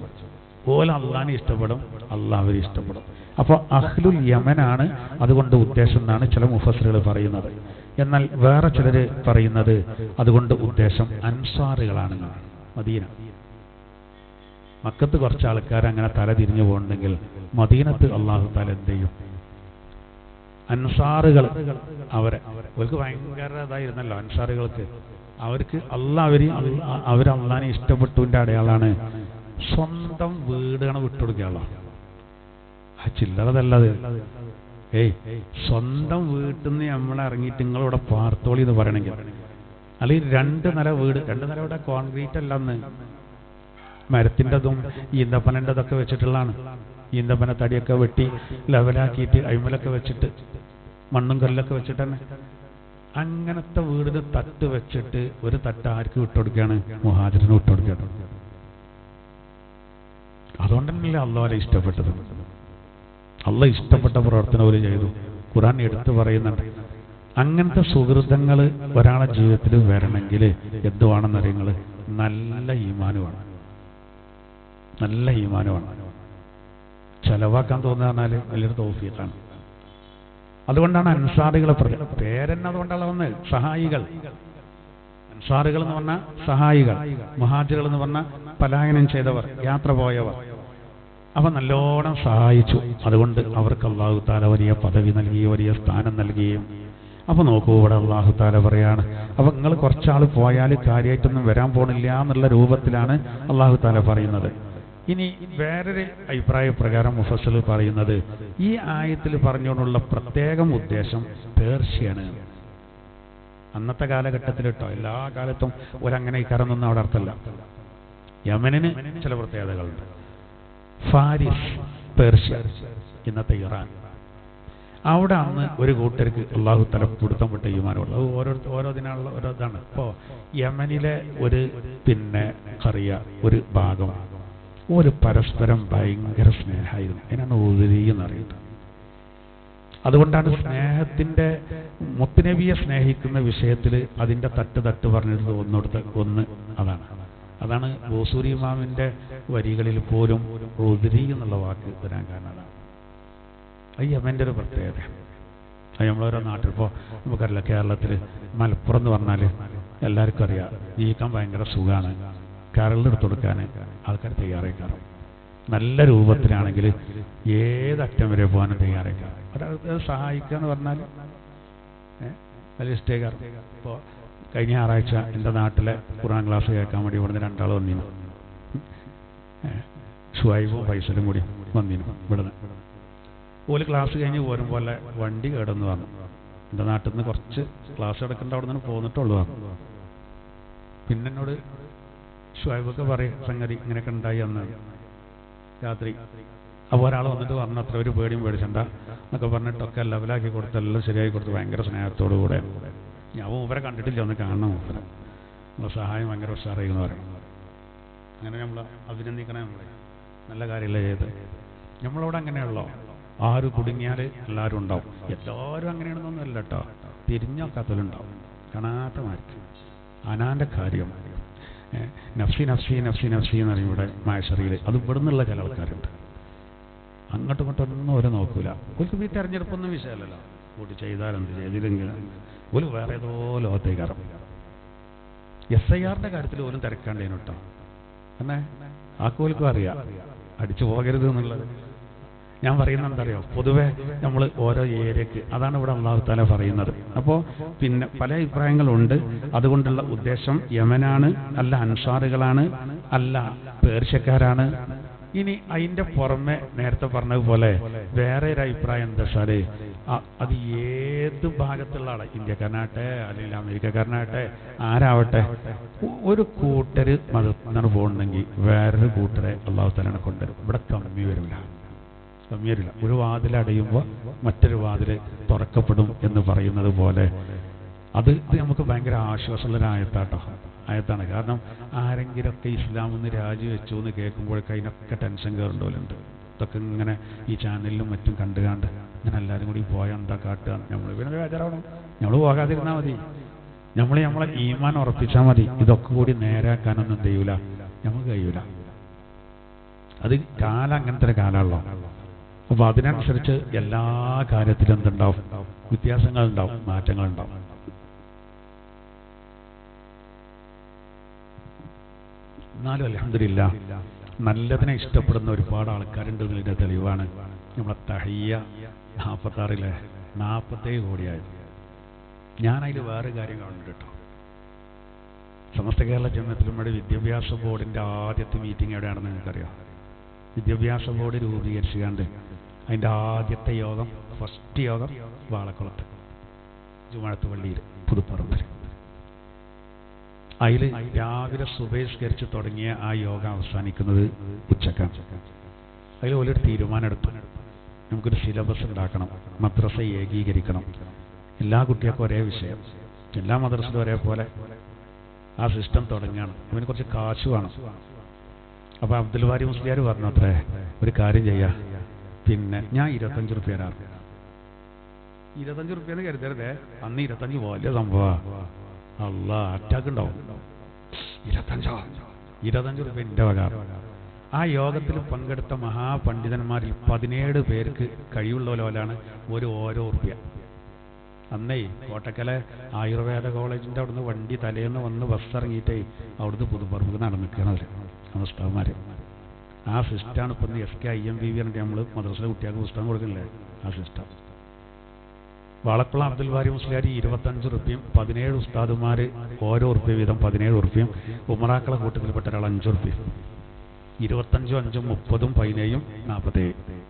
ഓല അള്ളാഹിനെ ഇഷ്ടപ്പെടും, അള്ളാഹ് അവരെ ഇഷ്ടപ്പെടും. അപ്പോൾ അഹ്ലുൽ യമനാണ് അതുകൊണ്ട് ഉദ്ദേശം എന്നാണ് ചില മുഫസ്സിറുകൾ പറയുന്നത്. എന്നാൽ വേറെ ചിലർ പറയുന്നത് അതുകൊണ്ട് ഉദ്ദേശം അൻസാറുകളാണ്. മദീന, മക്കത്ത് കുറച്ച് ആൾക്കാർ അങ്ങനെ തല തിരിഞ്ഞു പോകുന്നുണ്ടെങ്കിൽ മദീനത്ത് അള്ളാഹു തആല എന്ത് ചെയ്യും? അൻസാറുകൾ അവർക്ക് ഭയങ്കര ഇതായിരുന്നല്ലോ അൻസാറുകൾക്ക്. അവർക്ക് അവർ അള്ളാഹിനെ ഇഷ്ടപ്പെട്ടുവിൻ്റെ അടയാളാണ് സ്വന്തം വീടാണ് വിട്ടുകൊടുക്കുകയുള്ള. ആ ചില്ലറതല്ലത്. സ്വന്തം വീട്ടിൽ നിന്ന് നമ്മൾ ഇറങ്ങിയിട്ട് നിങ്ങളിവിടെ പാർത്തോളി എന്ന് പറയണമെങ്കിൽ, അല്ലെങ്കിൽ 2 നില വീട്, 2 നില ഇവിടെ കോൺക്രീറ്റ് അല്ലെന്ന്, മരത്തിൻ്റെതും ഈന്തപ്പനൻ്റെതൊക്കെ വെച്ചിട്ടുള്ളതാണ്. ഈന്തപ്പന തടിയൊക്കെ വെട്ടി ലെവലാക്കിയിട്ട് അയിമലൊക്കെ വെച്ചിട്ട് മണ്ണും കല്ലൊക്കെ വെച്ചിട്ട് തന്നെ അങ്ങനത്തെ വീടിന് തട്ട് വെച്ചിട്ട് ഒരു തട്ട് ആർക്ക് വിട്ടുകൊടുക്കുകയാണ്? മുഹാജിറിന് വിട്ടുകൊടുക്കുകയാണ്. അതുകൊണ്ട് തന്നെയല്ലേ അള്ളാഹുവിനെ ഇഷ്ടപ്പെട്ടത്. അള്ളാഹ് ഇഷ്ടപ്പെട്ട പ്രവർത്തനം അവർ ചെയ്തു. ഖുർആൻ എടുത്തു പറയുന്നുണ്ട്. അങ്ങനത്തെ സുഹൃതങ്ങൾ ഒരാളെ ജീവിതത്തിൽ വരണമെങ്കിൽ എന്തുവാണെന്നറിയങ്ങൾ? നല്ല ഈമാനുമാണ്. നല്ല ഈമാനുമാണ്. ചെലവാക്കാൻ തോന്നുക പറഞ്ഞാൽ വലിയൊരു തൗഫീഖാണ്. അതുകൊണ്ടാണ് അൻസാറുകളെ പേരെന്നെ അതുകൊണ്ടാണ് വന്നത്. സഹായികൾ. അൻസാറുകൾ എന്ന് പറഞ്ഞാൽ സഹായികൾ, മുഹാജിറുകൾ എന്ന് പറഞ്ഞാൽ പലായനം ചെയ്തവർ, യാത്ര പോയവർ. അവ നല്ലോണം സഹായിച്ചു. അതുകൊണ്ട് അവർക്ക് അല്ലാഹു തആല വലിയ പദവി നൽകി, വലിയ സ്ഥാനം നൽകുകയും. അപ്പൊ നോക്കൂ, ഇവിടെ അല്ലാഹു തആല പറയാണ്, അപ്പൊ നിങ്ങൾ കുറച്ചാൾ പോയാൽ കാര്യമായിട്ടൊന്നും വരാൻ പോണില്ല എന്നുള്ള രൂപത്തിലാണ് അല്ലാഹു തആല പറയുന്നത്. ഇനി വേറൊരു അഭിപ്രായ പ്രകാരം മുഫസ്സിൽ പറയുന്നത്, ഈ ആയത്തിൽ പറഞ്ഞുകൊണ്ടുള്ള പ്രത്യേകം ഉദ്ദേശം പേർഷ്യയാണ്. അന്നത്തെ കാലഘട്ടത്തിൽ കേട്ടോ, എല്ലാ കാലത്തും ഒരങ്ങനെ ഇക്കാരൊന്നും അവിടെ അർത്ഥമല്ല. യമനിന് ചില പ്രത്യേകതകളുണ്ട്. ഫാരിസ്, പേർഷ്യ, ഇന്നത്തെ ഇറാൻ, അവിടെ അന്ന് ഒരു കൂട്ടർക്ക് അള്ളാഹു തആല പിടുത്തം വിട്ട ഈമാനുള്ളത്. അത് ഓരോ ദിനാനുള്ള ഓരോ ഇതാണ്. ഇപ്പോൾ യമനിലെ ഒരു കറിയ ഒരു ഭാഗം ഒരു പരസ്പരം ഭയങ്കര സ്നേഹമായിരുന്നു. അതിനാണ് ഉദരി എന്നറിയുന്നത്. അതുകൊണ്ടാണ് സ്നേഹത്തിൻ്റെ മുത്തുനബിയെ സ്നേഹിക്കുന്ന വിഷയത്തിൽ അതിൻ്റെ തട്ട് പറഞ്ഞിട്ട് ഒന്ന് അതാണ് ബോസൂരി ഇമാമിൻ്റെ വരികളിൽ പോലും ഉദരി എന്നുള്ള വാക്ക് വരാൻ കാരണം. അത് യമൻ്റെ ഒരു പ്രത്യേകത. അത് നമ്മളോരോ നാട്ടിൽ ഇപ്പോൾ നമുക്കറിയില്ല, കേരളത്തിൽ മലപ്പുറം എന്ന് പറഞ്ഞാൽ എല്ലാവർക്കും അറിയാം, ജീവിക്കാൻ ഭയങ്കര സുഖമാണ്. കരളിലെടുത്ത് കൊടുക്കാൻ ആൾക്കാർ തയ്യാറേക്കാറും. നല്ല രൂപത്തിലാണെങ്കിൽ ഏതറ്റം വരെ പോകാനും തയ്യാറേക്കാറും. അത് സഹായിക്കുക എന്ന് പറഞ്ഞാൽ വലിയ ഇഷ്ടേക്കാറും. ഇപ്പോൾ കഴിഞ്ഞ ഞായറാഴ്ച എൻ്റെ നാട്ടിലെ ഖുർആൻ ക്ലാസ് കേൾക്കാൻ വേണ്ടി ഇവിടുന്ന് 2 ആൾ വന്നിരുന്നു. ഷുഹൈബും ഫൈസലും കൂടി വന്നിരുന്നു. ഇവിടുന്ന് ഓല് ക്ലാസ് കഴിഞ്ഞ് പോരുമ്പോൾ വണ്ടി കേടെന്ന് പറഞ്ഞു. എൻ്റെ നാട്ടിൽ നിന്ന് കുറച്ച് ക്ലാസ് എടുക്കേണ്ട അവിടെ നിന്ന് പോന്നിട്ടുള്ളൂ പറഞ്ഞു. പിന്നെ എന്നോട് ഷുഹൈബൊക്കെ പറയും സംഗതി ഇങ്ങനെയൊക്കെ ഉണ്ടായി അന്ന് രാത്രി. അപ്പോൾ ഒരാൾ വന്നിട്ട് പറഞ്ഞു, അത്ര ഒരു പേടിയും പേടിച്ചണ്ട എന്നൊക്കെ പറഞ്ഞിട്ടൊക്കെ ലെവലാക്കി കൊടുത്ത് എല്ലാം ശരിയാക്കി കൊടുത്ത് ഭയങ്കര സ്നേഹത്തോടു കൂടെ. ഞാൻ മൂപ്പരെ കണ്ടിട്ടില്ല, ഒന്ന് കാണണം മൂപ്പരെ, നമ്മളെ സഹായം ഭയങ്കര ഉഷാറായി പറയും. അങ്ങനെ നമ്മൾ അഭിനന്ദിക്കണേ. നമ്മളെ നല്ല കാര്യമല്ലേ ചെയ്ത്. നമ്മളവിടെ അങ്ങനെയുള്ളോ, ആര് കുടുങ്ങിയാൽ എല്ലാവരും ഉണ്ടാവും. എല്ലാവരും അങ്ങനെയാണെന്നൊന്നുമല്ല കേട്ടോ, തിരിഞ്ഞോക്കാത്തവരുണ്ടാവും. കാണാത്ത മാർക്ക് അനാൻ്റെ കാര്യം നഫ്സി നഫ്സി നഫ്സി നഫ്സി എന്ന് പറയും ഇവിടെ മാഷറിയിൽ. അത് ഇവിടെ നിന്നുള്ള ചില ആൾക്കാരുണ്ട്, അങ്ങോട്ടും ഇങ്ങോട്ടൊന്നും അവർ നോക്കൂല. അവർക്ക് ഈ തെരഞ്ഞെടുപ്പൊന്നും വിഷയമല്ലല്ലോ, കൂട്ടി ചെയ്താലെന്ത് ചെയ്തില്ലെങ്കിലും ഒരു വേറെ ഏതോ ലോകത്തേക്ക് ഇറങ്ങും. SIRന്റെ കാര്യത്തിൽ പോലും തിരക്കാണ്ടേനു കേട്ടോ. എന്നെ ആക്കോൽക്കും അറിയാം അടിച്ചു പോകരുത് എന്നുള്ളത്. ഞാൻ പറയുന്നത് എന്താ അറിയോ, പൊതുവെ നമ്മൾ ഓരോ ഏരിയക്ക് അതാണ് ഇവിടെ അല്ലാഹു തആല പറയുന്നത്. അപ്പോൾ പല അഭിപ്രായങ്ങളുണ്ട്. അതുകൊണ്ടുള്ള ഉദ്ദേശം യമനാണ്, അല്ല അൻസാറുകളാണ്, അല്ല പേർഷ്യക്കാരാണ്. ഇനി അതിൻ്റെ പുറമെ നേരത്തെ പറഞ്ഞതുപോലെ വേറെ ഒരു അഭിപ്രായം എന്താ വെച്ചാൽ അത് ഏത് ഭാഗത്തുള്ള ആളെ, ഇന്ത്യക്കാരനാകട്ടെ അല്ലെങ്കിൽ അമേരിക്കക്കാരനാകട്ടെ ആരാവട്ടെ, ഒരു കൂട്ടര് മതത്തിനാണ് പോകുന്നുണ്ടെങ്കിൽ വേറൊരു കൂട്ടരെ അല്ലാഹു തആല കൊണ്ടുവരും. ഇവിടെ കമ്മി വരില്ല. ഒരു വാതിൽ അടയുമ്പോൾ മറ്റൊരു വാതിൽ തുറക്കപ്പെടും എന്ന് പറയുന്നത് പോലെ അത് നമുക്ക് ഭയങ്കര ആശ്വാസമുള്ളൊരു ആയത്താണ്. കാരണം ആരെങ്കിലുമൊക്കെ ഇസ്ലാമെന്ന് രാജിവെച്ചു എന്ന് കേൾക്കുമ്പോഴേക്ക് അതിനൊക്കെ ടെൻഷൻ കയറേണ്ടവരുണ്ട്. ഇതൊക്കെ ഇങ്ങനെ ഈ ചാനലിലും മറ്റും കണ്ടുകാണ്ട് ഇങ്ങനെ എല്ലാവരും കൂടി പോയാൽ എന്താ കാട്ടുക, നമ്മൾ പിന്നെ ബേജാറാവണം. നമ്മൾ പോകാതിരുന്നാൽ മതി, നമ്മളെ ഈമാൻ ഉറപ്പിച്ചാൽ മതി. ഇതൊക്കെ കൂടി നേരാക്കാനൊന്നും എന്ത് ചെയ്യൂല, നമുക്ക് കഴിയൂല. അത് കാലം അങ്ങനത്തെ ഒരു കാലമുള്ളൂ. അപ്പോൾ അതിനനുസരിച്ച് എല്ലാ കാര്യത്തിലും എന്തുണ്ടാവും, വ്യത്യാസങ്ങളുണ്ടാവും, മാറ്റങ്ങളുണ്ടാവും. എന്നാലും അൽഹംദുലില്ലാഹ് നല്ലതിനെ ഇഷ്ടപ്പെടുന്ന ഒരുപാട് ആൾക്കാരുണ്ട് എന്നതിൻ്റെ തെളിവാണ് നമ്മളെ തഹയ്യ 46-ലെ 47 കോടിയായത്. ഞാനതിൽ വേറെ കാര്യം കാണുന്നുണ്ട് കേട്ടോ. സമസ്ത കേരള ജമിഅത്തുൽ വിദ്യാഭ്യാസ ബോർഡിൻ്റെ ആദ്യത്തെ മീറ്റിംഗ് എവിടെയാണെന്ന് നിങ്ങൾക്കറിയാം. വിദ്യാഭ്യാസ ബോർഡ് രൂപീകരിച്ചുകൊണ്ട് അതിൻ്റെ ആദ്യത്തെ യോഗം, ഫസ്റ്റ് യോഗം വാളക്കുളത്ത് ജുമാഅത്ത് പള്ളിയിൽ പുതുപ്പറമ്പിൽ. അതിൽ രാവിലെ സുബഹിസ്കരിച്ച് തുടങ്ങിയ ആ യോഗം അവസാനിക്കുന്നത് ഉച്ചക്കാണ്. അതിൽ ഒരു തീരുമാനം എടുത്തു, നമുക്കൊരു സിലബസ് ഉണ്ടാക്കണം, മദ്രസ ഏകീകരിക്കണം, എല്ലാ കുട്ടികൾക്കും ഒരേ വിഷയം, എല്ലാ മദ്രസയിലും ഒരേപോലെ ആ സിസ്റ്റം തുടങ്ങുകയാണ്. അതിന് കുറച്ച് കാശ് വേണം. അപ്പോൾ അബ്ദുൽ വാരി മുസ്ലിയാർ പറഞ്ഞു, അത്രേ ഒരു കാര്യം ചെയ്യാം, ഞാൻ 25 റുപ്യ തരാം. 25 റുപ്യ എന്ന് കരുതരുതേ, അന്ന് 25 വലിയ സംഭവമാണ്. അല്ലാ അറ്റാക്ക് ഉണ്ടാവും. 25 റുപ്യ എൻ്റെ വക. ആ യോഗത്തിൽ പങ്കെടുത്ത മഹാപണ്ഡിതന്മാരിൽ 17 പേർക്ക് കഴിവുള്ളവരാണ് ഓരോ റുപ്യ. അന്നേ കോട്ടക്കല ആയുർവേദ കോളേജിൻ്റെ അവിടുന്ന് വണ്ടി തലേന്ന് വന്ന് ബസ് ഇറങ്ങിയിട്ടേ അവിടുന്ന് പുതുപ്പറമ്പ് നടന്നിരിക്കണവർ ഉസ്താദ്മാർ. ആ സിസ്റ്റമാണ് ഇപ്പം SK IMBB പറഞ്ഞിട്ട് നമ്മൾ മദ്രസയിലെ കുട്ടികൾക്ക് പുസ്തകം കൊടുക്കുന്നില്ലേ, ആ സിസ്റ്റം. വാളക്കുളം അബ്ദുൽ വാരി മുസ്ലിയാർ 25 റുപ്യയും 17 ഉസ്താദുമാർ ഓരോ റുപ്യ വീതം 17 റുപ്യയും ഉമറാക്കളെ കൂട്ടത്തിൽപ്പെട്ട ഒരാൾ 5 റുപ്യ. 25, 5, 30, 17, 47.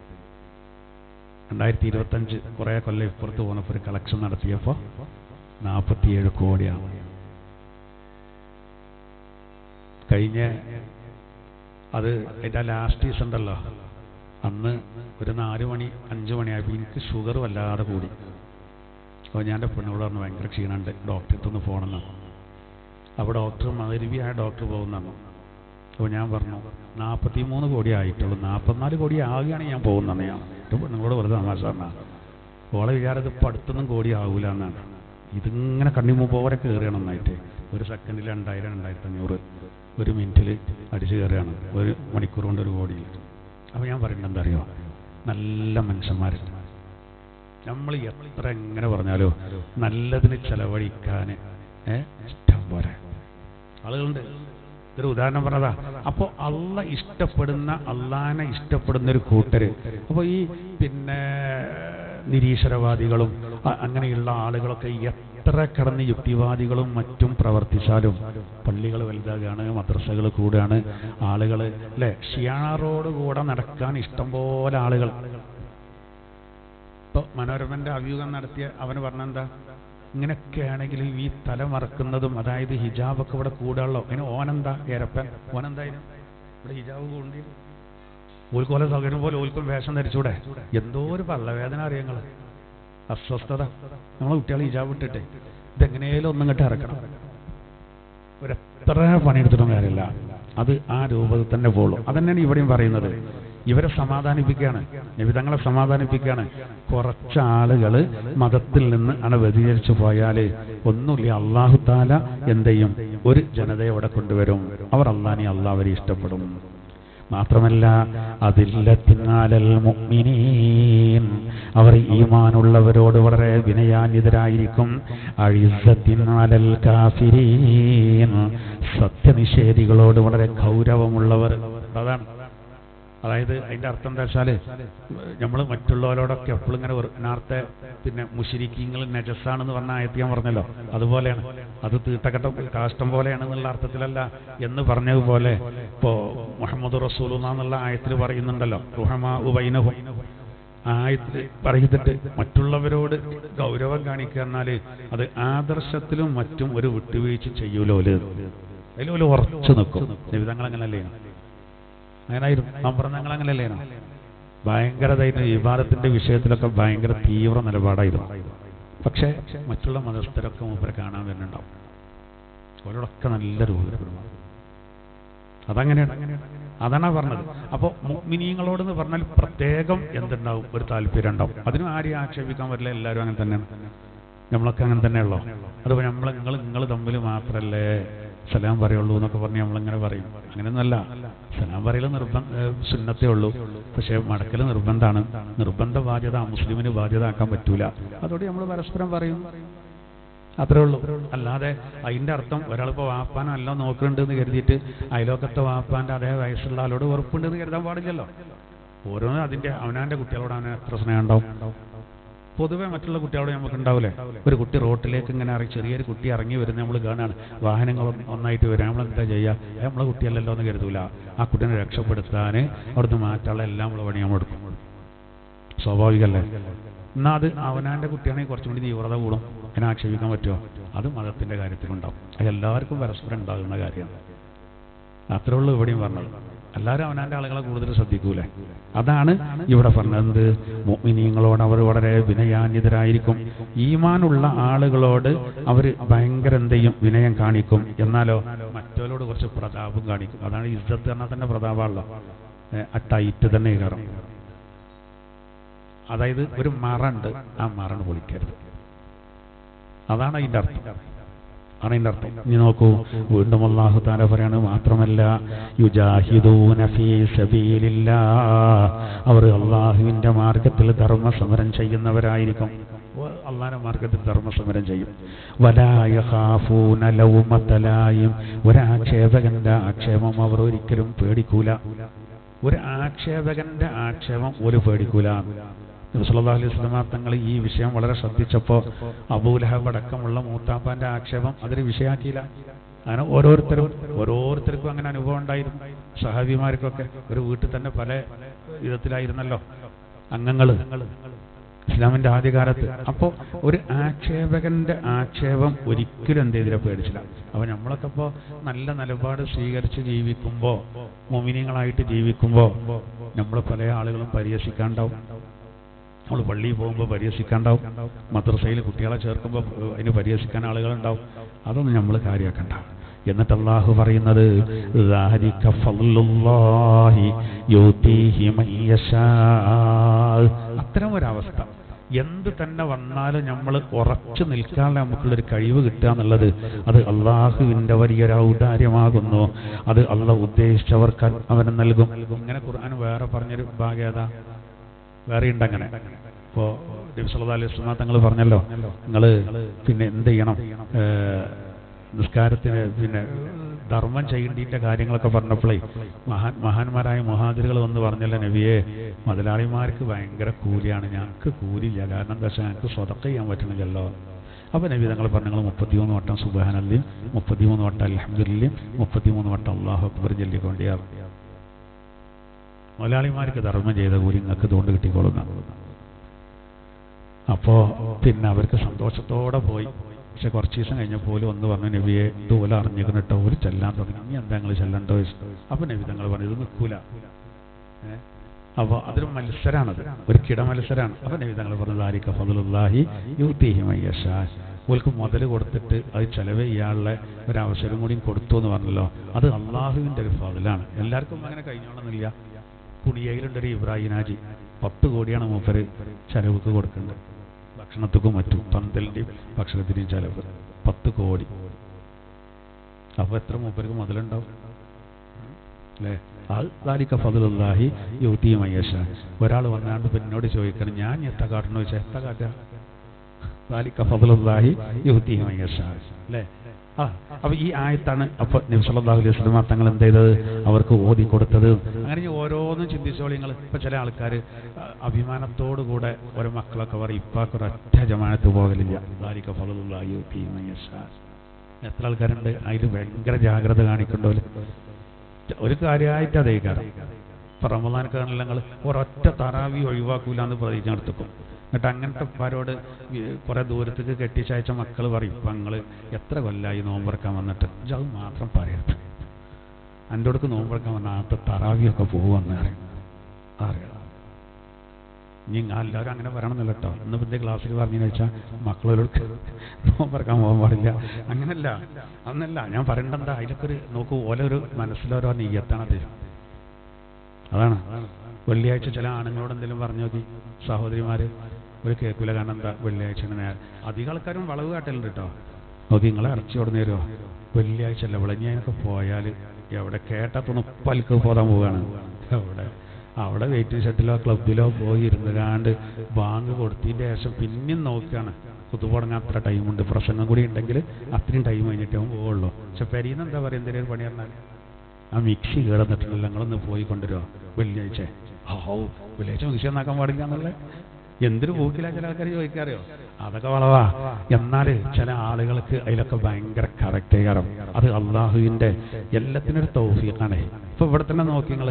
2025 കുറേ കൊല്ലം ഇപ്പുറത്ത് പോകുന്നപ്പോൾ ഒരു കളക്ഷൻ നടത്തിയപ്പോൾ 47 കോടിയാണ്. കഴിഞ്ഞ അത് അതിൻ്റെ ലാസ്റ്റ് സീസൺ ഉണ്ടല്ലോ, അന്ന് ഒരു 4 മണി 5 മണിയായപ്പോൾ എനിക്ക് ഷുഗർ വല്ലാതെ കൂടി. അപ്പോൾ ഞാൻ എൻ്റെ പെണ്ണോട് പറഞ്ഞു ഭയങ്കര ക്ഷീണമുണ്ട്, ഡോക്ടറെ അടുത്തൊന്ന് പോകണമെന്നാണ്. അപ്പോൾ ഡോക്ടർ മകരിവിയായ ഡോക്ടർ പോകുന്നതാണ്. അപ്പോൾ ഞാൻ പറഞ്ഞു 43 കോടി ആയിട്ടുള്ളൂ, 44 കോടി ആവുകയാണെങ്കിൽ ഞാൻ പോകുന്നതാണ്. ഞാൻ എൻ്റെ പെണ്ണുങ്ങളോട് വെറുതെ തമാശ പറഞ്ഞാൽ ഓളെ വിചാരത് ഇപ്പോൾ അടുത്തൊന്നും കോടി ആവില്ല എന്നാണ്. ഇതിങ്ങനെ കണ്ണിമൂ പോലെ കയറുകയാണ് നന്നായിട്ട്. ഒരു സെക്കൻഡിൽ 2000 2500 ഒരു മിനിറ്റിൽ അടിച്ചു കയറുകയാണ്, 1 മണിക്കൂർ കൊണ്ട് 1 കോടി. അപ്പോൾ ഞാൻ പറയുന്നത് എന്താ അറിയോ, നല്ല മനുഷ്യന്മാരുണ്ട്. നമ്മൾ എത്ര എങ്ങനെ പറഞ്ഞാലോ നല്ലതിന് ചെലവഴിക്കാൻ ഇഷ്ടം പോലെ ആളുകളുണ്ട്. ഇതൊരു ഉദാഹരണം പറഞ്ഞതാ. അപ്പോൾ അള്ളാനെ ഇഷ്ടപ്പെടുന്ന ഒരു കൂട്ടര്. അപ്പോൾ ഈ പിന്നെ നിരീശ്വരവാദികളും അങ്ങനെയുള്ള ആളുകളൊക്കെ എത്ര കിടന്ന് യുക്തിവാദികളും മറ്റും പ്രവർത്തിച്ചാലും പള്ളികൾ വലുതാകുകയാണ്, മദ്രസകൾ കൂടുകയാണ്, ആളുകൾ അല്ലെ ഷിയാറോട് കൂടെ നടക്കാൻ ഇഷ്ടം പോലെ ആളുകൾ. ഇപ്പോൾ മനോരമന്റെ അഭിമുഖം നടത്തിയ അവന് പറഞ്ഞെന്താ, ഇങ്ങനെയൊക്കെയാണെങ്കിൽ ഈ തല മറക്കുന്നതും അതായത് ഹിജാബൊക്കെ ഇവിടെ കൂടാണല്ലോ, അതിന് ഓനെന്താ ഏരപ്പൻ, ഓനെന്തായാലും ഇവിടെ ഹിജാബ് കൂടി ഓൽക്കോലെ സൗകര്യം പോലെ ഓൽക്കും വേഷം ധരിച്ചൂടെ. എന്തോ ഒരു പള്ളവേദന അറിയങ്ങൾ, അസ്വസ്ഥത. നമ്മളെ കുട്ടികൾ ഹിജാബ് ഇട്ടിട്ടെ ഇതെങ്ങനെയാലും ഒന്നും ഇങ്ങോട്ട് ഇറക്കണം. ഒരെത്ര പണിയെടുത്തിട്ടും കാര്യമില്ല, അത് ആ രൂപത്തിൽ തന്നെ പോകുള്ളൂ. അതന്നെയാണ് ഇവിടെയും പറയുന്നത്. ഇവരെ സമാധാനിപ്പിക്കുകയാണ്, നബിതങ്ങളെ സമാധാനിപ്പിക്കുകയാണ്. കുറച്ച് ആളുകൾ മതത്തിൽ നിന്ന് ആണ് വ്യതിചരിച്ചു പോയാൽ ഒന്നുമില്ല, അള്ളാഹു താല എന്ത് ചെയ്യും, ഒരു ജനതയെ അവിടെ കൊണ്ടുവരും. അവർ അള്ളാഹുവരെ ഇഷ്ടപ്പെടും. മാത്രമല്ല അതില്ലത്തിനാലൽ മുഅ്മിനീൻ, അവർ ഈമാനുള്ളവരോട് വളരെ വിനയാന്വിതരായിരിക്കും. അഇസ്സത്തിനാലൽ കാഫിരീൻ, സത്യനിഷേധികളോട് വളരെ ഗൗരവമുള്ളവർ. അതാണ്. അതായത് അതിൻ്റെ അർത്ഥം എന്താ വെച്ചാൽ നമ്മൾ മറ്റുള്ളവരോടൊക്കെ എപ്പോഴും ഇങ്ങനെ നേരത്തെ പിന്നെ മുശ്രിക്കീങ്ങൾ നജസാണെന്ന് പറഞ്ഞ ആയത്ത് ഞാൻ പറഞ്ഞല്ലോ, അതുപോലെയാണ്. അത് തീട്ടക്കട്ട കാഷ്ടം പോലെയാണെന്നുള്ള അർത്ഥത്തിലല്ല എന്ന് പറഞ്ഞതുപോലെ ഇപ്പോൾ മുഹമ്മദ് റസൂലുള്ളാഹി എന്നുള്ള ആയത്തിൽ പറയുന്നുണ്ടല്ലോ, റുഹമാ ബൈനഹും. ആയത്തിൽ പറയുന്നിട്ട് മറ്റുള്ളവരോട് ഗൗരവം കാണിക്കുക എന്നാൽ അത് ആദർശത്തിലും മറ്റും ഒരു വിട്ടുവീഴ്ച ചെയ്യൂലോ, അതിലും ഉറച്ചു നിൽക്കും. നബിതങ്ങൾ അങ്ങനല്ലേ, അങ്ങനായിരുന്നു. നാം പറഞ്ഞ ഞങ്ങൾ അങ്ങനെയല്ലേനോ, ഭയങ്കരതായിരുന്നു. ഇബാദത്തിന്റെ വിഷയത്തിലൊക്കെ ഭയങ്കര തീവ്ര നിലപാടായിരുന്നു. പക്ഷെ മറ്റുള്ള മതസ്ഥരൊക്കെ മൂപ്പരെ കാണാൻ വരുന്നുണ്ടാവും, അവരോടൊക്കെ നല്ല രൂപപ്പെടും. അതങ്ങനെയാണ്, അതാണ് പറഞ്ഞത്. അപ്പോൾ മുഅ്മിനീങ്ങളോടെന്ന് പറഞ്ഞാൽ പ്രത്യേകം എന്തുണ്ടാവും, ഒരു താല്പര്യം ഉണ്ടാവും. അതിനും ആരെയും ആക്ഷേപിക്കാൻ പറ്റില്ല, എല്ലാവരും അങ്ങനെ തന്നെയാണ്. നമ്മളൊക്കെ അങ്ങനെ തന്നെയുള്ളൂ. അതുപോലെ നിങ്ങൾ തമ്മിൽ മാത്രമല്ലേ സലാം പറയുള്ളൂ എന്നൊക്കെ പറഞ്ഞ് നമ്മളിങ്ങനെ പറയും. അങ്ങനെയൊന്നുമല്ല, സലാം പറയൽ സുന്നത്തേ ഉള്ളൂ. പക്ഷേ മടക്കൽ നിർബന്ധമാണ്. നിർബന്ധ ബാധ്യത മുസ്ലിമിന് ബാധ്യത ആക്കാൻ പറ്റൂല. അതോടെ നമ്മൾ പരസ്പരം പറയും, അത്രേ ഉള്ളൂ. അല്ലാതെ അതിൻ്റെ അർത്ഥം ഒരാളിപ്പോൾ വാപ്പാൻ നല്ല നോക്കുന്നുണ്ട് എന്ന് കരുതിയിട്ട് അയലോക്കത്തെ വാപ്പാൻ്റെ അതേ വയസ്സുള്ള ആളോട് വെറുപ്പുണ്ടെന്ന് കരുതാൻ പാടില്ലല്ലോ. ഓരോന്നും അതിൻ്റെ അവനാൻ്റെ കുട്ടികളോട് അവന് എത്ര സ്നേഹം ഉണ്ടാവും. പൊതുവെ മറ്റുള്ള കുട്ടികളോട് നമുക്ക് ഉണ്ടാവില്ലേ, ഒരു കുട്ടി റോട്ടിലേക്ക് ഇങ്ങനെ ചെറിയൊരു കുട്ടി ഇറങ്ങി വരുന്നത് നമ്മൾ കാണുകയാണ്, വാഹനങ്ങൾ ഒന്നായിട്ട് വരിക, നമ്മളെന്താ ചെയ്യുക, നമ്മളെ കുട്ടിയല്ലല്ലോ എന്ന് കരുതൂല. ആ കുട്ടീനെ രക്ഷപ്പെടുത്താൻ അവിടുന്ന് മാറ്റാനുള്ള എല്ലാം നമ്മൾ പണി നമ്മൾ എടുക്കും. സ്വാഭാവികമല്ലേ. എന്നാൽ അത് അവനാൻ്റെ കുട്ടിയാണെങ്കിൽ കുറച്ചും കൂടി തീവ്രത കൂടും. അതിനെ ആക്ഷേപിക്കാൻ പറ്റുമോ? അത് മതത്തിൻ്റെ കാര്യത്തിലുണ്ടാവും. അത് എല്ലാവർക്കും പരസ്പരം ഉണ്ടാകുന്ന കാര്യമാണ്. അത്രേ ഉള്ളൂ ഇവിടെയും പറഞ്ഞത്. എല്ലാവരും അവനാൻ്റെ ആളുകളെ കൂടുതൽ ശ്രദ്ധിക്കൂലേ. അതാണ് ഇവിടെ പറഞ്ഞത്. മുഅ്മിനീങ്ങളോട് അവർ വളരെ വിനയാന്വിതരായിരിക്കും. ഈമാനുള്ള ആളുകളോട് അവർ ഭയങ്കര എന്തെയും വിനയം കാണിക്കും. എന്നാലോ മറ്റവരോട് കുറച്ച് പ്രതാപം കാണിക്കും. അതാണ് ഇസ്സത്ത് പറഞ്ഞാൽ തന്നെ പ്രതാപമുള്ള ടൈറ്റ് തന്നെ കയറും. അതായത് ഒരു മറുണ്ട്, ആ മറണ് പൊളിക്കരുത്. അതാണ് അതിൻ്റെ അർത്ഥം. ഇനി നോക്കൂ, വീണ്ടും അല്ലാഹു തആല പറയാണ്, മാത്രമല്ല യുജാഹിദൂന ഫീ സബീലില്ലാഹ്, അവർ അല്ലാഹുവിന്റെ മാർഗത്തിൽ ധർമ്മസമരം ചെയ്യുന്നവരായിരിക്കും. അല്ലാഹുവിന്റെ മാർഗത്തിൽ ധർമ്മസമരം ചെയ്യും. വലാ യഖാഫൂന ലൗമത ലായിം, ഒരാക്ഷേപകന്റെ ആക്ഷേപം അവർ ഒരിക്കലും പേടിക്കൂല. ഒരു ആക്ഷേപകന്റെ ആക്ഷേപം ഒരു പേടിക്കൂല. നബി സല്ലല്ലാഹു അലൈഹി വസല്ലം തങ്ങൾ ഈ വിഷയം വളരെ ശ്രദ്ധിച്ചപ്പോൾ അബൂലഹബ് അടക്കമുള്ള മൂത്താപ്പാന്റെ ആക്ഷേപം അതൊരു വിഷയമാക്കിയില്ല. അങ്ങനെ ഓരോരുത്തർക്കും അങ്ങനെ അനുഭവം ഉണ്ടായിരുന്നു. സഹാബിമാർക്കൊക്കെ ഒരു വീട്ടിൽ തന്നെ പല വിധത്തിലായിരുന്നല്ലോ അംഗങ്ങൾ. ഇസ്ലാമിൻ്റെ ആദ്യകാലത്ത്. അപ്പോൾ ഒരു ആക്ഷേപകന്റെ ആക്ഷേപം ഒരിക്കലും എന്ത് ചെയ്തില്ല, പേടിച്ചില്ല. അപ്പോൾ നമ്മളൊക്കെ ഇപ്പോൾ നല്ല നിലപാട് സ്വീകരിച്ച് ജീവിക്കുമ്പോൾ, മുഅ്മിനീങ്ങളായിട്ട് ജീവിക്കുമ്പോൾ, നമ്മൾ പല ആളുകളും പരിഹസിക്കാണ്ടാവും. നമ്മൾ പള്ളിയിൽ പോകുമ്പോൾ പരിഹസിക്കാണ്ടാവും, മദ്രസയിൽ കുട്ടികളെ ചേർക്കുമ്പോൾ അതിന് പരിഹസിക്കാൻ ആളുകളുണ്ടാവും. അതൊന്നും നമ്മൾ കാര്യമാക്കണ്ട. എന്നിട്ട് അല്ലാഹു പറയുന്നത് ദാലിക ഫളലുല്ലാഹി യൂതീഹി മൻ യശാ. അത്തരം ഒരവസ്ഥ എന്ത് തന്നെ വന്നാലും നമ്മൾ ഉറച്ചു നിൽക്കാനുള്ള നമുക്കുള്ളൊരു കഴിവ് കിട്ടുക എന്നുള്ളത് അത് അള്ളാഹുവിൻ്റെ വലിയൊരു ഔദാര്യമാകുന്നു. അത് അള്ളാഹു ഉദ്ദേശിച്ചവർക്ക് അവന് നൽകും. ഇങ്ങനെ ഖുർആൻ വേറെ പറഞ്ഞൊരു ഭാഗം ഏതാ? വേറെ ഉണ്ട് അങ്ങനെ. ഇപ്പോൾ നബി സല്ലല്ലാഹു അലൈഹി വസല്ലം തങ്ങൾ പറഞ്ഞല്ലോ, നിങ്ങൾ പിന്നെ എന്ത് ചെയ്യണം, നിസ്കാരത്തിന് പിന്നെ ധർമ്മം ചെയ്യേണ്ടിൻ്റെ കാര്യങ്ങളൊക്കെ പറഞ്ഞപ്പോഴേ മഹാന്മാരായ മുഹാജിറുകൾ വന്ന് പറഞ്ഞല്ലോ, നബിയെ മുതലാളിമാർക്ക് ഭയങ്കര കൂലിയാണ്, ഞങ്ങൾക്ക് കൂലിയില്ല. കാരണം എന്താ വെച്ചാൽ ഞങ്ങൾക്ക് സ്വതക്ക ചെയ്യാൻ പറ്റണില്ലല്ലോ. അപ്പോൾ നബി തങ്ങൾ പറഞ്ഞു, നിങ്ങൾ 33 വട്ടം സുബ്ഹാനല്ലാഹ്, 33 വട്ടം അൽഹംദുലില്ലാഹ്, 33 വട്ടം അല്ലാഹു അക്ബർ ചൊല്ലിക്കൊണ്ടിയാർ. മുതലാളിമാർക്ക് ധർമ്മം ചെയ്ത കൂലി നിങ്ങൾക്ക് ഇതുകൊണ്ട് കിട്ടിക്കൊള്ളുന്ന. അപ്പോൾ പിന്നെ അവർക്ക് സന്തോഷത്തോടെ പോയി. പക്ഷെ കുറച്ച് ദിവസം കഴിഞ്ഞപ്പോൾ ഒന്ന് പറഞ്ഞു, നബിയെ ഇതുപോലെ അറിഞ്ഞിരിക്കണിട്ടോ, ഒരു ചെല്ലാൻ തുടങ്ങി, ഇനി എന്താ നിങ്ങൾ ചെല്ലണ്ടോ? അപ്പോൾ നബി തങ്ങൾ പറഞ്ഞു, ഇത് നിൽക്കൂല. അപ്പോൾ അതൊരു മത്സരമാണത്, ഒരു കിട മത്സരമാണ്. അപ്പോൾ നബി തങ്ങൾ പറഞ്ഞു, ദാലിക ഫളലുല്ലാഹി യൂതീഹി മൻ യശാ. ഓൽക്ക് മുതൽ കൊടുത്തിട്ട് അത് ചെലവ് ചെയ്യാനുള്ള ഒരവസരം കൂടിയും കൊടുത്തു എന്ന് പറഞ്ഞല്ലോ, അത് അള്ളാഹുവിൻ്റെ ഒരു ഫളലാണ്. എല്ലാവർക്കും അങ്ങനെ കഴിഞ്ഞോളന്നില്ല. കുടിയയിലുണ്ടൊരു ഇബ്രാഹിം ഹാജി, 10 കോടിയാണ് മൂപ്പര് ചെലവുക്ക് കൊടുക്കേണ്ടത്, ഭക്ഷണത്തിനും മറ്റും പന്തലിൻ്റെയും ഭക്ഷണത്തിൻ്റെയും ചെലവ് 10 കോടി. അപ്പോൾ എത്ര മൂപ്പർക്ക് മുതലുണ്ടാവും അല്ലേ? ദാലിക ഫളലുല്ലാഹി യൂതീഹി മൻ യശാ. ഒരാൾ വന്നാണ്ട് പിന്നോട് ചോദിക്കണം, ഞാൻ എത്ര കാട്ടണമെന്ന് ചോദിച്ചാൽ എത്ര കാട്ടുക? ദാലിക ഫളലുല്ലാഹി യൂതീഹി മൻ യശാ അല്ലേ? അപ്പോൾ ഈ ആയത്താണ് അപ്പോൾ നബി സല്ലല്ലാഹു അലൈഹി വസല്ലം തങ്ങൾ എന്ത് ചെയ്തത്, അവർക്ക് ഓതി കൊടുത്തത്. അങ്ങനെ ഓരോന്നും ചിന്തിച്ചോളി നിങ്ങൾ. ഇപ്പം ചില ആൾക്കാർ അഭിമാനത്തോടുകൂടെ ഓരോ മക്കളൊക്കെ പറയും, ഇപ്പാക്ക് ഒരൊറ്റ ജമാഅത്ത് പോകലില്ല. ദാലിക ഫളലുല്ലാഹി യൂതീഹി മൻ യശാ. എത്ര ആൾക്കാരുണ്ട് അതിൽ ഭയങ്കര ജാഗ്രത കാണിക്കേണ്ടവർ. ഒരു കാര്യമായിട്ട് അതേ കാരണം ഇപ്പം റമദാൻക്കാണെങ്കിൽ ഞങ്ങൾ ഒരൊറ്റ തറാവി ഒഴിവാക്കൂല എന്ന് പ്രതിജ്ഞ എടുത്തുക്കും. എന്നിട്ട് അങ്ങനത്തെ പാരോട് കുറേ ദൂരത്തേക്ക് കെട്ടിച്ചയച്ച മക്കൾ പറയും, ഇപ്പം ഞങ്ങൾ എത്ര കൊല്ലമായി നോമ്പറക്കാൻ വന്നിട്ട് അത് മാത്രം പറയരുത്, എൻ്റെ അടുക്ക് നോമ്പറക്കാൻ വന്നാൽ ആദ്യത്തെ തറാവിയൊക്കെ പോകുമെന്ന് അറിയാം. ഇനി എല്ലാവരും അങ്ങനെ പറയണമെന്നില്ല കേട്ടോ. ഇന്ന് പിന്നെ ക്ലാസ്സിൽ പറഞ്ഞെന്ന് വെച്ചാൽ മക്കളോട് നോമ്പറക്കാൻ പോകാൻ പാടില്ല, അങ്ങനല്ല, അന്നല്ല ഞാൻ പറയണ്ടെന്താ. അതിലൊക്കെ ഒരു നോക്കൂ, ഓരോരു മനസ്സിലോരോ നെയ്യത്താണത്. അതാണ് വെള്ളിയാഴ്ച ചില ആണുങ്ങളോട് എന്തെങ്കിലും പറഞ്ഞു നോക്കി, സഹോദരിമാർ ഒരു കേൾക്കൂല. കാരണം എന്താ, വെള്ളിയാഴ്ച അധികം ആൾക്കാരും വളവ് കാട്ടലുണ്ട് കേട്ടോ. നോക്കി, നിങ്ങളെ ഇറച്ചി കൊടുന്നു തരുമോ? വെള്ളിയാഴ്ച അല്ല, വിളഞ്ഞതിനൊക്കെ പോയാൽ എവിടെ കേട്ടാത്തൊന്ന് പൽക്ക് പോകാൻ പോവുകയാണ്. അവിടെ വെയിറ്റിംഗ് ഷെഡിലോ ക്ലബിലോ പോയി ഇരുന്നുകാണ്ട് ബാങ്ക് കൊടുത്തതിൻ്റെ ശേഷം പിന്നെയും നോക്കുകയാണ്. കുത്തുപോടങ്ങാൻ അത്ര ടൈമുണ്ട്, പ്രസംഗം കൂടി ഉണ്ടെങ്കിൽ അത്രയും ടൈം കഴിഞ്ഞിട്ടേ പോവുള്ളൂ. പക്ഷെ പെരീന്ന് എന്താ പറയുക, എന്തെങ്കിലും പണി പറഞ്ഞാൽ ആ മിക്സി കിടന്നിട്ടുണ്ടല്ലോ, ഞങ്ങളൊന്ന് പോയി കൊണ്ടുവരുമോ വെള്ളിയാഴ്ച? വെള്ളിയാഴ്ച മിക്സി ഒന്നാക്കാൻ പാടില്ല എന്നുള്ളത് എന്തൊരു പോക്കില്ല ചില ആൾക്കാർ ചോദിക്കാറിയോ? അതൊക്കെ വളവാ. എന്നാൽ ചില ആളുകൾക്ക് അതിലൊക്കെ ഭയങ്കര കറക്റ്റേകാരം. അത് അള്ളാഹുവിൻ്റെ എല്ലാത്തിനൊരു തൗഫീഖാണ്. ഇപ്പൊ ഇവിടെ തന്നെ നോക്കി നിങ്ങൾ,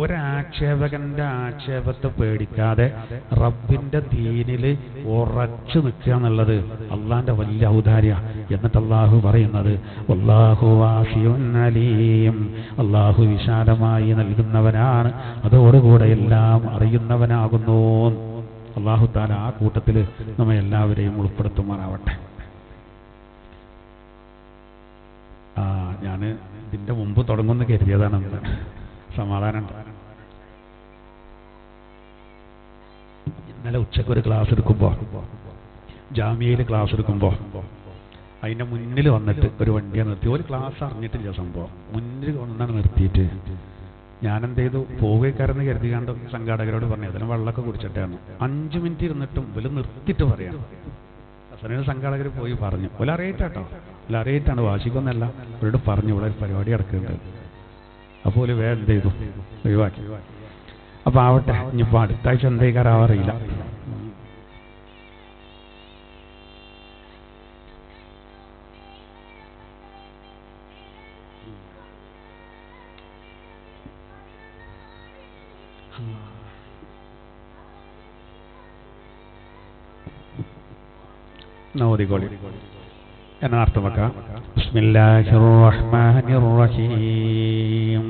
ഒരാക്ഷേപകന്റെ ആക്ഷേപത്തെ പേടിക്കാതെ റബ്ബിന്റെ ദീനിൽ ഉറച്ചു നിൽക്കുക എന്നുള്ളത് അള്ളാഹിന്റെ വലിയ ഔദാര്യ. എന്നിട്ട് അള്ളാഹു പറയുന്നത്, വല്ലാഹു വാസിഉൻ അലീം, അള്ളാഹു വിശാലമായി നൽകുന്നവനാണ്, അതോടുകൂടെ എല്ലാം അറിയുന്നവനാകുന്നു. അള്ളാഹു താല ആ കൂട്ടത്തിൽ നമ്മെ എല്ലാവരെയും ഉൾപ്പെടുത്തുമാറാവട്ടെ. ഞാൻ ഇതിന്റെ മുമ്പ് തുടങ്ങുമെന്ന് കരുതിയതാണ്. സമാധാനം. ഇന്നലെ ഉച്ചയ്ക്ക് ഒരു ക്ലാസ് എടുക്കുമ്പോൾ, ജാമ്യയിൽ ക്ലാസ് എടുക്കുമ്പോൾ അതിൻ്റെ മുന്നിൽ വന്നിട്ട് ഒരു വണ്ടിയെ നിർത്തി. ഒരു ക്ലാസ് അറിഞ്ഞിട്ടില്ല സംഭവം, മുന്നിൽ കൊണ്ടാണ് നിർത്തിയിട്ട് ഞാനെന്ത് ചെയ്തു, പോവുകക്കാരെന്ന് കരുതിയാണ്ട് സംഘാടകരോട് പറഞ്ഞു, അതിന് വെള്ളമൊക്കെ കുടിച്ചിട്ടാണ്. 5 മിനിറ്റ് ഇരുന്നിട്ടും ഇവര് നിർത്തിയിട്ട് പറയാം. അവസാനം സംഘാടകർ പോയി പറഞ്ഞു, ഒരു അറിയിട്ടാട്ടോ, ഒരു അറിയിട്ടാണ്, വാശിക്കൊന്നല്ല, ഇവരോട് പറഞ്ഞു ഇവിടെ ഒരു പരിപാടി നടക്കുന്നുണ്ട്. അപ്പോൾ ഒരു വേറെ എന്ത് ചെയ്തു, ഒഴിവാക്കി. അപ്പോൾ ആവട്ടെ, ഇനിയിപ്പോൾ അടുത്ത ആഴ്ച എന്തേക്കാരാവറിയില്ല. നോദിക്കോളി എന്ന അർത്ഥം വെക്കാം. ബിസ്മില്ലാഹിർ റഹ്മാനിർ റഹീം.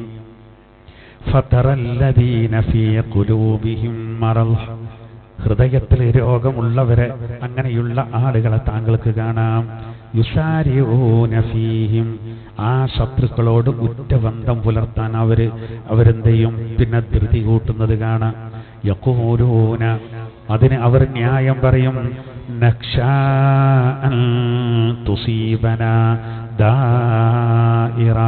ഫതറല്ലദീന ഫീ ഖുലൂബിഹിം മറദ്. ഹൃദയത്തിൽ രോഗമുള്ളവരെ, അങ്ങനെയുള്ള ആളുകളെ താങ്കൾക്ക് കാണാം. യുസാരിഊന ഫീഹിം. ആ ശത്രുക്കളോട് ഉറ്റബന്ധം പുലർത്താൻ അവരെന്തെയും പിന്നെ ധൃതി കൂട്ടുന്നത് കാണാം. യഖൂലൂന. അതിന് അവർ ന്യായം പറയും. നഖ്ശാ അൻ തുസീബനാ ദാഇറ.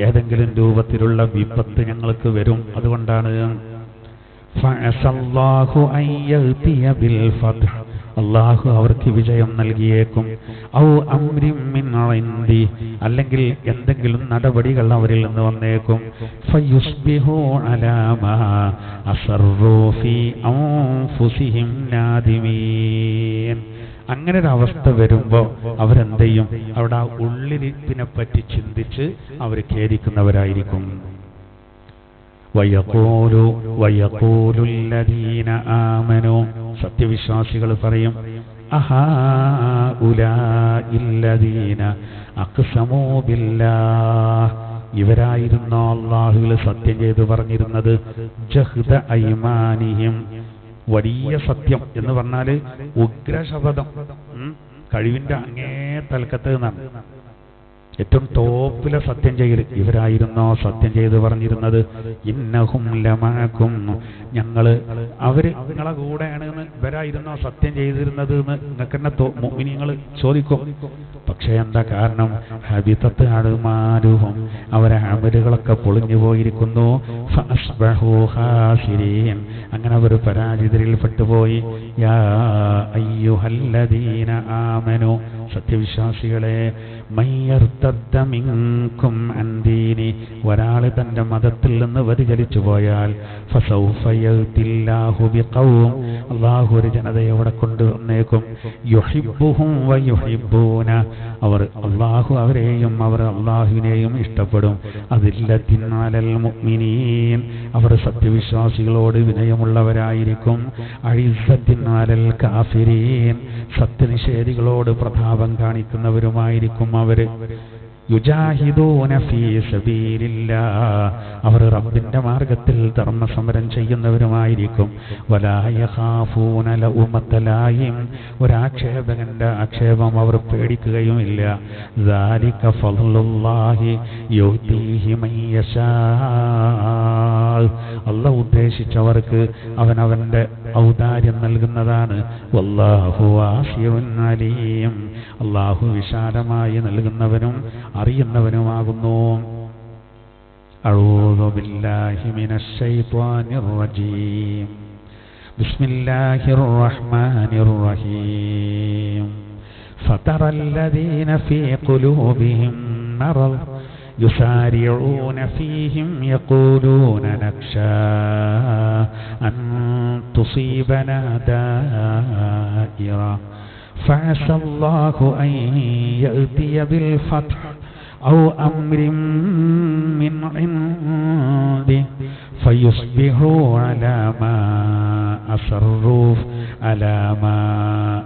ഏതെങ്കിലും രൂപത്തിലുള്ള വിപത്ത് ഞങ്ങൾക്ക് വരും, അതുകൊണ്ടാണ്. ഫഅസല്ലാഹു അൻ യഅതിയ ബിൽ ഫത്ഹ്. അല്ലാഹു അവർക്ക് വിജയം നൽകിയേക്കും. ഔ അംരിൻ മിൻ ഇൻദി. അല്ലെങ്കിൽ എന്തെങ്കിലും നടപടികൾ അവരിൽ നിന്ന് വന്നേക്കും. ഫയുസ്ബിഹു അലാ മാ അസറൂ ഫീ അൻഫുസിഹിം നാദിമീൻ. അങ്ങനെ ഒരു അവസ്ഥ വരുമ്പോൾ അവരെന്തെയും അവിടെ ആ ഉള്ളിരിപ്പിനെ പറ്റി ചിന്തിച്ച് അവർ ഖേദിക്കുന്നവരായിരിക്കും. വയഖൂലുല്ലദീന ആമനൂ. സത്യവിശ്വാസികൾ പറയും, അഹാഉലാഇല്ലദീന അഖ്സമൂ ബില്ലാഹ്. ഇവരായിരുന്നോ അല്ലാഹുവിൽ സത്യം ചെയ്തു പറഞ്ഞിരുന്നത്. ജഹ്ദ ഐമാനിഹിം. വലിയ സത്യം എന്ന് പറഞ്ഞാൽ ഉഗ്രശപഥം, കഴിവിന്റെ അങ്ങേ തലക്കത്ത് നിന്നാണ്. ഏറ്റവും ടോപ്പിലെ സത്യം ചെയ്യൽ. ഇവരായിരുന്നോ സത്യം ചെയ്ത് പറഞ്ഞിരുന്നത്. ഇന്നഹും ലമഅകും. അവര് നിങ്ങളെ കൂടെയാണ് എന്ന് ഇവരായിരുന്നോ സത്യം ചെയ്തിരുന്നത് എന്ന് നിങ്ങൾക്ക് തന്നെ മുഅ്മിനീങ്ങൾ ചോദിക്കും. പക്ഷേ എന്താ കാരണം? ഹബിതത്ത് അഅ്മാലുഹും. അവരെ അമലുകളൊക്കെ പൊളിഞ്ഞു പോയിരിക്കുന്നു. ഫഅസ്ബഹു ഖാസിരീൻ. അങ്ങനെ അവർ പരാജിതരിൽ പെട്ടുപോയി. യാ അയ്യുഹല്ലദീന ആമനു. സത്യവിശ്വാസികളെ, മയ്യർതദ്ദ മിൻകും അൻ ദീനി. ഒരാൾ തന്റെ മതത്തിൽ നിന്ന് വ്യതിചലിച്ചു പോയാൽ ഫസൗഫ യഅ്തില്ലാഹു ബിഖൗം. അല്ലാഹു ഒരു ജനതയെ അവിടെ കൊണ്ടുവന്നേക്കും. യുഹിബ്ബുഹും വയുഹിബ്ബൂന. അല്ലാഹു അവരെയും അവർ അല്ലാഹുവിനെയും ഇഷ്ടപ്പെടും. അദില്ലത്തിൻ അലൽ മുഅ്മിനീൻ. അവർ സത്യവിശ്വാസികളോട് വിനയമുള്ളവരായിരിക്കും. അഇസ്സത്തിൻ അലൽ കാഫിരീൻ. സത്യനിഷേധികളോട് പ്രതാപം കാണിക്കുന്നവരുമായിരിക്കും അവര്. യുജാഹിദൂന ഫീ സബീലില്ലാഹ്. അവർ റബ്ബിന്റെ മാർഗത്തിൽ ധർമ്മസമരം ചെയ്യുന്നവരുമായിരിക്കും. വലാ യഖാഫൂന ലൗമത ലായിം. ഒരാക്ഷേപകന്റെ ആക്ഷേപം അവർ പേടിക്കുകയുമില്ല. ദാലിക ഫളലുല്ലാഹി യുതീഹി മൻ യശാ. അല്ലാഹു ഉദ്ദേശിച്ചവർക്ക് അവനവന്റെ ഔദാര്യം നൽകുന്നതാണ്. വല്ലാഹു വാസിഉൻ അലീം. അല്ലാഹു വിശാലമായി നൽകുന്നവനും അറിയുന്നവനുമാകുന്നു. അഊദു ബില്ലാഹി മിനശ് ശൈത്വാനിർ റജീം. ബിസ്മില്ലാഹിർ റഹ്മാനിർ റഹീം. ഫതറല്ലദീന ഫീ ഖുലൂബിഹിം മറദ് يسارعون فيهم يقولون نخشى أن تصيبنا دائرة فعسى الله أن يأتي بالفتح أو أمر من عنده فيصبحوا على ما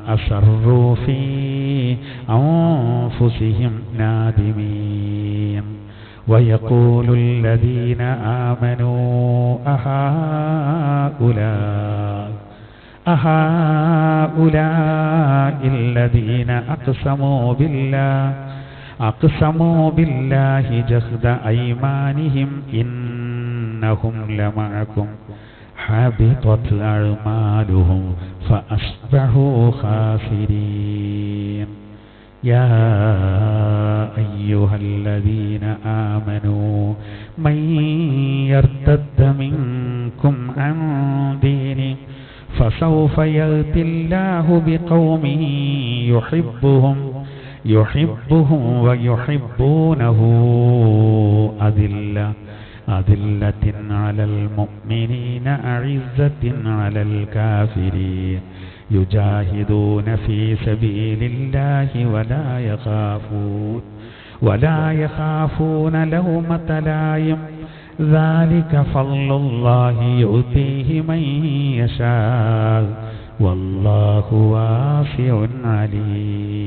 أسروا في أنفسهم نادمين. ويقول الذين آمنوا أهؤلاء الذين أقسموا بالله جهد أيمانهم إنهم لمعكم حبطت أعمالهم فأصبحوا خاسرين. يا أيها الذين آمنوا من يرتد منكم عن دينه فسوف يأتي الله بقوم يحبهم ويحبونه أذلة على المؤمنين أعزة على الكافرين يجاهدون في سبيل الله ولا يخافون لومة لائم. ذلك فضل الله يؤتيه من يشاء. വല്ലാഹു വാസിഉൻ അലീം.